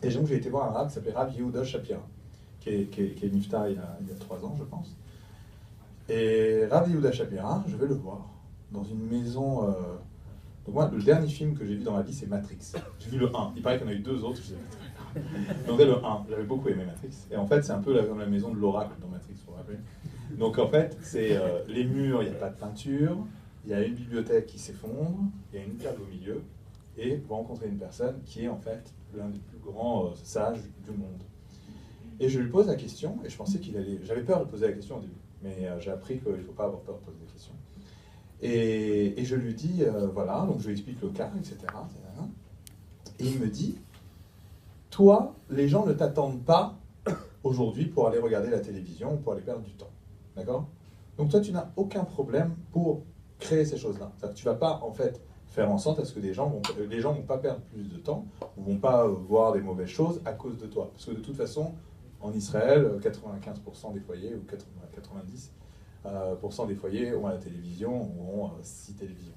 Et donc j'ai été voir un Rav qui s'appelait Rav Yehuda Shapira, qui est niftar il y a 3 ans, je pense. Et Rav Yehuda Shapira, je vais le voir dans une maison... Donc moi, le dernier film que j'ai vu dans ma vie, c'est Matrix. J'ai vu le 1. Il paraît qu'il y en a eu 2 autres. Donc le 1, j'avais beaucoup aimé Matrix. Et en fait, c'est un peu comme la maison de l'oracle dans Matrix, pour vous rappeler. Donc en fait, c'est les murs, il n'y a pas de peinture, il y a une bibliothèque qui s'effondre, il y a une table au milieu, et vous rencontrez une personne qui est en fait l'un des plus grands sages du monde. Et je lui pose la question, et je pensais qu'il allait... J'avais peur de poser la question au début, mais j'ai appris qu'il ne faut pas avoir peur de poser des questions. Et je lui dis, voilà, donc je lui explique le cas, etc. Et il me dit, toi, les gens ne t'attendent pas aujourd'hui pour aller regarder la télévision ou pour aller perdre du temps. D'accord? Donc toi, tu n'as aucun problème pour créer ces choses-là. Tu ne vas pas, en fait, faire en sorte à ce que les gens vont pas perdre plus de temps ou vont pas voir des mauvaises choses à cause de toi. Parce que de toute façon, en Israël, 95% des foyers, ou 90% des foyers ont la télévision, ou ont 6 télévisions.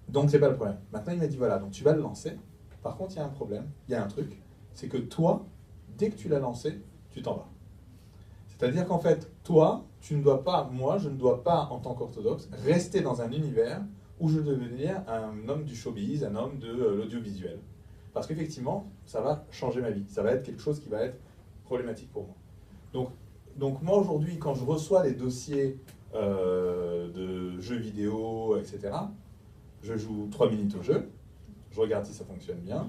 Donc c'est pas le problème. Maintenant il m'a dit voilà, donc tu vas le lancer. Par contre il y a un problème, il y a un truc, c'est que toi, dès que tu l'as lancé, tu t'en vas. C'est-à-dire qu'en fait, toi, tu ne dois pas, moi je ne dois pas en tant qu'orthodoxe, rester dans un univers où je dois devenir un homme du showbiz, un homme de l'audiovisuel. Parce qu'effectivement, ça va changer ma vie. Ça va être quelque chose qui va être problématique pour moi. Donc moi aujourd'hui, quand je reçois des dossiers de jeux vidéo, etc., je joue 3 minutes au jeu, je regarde si ça fonctionne bien,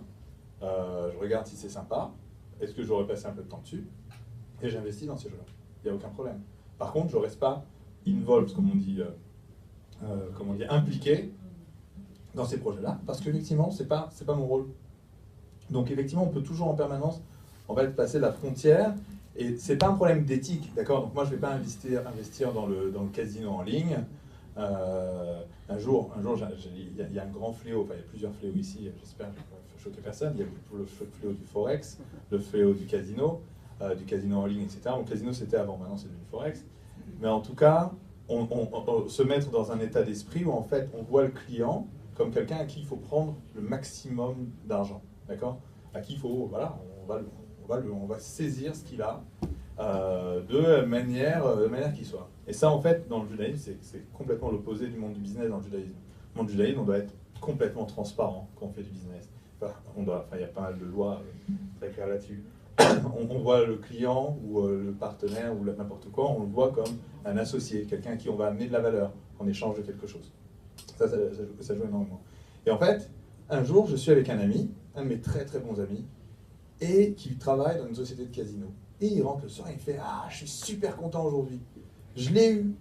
je regarde si c'est sympa, est-ce que j'aurais passé un peu de temps dessus, et j'investis dans ces jeux-là. Il n'y a aucun problème. Par contre, je ne reste pas involved, comme on dit, impliqué dans ces projets-là, parce qu'effectivement, c'est pas mon rôle. Donc effectivement, on peut toujours en permanence, on va passer la frontière, et c'est pas un problème d'éthique, d'accord? Donc moi, je vais pas investir dans le casino en ligne. Un jour, il y a un grand fléau, enfin il y a plusieurs fléaux ici, j'espère que je ne vais pas choquer personne. Il y a le fléau du Forex, le fléau du casino en ligne, etc. Donc le casino c'était avant, maintenant c'est devenu Forex. Mais en tout cas, on se mettre dans un état d'esprit où en fait on voit le client comme quelqu'un à qui il faut prendre le maximum d'argent, d'accord? À qui il faut, voilà, on va saisir ce qu'il a, de manière qui soit. Et ça, en fait, dans le judaïsme, c'est complètement l'opposé du monde du business dans le judaïsme. Dans le monde du judaïsme, on doit être complètement transparent quand on fait du business. Enfin, il y a pas mal de lois très claires là-dessus. On voit le client ou le partenaire ou n'importe quoi, on le voit comme un associé, quelqu'un à qui on va amener de la valeur en échange de quelque chose. Ça joue énormément. Et en fait, un jour, je suis avec un ami, un de mes très très bons amis, et qui travaille dans une société de casino. Et il rentre le soir et il fait « Ah, je suis super content aujourd'hui. Je l'ai eu. »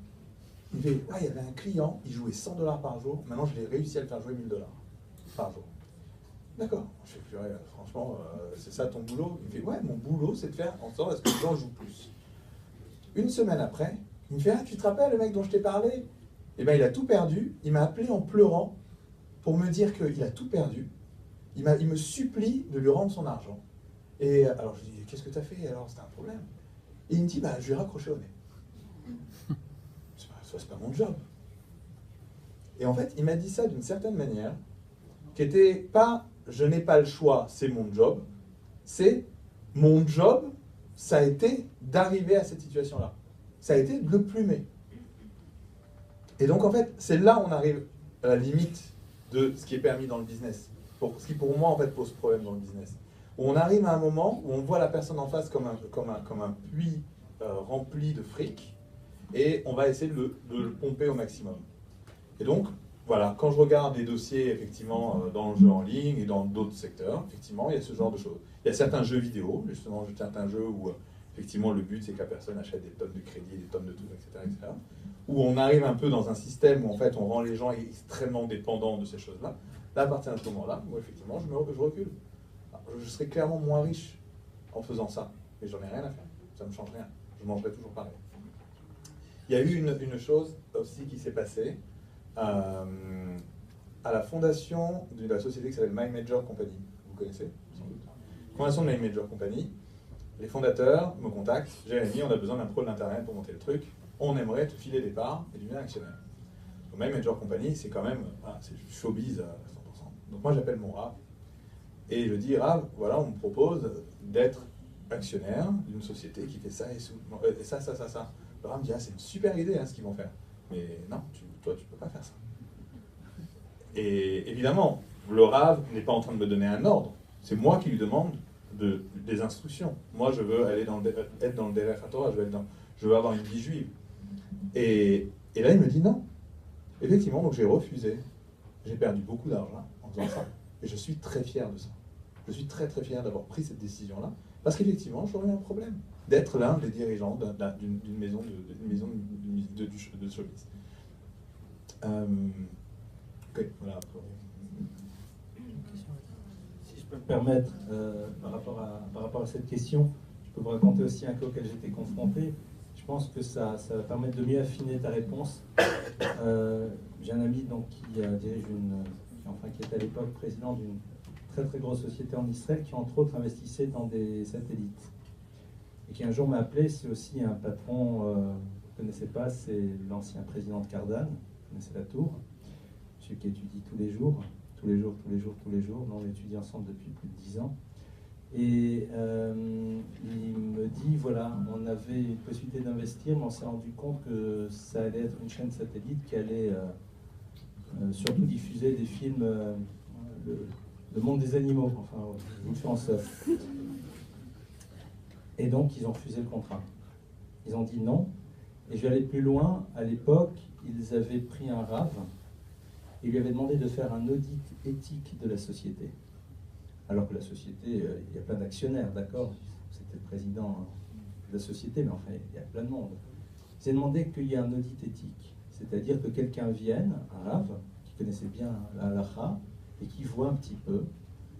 Il fait « Ouais, il y avait un client, il jouait 100 $ par jour. Maintenant, je l'ai réussi à le faire jouer 1000 $ par jour. » D'accord. Je fais « Franchement, c'est ça ton boulot ?» Il me fait « Ouais, mon boulot, c'est de faire en sorte à ce que les gens jouent plus. » Une semaine après, il me fait « Ah, tu te rappelles le mec dont je t'ai parlé ?» Eh bien, il a tout perdu. Il m'a appelé en pleurant pour me dire qu'il a tout perdu. Il me supplie de lui rendre son argent. Et alors je lui dis, qu'est-ce que tu as fait alors? C'était un problème. Et il me dit, bah, je lui ai raccroché au nez. C'est pas mon job. Et en fait, il m'a dit ça d'une certaine manière, qui était pas, je n'ai pas le choix, c'est mon job. C'est, mon job, ça a été d'arriver à cette situation-là. Ça a été de le plumer. Et donc, en fait, c'est là où on arrive à la limite de ce qui est permis dans le business. Ce qui, pour moi, en fait, pose problème dans le business. Où on arrive à un moment où on voit la personne en face comme un puits rempli de fric, et on va essayer de le pomper au maximum. Et donc, voilà, quand je regarde les dossiers, effectivement, dans le jeu en ligne et dans d'autres secteurs, effectivement, il y a ce genre de choses. Il y a certains jeux vidéo, justement, certains jeux où, effectivement, le but, c'est que la personne achète des tonnes de crédits, des tonnes de tout, etc., etc. Où on arrive un peu dans un système où, en fait, on rend les gens extrêmement dépendants de ces choses-là. Là, à partir de ce moment-là, moi, effectivement, je recule. Alors, je serais clairement moins riche en faisant ça, mais j'en ai rien à faire. Ça ne me change rien. Je mangerai toujours pareil. Il y a eu une chose aussi qui s'est passée à la fondation de la société qui s'appelle My Major Company. Vous connaissez sans doute. Fondation de My Major Company. Les fondateurs me contactent. Jérémy, on a besoin d'un pro de l'Internet pour monter le truc. On aimerait te filer des parts et devenir actionnaire. Donc, My Major Company, c'est quand même c'est du showbiz à 100%. Donc moi, j'appelle mon Rav et je dis, Rav, voilà, on me propose d'être actionnaire d'une société qui fait ça et ça. Le Rav me dit, c'est une super idée ce qu'ils vont faire. Mais non, toi, tu peux pas faire ça. Et évidemment, le Rav n'est pas en train de me donner un ordre. C'est moi qui lui demande des instructions. Moi, je veux être dans le Derech HaTorah, je veux avoir une vie juive. Et là, il me dit non. Effectivement, donc j'ai refusé. J'ai perdu beaucoup d'argent en faisant ça. Et je suis très fier de ça. Je suis très très fier d'avoir pris cette décision-là. Parce qu'effectivement, j'aurais eu un problème d'être l'un des dirigeants d'une maison de showbiz. Ok, voilà. Si je peux me permettre, par rapport à cette question, je peux vous raconter aussi un cas auquel j'étais confronté. Je pense que ça va permettre de mieux affiner ta réponse. J'ai un ami donc, qui dirige qui était à l'époque président d'une très très grosse société en Israël qui entre autres investissait dans des satellites. Et qui un jour m'a appelé, c'est aussi un patron, vous ne connaissez pas, c'est l'ancien président de Cardan, vous connaissez la tour, celui qui étudie tous les jours. Nous on étudie ensemble depuis plus de 10 ans. Et il me dit, voilà, on avait une possibilité d'investir, mais on s'est rendu compte que ça allait être une chaîne satellite qui allait surtout diffuser des films, le monde des animaux, enfin, je vous le fais en soft. Et donc, ils ont refusé le contrat. Ils ont dit non. Et je vais aller plus loin. À l'époque, ils avaient pris un Rav et lui avaient demandé de faire un audit éthique de la société. Alors que la société, il y a plein d'actionnaires, d'accord? C'était le président de la société, mais enfin, il y a plein de monde. Ils avaient demandé qu'il y ait un audit éthique. C'est-à-dire que quelqu'un vienne, un Rav, qui connaissait bien la halakha, et qui voit un petit peu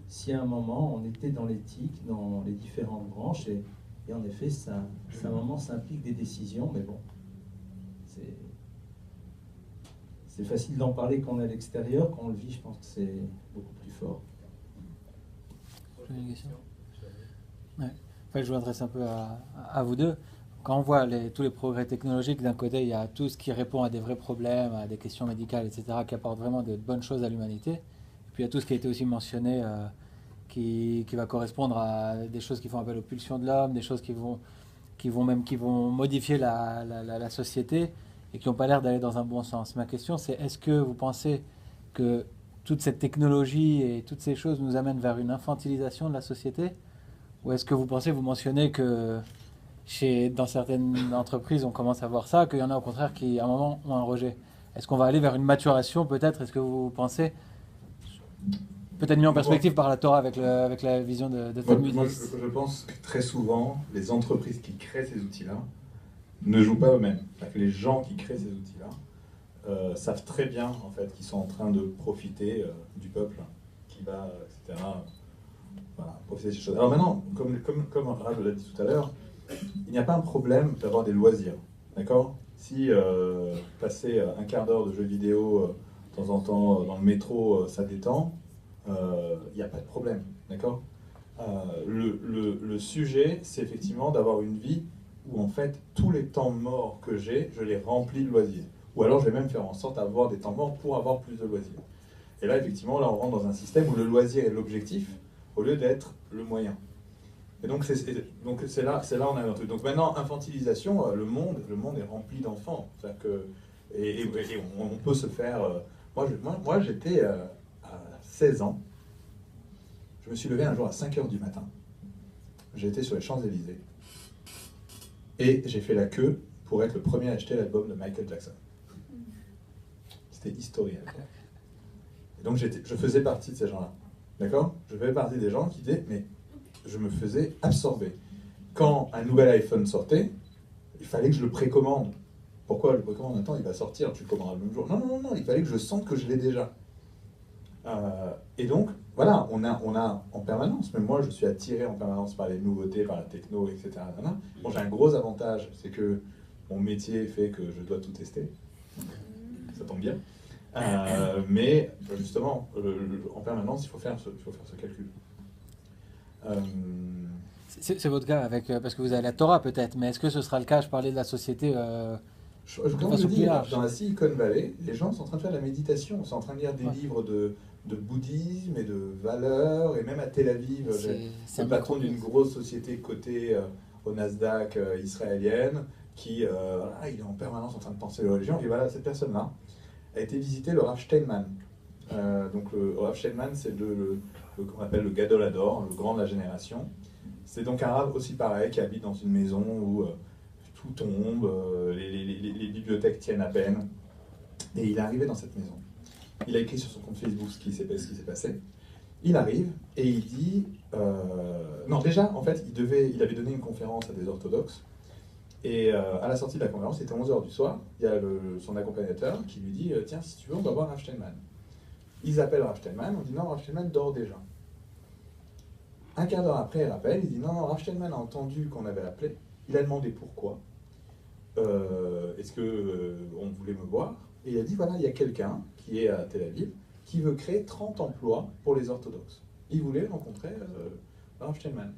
si à un moment on était dans l'éthique, dans les différentes branches, et en effet, ça à un moment, ça implique des décisions, mais bon, c'est facile d'en parler quand on est à l'extérieur, quand on le vit, je pense que c'est beaucoup plus fort. J'ai une question. Ouais. En fait, je m'adresse un peu à vous deux. Quand on voit tous les progrès technologiques, d'un côté, il y a tout ce qui répond à des vrais problèmes, à des questions médicales, etc., qui apportent vraiment de bonnes choses à l'humanité. Et puis il y a tout ce qui a été aussi mentionné, qui va correspondre à des choses qui font appel aux pulsions de l'homme, des choses qui qui vont modifier la société et qui n'ont pas l'air d'aller dans un bon sens. Ma question, c'est est-ce que vous pensez que toute cette technologie et toutes ces choses nous amènent vers une infantilisation de la société? Ou est-ce que vous mentionnez que dans certaines entreprises, on commence à voir ça, qu'il y en a au contraire qui, à un moment, ont un rejet? Est-ce qu'on va aller vers une maturation peut-être? Est-ce que vous pensez, peut-être mis en perspective par la Torah avec la vision de Talmud? Moi, je pense que très souvent, les entreprises qui créent ces outils-là ne jouent pas eux-mêmes. C'est-à-dire que les gens qui créent ces outils-là savent très bien en fait qu'ils sont en train de profiter du peuple qui va, etc. Voilà, profiter de ces choses. Alors maintenant, comme Rav l'a dit tout à l'heure, il n'y a pas un problème d'avoir des loisirs, d'accord? Si passer un quart d'heure de jeux vidéo de temps en temps dans le métro, ça détend, il n'y a pas de problème, d'accord? Le sujet, c'est effectivement d'avoir une vie où en fait tous les temps morts que j'ai, je les remplis de loisirs. Ou alors je vais même faire en sorte d'avoir des temps morts pour avoir plus de loisirs. Et là, effectivement, là on rentre dans un système où le loisir est l'objectif au lieu d'être le moyen. Et donc c'est là on a un truc. Donc maintenant, infantilisation, le monde est rempli d'enfants. C'est-à-dire que et on peut se faire. Moi j'étais à 16 ans. Je me suis levé un jour à 5h du matin. J'ai été sur les Champs-Élysées et j'ai fait la queue pour être le premier à acheter l'album de Michael Jackson. C'était historique. Et donc je faisais partie de ces gens-là. D'accord? Je faisais partie des gens qui disaient, mais je me faisais absorber. Quand un nouvel iPhone sortait, il fallait que je le précommande. Pourquoi le précommande? Attends, il va sortir, tu le commandes le même jour. Non, il fallait que je sente que je l'ai déjà. Et donc, voilà, on a en permanence, même moi je suis attiré en permanence par les nouveautés, par la techno, etc. Bon, j'ai un gros avantage, c'est que mon métier fait que je dois tout tester. Ça tombe bien. Mais justement, en permanence, il faut faire ce calcul. C'est votre cas parce que vous avez la Torah peut-être, mais est-ce que ce sera le cas? Je parlais de la société je vous dis, dans la Silicon Valley, les gens sont en train de faire de la méditation, ils sont en train de lire des livres de bouddhisme et de valeurs, et même à Tel Aviv, j'ai le patron d'une grosse société cotée au Nasdaq israélienne, qui il est en permanence en train de penser aux religions, et voilà, cette personne-là a été visiter le Rav Steinman. Donc le Rav Steinman, c'est qu'on appelle le Gadol Hador, le grand de la génération. C'est donc un Rav aussi pareil, qui habite dans une maison où tout tombe, les bibliothèques tiennent à peine. Et il est arrivé dans cette maison. Il a écrit sur son compte Facebook ce qui s'est passé. Il arrive et il dit... non, déjà, en fait, il avait donné une conférence à des orthodoxes. Et à la sortie de la conférence, c'était 11h du soir, il y a son accompagnateur qui lui dit « Tiens, si tu veux, on va voir Rav Steinman ». Ils appellent Rav Steinman, on dit « Non, Rav Steinman dort déjà ». Un quart d'heure après, il rappelle, il dit « Non, Rav Steinman a entendu qu'on avait appelé, il a demandé pourquoi, est-ce qu'on voulait me voir ?» Et il a dit « Voilà, il y a quelqu'un qui est à Tel Aviv, qui veut créer 30 emplois pour les orthodoxes. » Il voulait rencontrer Rav Steinman.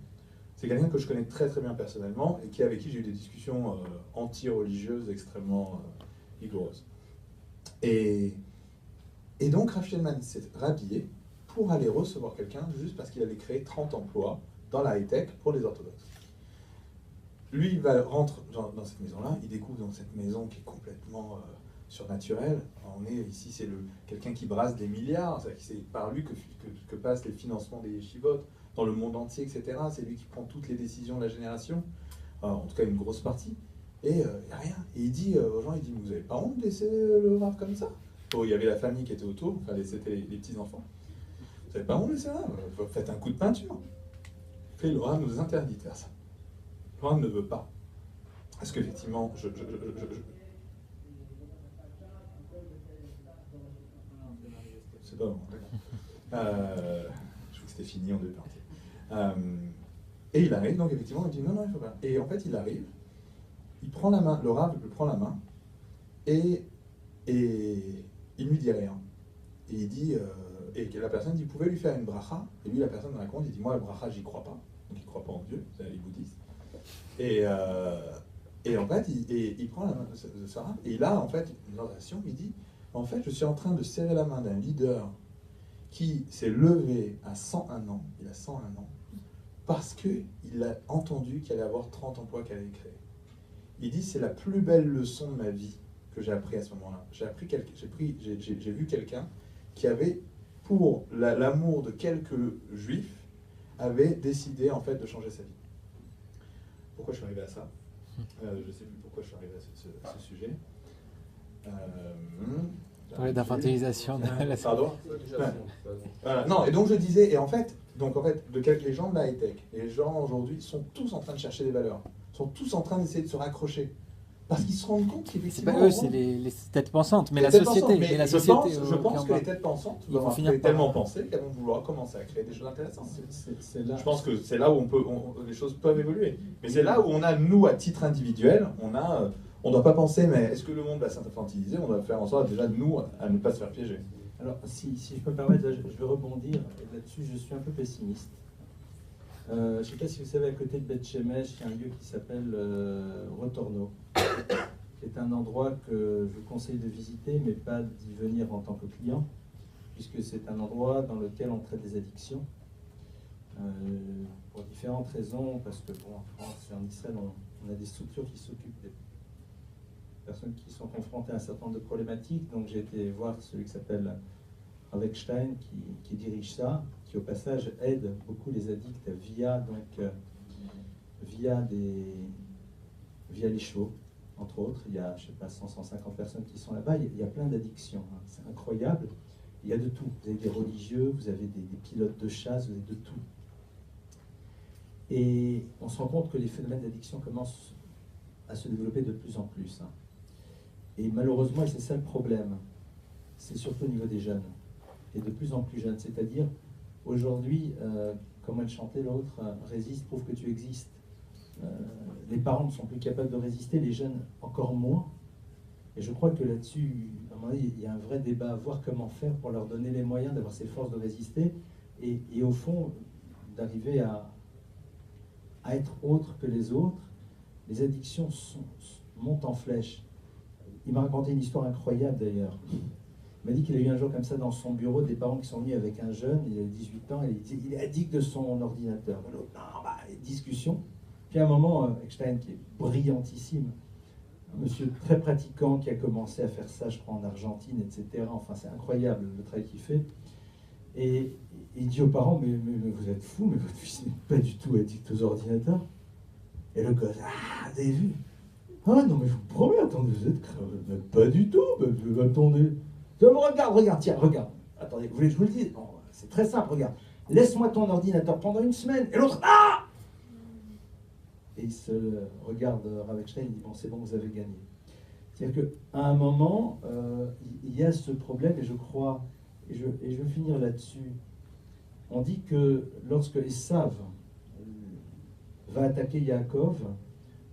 C'est quelqu'un que je connais très très bien personnellement et avec qui j'ai eu des discussions anti-religieuses extrêmement rigoureuses. Et donc Rav Steinman s'est rhabillé pour aller recevoir quelqu'un juste parce qu'il avait créé 30 emplois dans la high-tech pour les orthodoxes. Lui, il rentre dans cette maison-là, il découvre dans cette maison qui est complètement surnaturelle. Ici, c'est quelqu'un qui brasse des milliards, c'est par lui que passent les financements des yeshivot dans le monde entier, etc. C'est lui qui prend toutes les décisions de la génération, en tout cas une grosse partie. Et il n'y a rien. Et il dit aux gens, vous n'avez pas honte de laisser le Rav comme ça? Il y avait la famille qui était autour, enfin c'était les petits-enfants. Vous n'avez pas honte de laisser là? Faites un coup de peinture. Le Rav nous interdit de faire ça. Le Rav ne veut pas. Parce qu'effectivement, c'est pas bon, d'accord. Je crois que c'était fini en deux parties. Et il arrive, donc effectivement, il dit non, il faut pas. Et en fait, il arrive, il prend la main, le Rav le prend la main, et il lui dit rien. Et il dit, et la personne dit, vous pouvez lui faire une bracha. Et lui, la personne raconte, il dit, moi, la bracha, j'y crois pas. Donc, il ne croit pas en Dieu, c'est les bouddhistes. Et en fait, il prend la main de Sarah, et il a en fait une relation, il dit, en fait, je suis en train de serrer la main d'un leader qui s'est levé à 101 ans, il a 101 ans, parce qu'il a entendu qu'il allait avoir 30 emplois qu'elle allait créer. Il dit, c'est la plus belle leçon de ma vie que j'ai appris à ce moment-là. J'ai vu quelqu'un qui avait, pour l'amour de quelques juifs, avait décidé en fait de changer sa vie. Pourquoi je suis arrivé à ça? Je ne sais plus pourquoi je suis arrivé à ce sujet. Parler d'infantilisation de la... Pardon? Voilà. Non, et donc je disais, et en fait, les gens de la high-tech, les gens aujourd'hui sont tous en train de chercher des valeurs, sont tous en train d'essayer de se raccrocher. Parce qu'ils se rendent compte qu'effectivement... C'est pas eux, c'est les têtes pensantes, mais la société. Mais je pense que les têtes pensantes vont finir tellement penser qu'elles vont vouloir commencer à créer des choses intéressantes. Je pense que c'est là où les choses peuvent évoluer. Mais c'est là où on a, nous, à titre individuel, on ne doit pas penser, mais est-ce que le monde va s'infantiliser? On doit faire en sorte, déjà, nous, à ne pas se faire piéger. Alors, si je peux me permettre, je vais rebondir. Et là-dessus, je suis un peu pessimiste. Je ne sais pas si vous savez, à côté de Beth Shemesh, il y a un lieu qui s'appelle Rotorno, qui est un endroit que je vous conseille de visiter, mais pas d'y venir en tant que client, puisque c'est un endroit dans lequel on traite des addictions, pour différentes raisons, parce que bon, en France et en Israël, on a des structures qui s'occupent des personnes qui sont confrontées à un certain nombre de problématiques. Donc j'ai été voir celui qui s'appelle Rav Eckstein, qui dirige ça, qui au passage aide beaucoup les addicts via les shows, entre autres. Il y a, je sais pas, 150 personnes qui sont là-bas. Il y a plein d'addictions, hein. C'est incroyable. Il y a de tout. Vous avez des religieux, vous avez des pilotes de chasse, vous avez de tout. Et on se rend compte que les phénomènes d'addiction commencent à se développer de plus en plus, hein. Et malheureusement, et c'est ça le problème, c'est surtout au niveau des jeunes, et de plus en plus jeunes. C'est-à-dire, aujourd'hui, comme elle chantait l'autre, résiste, prouve que tu existes. Les parents ne sont plus capables de résister, les jeunes encore moins. Et je crois que là-dessus, à un moment donné, il y a un vrai débat à voir comment faire pour leur donner les moyens d'avoir ces forces de résister et au fond, d'arriver à être autre que les autres. Les addictions montent en flèche. Il m'a raconté une histoire incroyable d'ailleurs. Il m'a dit qu'il a eu un jour comme ça dans son bureau des parents qui sont venus avec un jeune, il a 18 ans, et il disait il est addict de son ordinateur. L'autre, non, discussion. Puis à un moment, Eckstein, qui est brillantissime, un monsieur très pratiquant qui a commencé à faire ça, je crois, en Argentine, etc. Enfin, c'est incroyable le travail qu'il fait. Et il dit aux parents, mais vous êtes fous, mais votre fils n'est pas du tout addict aux ordinateurs. Et le gosse, vous avez vu? Ah non, mais je vous promets, attendez, vous êtes pas du tout, attendez. Regarde, tiens, regarde. Attendez, vous voulez que je vous le dise? Non, c'est très simple, regarde. Laisse-moi ton ordinateur pendant une semaine. Et l'autre, Et il se regarde Rav Eckstein, il dit, bon, c'est bon, vous avez gagné. C'est-à-dire qu'à un moment, il y a ce problème, et je crois, et je veux finir là-dessus. On dit que lorsque Esav va attaquer Yaakov,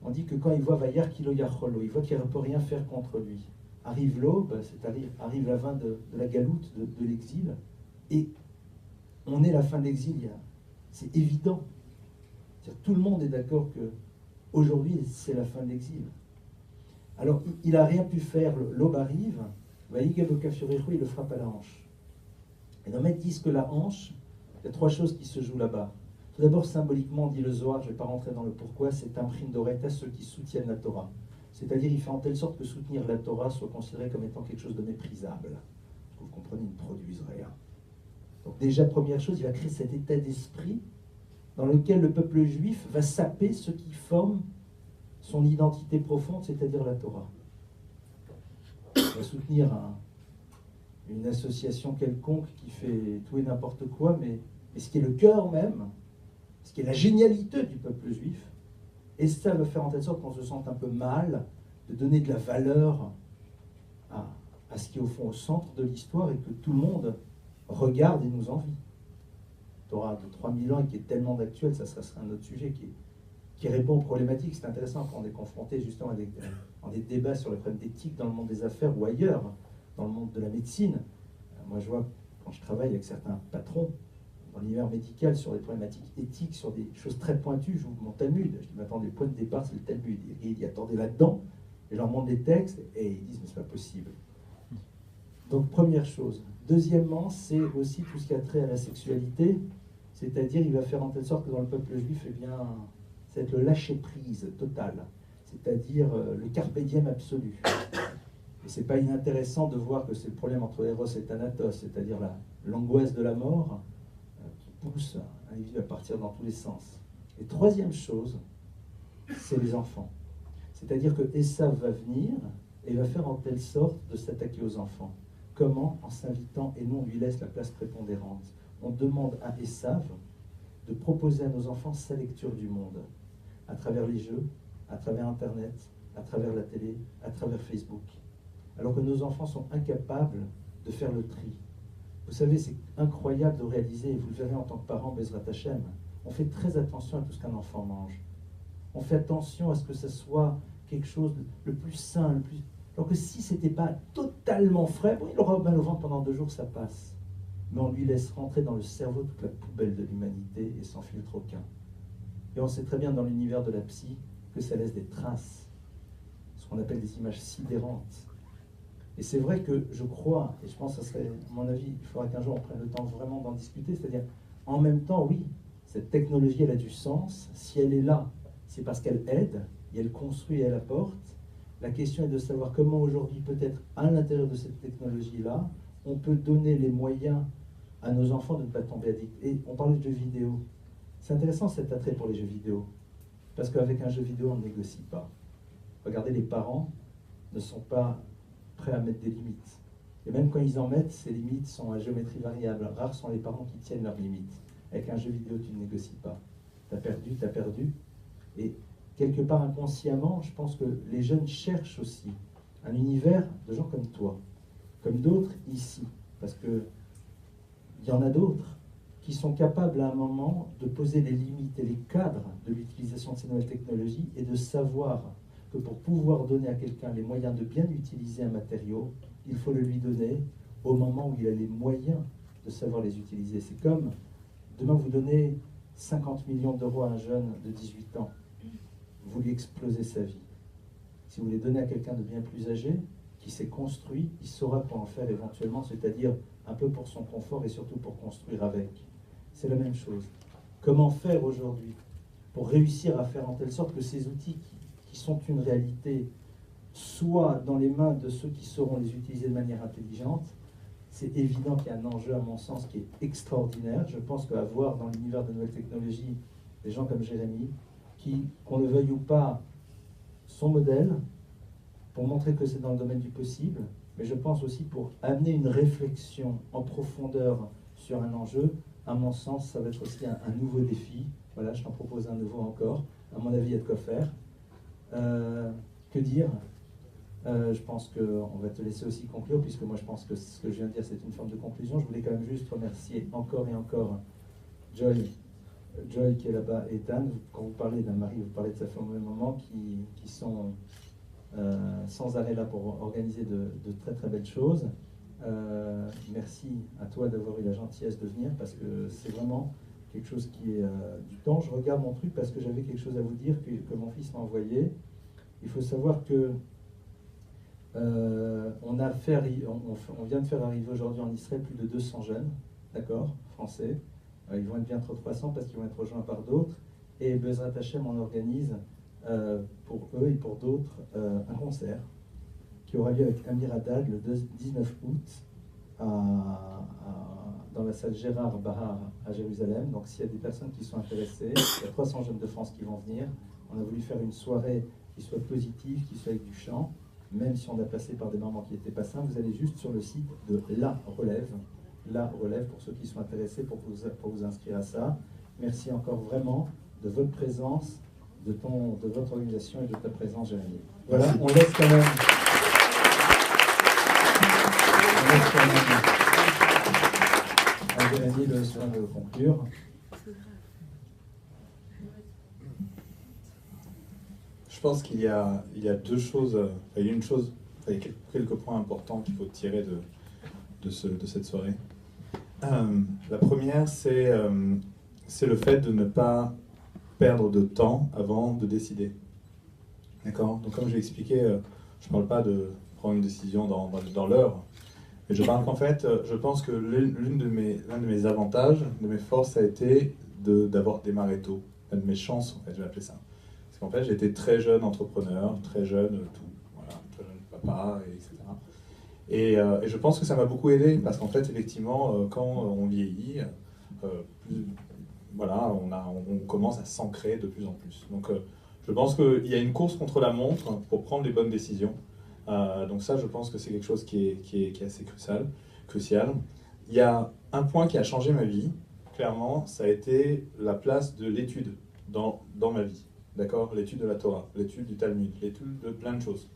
on dit que quand il voit Vayar Kilo Yacholo, il voit qu'il ne peut rien faire contre lui. Arrive l'aube, arrive la fin de la galoute, de l'exil, et on est la fin de l'exil, c'est évident. Tout le monde est d'accord qu'aujourd'hui, c'est la fin de l'exil. Alors, il n'a rien pu faire, l'aube arrive, il le frappe à la hanche. Et nos maîtres disent que la hanche, il y a trois choses qui se jouent là-bas. Tout d'abord, symboliquement, dit le Zohar, je ne vais pas rentrer dans le pourquoi, c'est un prime d'orette à ceux qui soutiennent la Torah. C'est-à-dire, il fait en telle sorte que soutenir la Torah soit considéré comme étant quelque chose de méprisable. Vous comprenez, ils ne produisent rien. Donc déjà, première chose, il va créer cet état d'esprit dans lequel le peuple juif va saper ce qui forme son identité profonde, c'est-à-dire la Torah. Il va soutenir une association quelconque qui fait tout et n'importe quoi, mais ce qui est le cœur même, ce qui est la génialité du peuple juif, et ça va faire en telle sorte qu'on se sente un peu mal de donner de la valeur à ce qui est au fond au centre de l'histoire et que tout le monde regarde et nous envie. Torah de 3000 ans et qui est tellement d'actuel, ça serait un autre sujet qui répond aux problématiques. C'est intéressant quand on est confronté justement à des débats sur les problèmes d'éthique dans le monde des affaires ou ailleurs, dans le monde de la médecine. Moi je vois, quand je travaille avec certains patrons dans l'univers médical sur des problématiques éthiques, sur des choses très pointues, je vous mon Talmud, je dis, mais attendez, le point de départ c'est le Talmud. Et il dit, attendez là-dedans, et je leur montre des textes, et ils disent, mais c'est pas possible. Donc première chose. Deuxièmement, c'est aussi tout ce qui a trait à la sexualité, C'est-à-dire, il va faire en telle sorte que dans le peuple juif, eh bien, ça va être le lâcher-prise total, c'est-à-dire le carpe diem absolu. Et c'est pas inintéressant de voir que c'est le problème entre Eros et Thanatos, c'est-à-dire l'angoisse de la mort qui pousse un individu à partir dans tous les sens. Et troisième chose, c'est les enfants. C'est-à-dire que Esav va venir et va faire en telle sorte de s'attaquer aux enfants. Comment? En s'invitant, et nous on lui laisse la place prépondérante. On demande à Esav de proposer à nos enfants sa lecture du monde, à travers les jeux, à travers Internet, à travers la télé, à travers Facebook. Alors que nos enfants sont incapables de faire le tri. Vous savez, c'est incroyable de réaliser, et vous le verrez en tant que parent, Bezrat Hashem, on fait très attention à tout ce qu'un enfant mange. On fait attention à ce que ce soit quelque chose de le plus sain, le plus... Alors que si ce n'était pas totalement frais, bon, il aura mal au ventre pendant 2 jours, ça passe. Mais on lui laisse rentrer dans le cerveau toute la poubelle de l'humanité et sans filtre aucun. Et on sait très bien dans l'univers de la psy que ça laisse des traces, ce qu'on appelle des images sidérantes. Et c'est vrai que je crois, et je pense que ça serait, à mon avis, il faudra qu'un jour on prenne le temps vraiment d'en discuter, c'est-à-dire, en même temps, oui, cette technologie, elle a du sens. Si elle est là, c'est parce qu'elle aide, et elle construit et elle apporte. La question est de savoir comment aujourd'hui, peut-être à l'intérieur de cette technologie-là, on peut donner les moyens à nos enfants de ne pas tomber addicts. Et on parle de jeux vidéo. C'est intéressant cet attrait pour les jeux vidéo, parce qu'avec un jeu vidéo, on ne négocie pas. Regardez, les parents ne sont pas prêts à mettre des limites. Et même quand ils en mettent, ces limites sont à géométrie variable. Rares sont les parents qui tiennent leurs limites. Avec un jeu vidéo, tu ne négocies pas. Tu as perdu, tu as perdu. Et quelque part inconsciemment, je pense que les jeunes cherchent aussi un univers de gens comme toi, comme d'autres ici. Parce que il y en a d'autres qui sont capables à un moment de poser les limites et les cadres de l'utilisation de ces nouvelles technologies et de savoir que pour pouvoir donner à quelqu'un les moyens de bien utiliser un matériau, il faut le lui donner au moment où il a les moyens de savoir les utiliser. C'est comme, demain vous donnez 50 millions d'euros à un jeune de 18 ans, vous lui explosez sa vie. Si vous les donnez à quelqu'un de bien plus âgé, qui s'est construit, il saura quoi en faire éventuellement, c'est-à-dire un peu pour son confort et surtout pour construire avec. C'est la même chose. Comment faire aujourd'hui pour réussir à faire en telle sorte que ces outils qui sont une réalité soient dans les mains de ceux qui sauront les utiliser de manière intelligente? C'est évident qu'il y a un enjeu, à mon sens, qui est extraordinaire. Je pense qu'avoir dans l'univers de nouvelles technologies des gens comme Jérémy, qui, qu'on le veuille ou pas, sont modèles pour montrer que c'est dans le domaine du possible, mais je pense aussi pour amener une réflexion en profondeur sur un enjeu. À mon sens, ça va être aussi un nouveau défi. Voilà, je t'en propose un nouveau encore. À mon avis, il y a de quoi faire. Que dire? Je pense qu'on va te laisser aussi conclure, puisque moi je pense que ce que je viens de dire c'est une forme de conclusion. Je voulais quand même juste remercier encore et encore Joy qui est là-bas, et Ethan. Quand vous parlez d'un mari, vous parlez de sa femme au même moment, qui sont sans arrêt là pour organiser de très très belles choses. Merci à toi d'avoir eu la gentillesse de venir, parce que c'est vraiment quelque chose qui est du temps. Je regarde mon truc parce que j'avais quelque chose à vous dire que mon fils m'a envoyé. Il faut savoir que on vient de faire arriver aujourd'hui en Israël plus de 200 jeunes, d'accord, français. Ils vont être bientôt 300 parce qu'ils vont être rejoints par d'autres. Et Bezrat Hashem, on organise pour eux et pour d'autres un concert qui aura lieu avec Amir Haddad le 19 août dans la salle Gérard Bahar à Jérusalem. Donc s'il y a des personnes qui sont intéressées, il y a 300 jeunes de France qui vont venir. On a voulu faire une soirée qui soit positive, qui soit avec du chant. Même si on a passé par des moments qui n'étaient pas simples, vous allez juste sur le site de La Relève, pour ceux qui sont intéressés, pour vous inscrire à ça. Merci encore vraiment de votre présence, de votre organisation et de ta présence, Jérémy. Voilà, on laisse quand même à Jérémy le soin de conclure. Je pense qu'il y a deux choses, il y a une chose, il y a quelques points importants qu'il faut tirer de cette soirée. La première, c'est le fait de ne pas perdre de temps avant de décider. D'accord? Donc comme j'ai expliqué, je ne parle pas de prendre une décision dans l'heure, Et je parle qu'en fait, je pense que l'un de mes avantages, de mes forces, ça a été d'avoir démarré tôt. L'une de mes chances, en fait, je vais appeler ça. Parce qu'en fait, j'étais très jeune entrepreneur, très jeune tout, voilà, très jeune papa, etc. Et je pense que ça m'a beaucoup aidé, parce qu'en fait, effectivement, quand on vieillit, voilà, on commence à s'ancrer de plus en plus. Donc, je pense qu'il y a une course contre la montre pour prendre les bonnes décisions. Donc ça, je pense que c'est quelque chose qui est assez crucial. Il y a un point qui a changé ma vie, clairement, ça a été la place de l'étude dans ma vie. D'accord ? L'étude de la Torah, l'étude du Talmud, l'étude de plein de choses.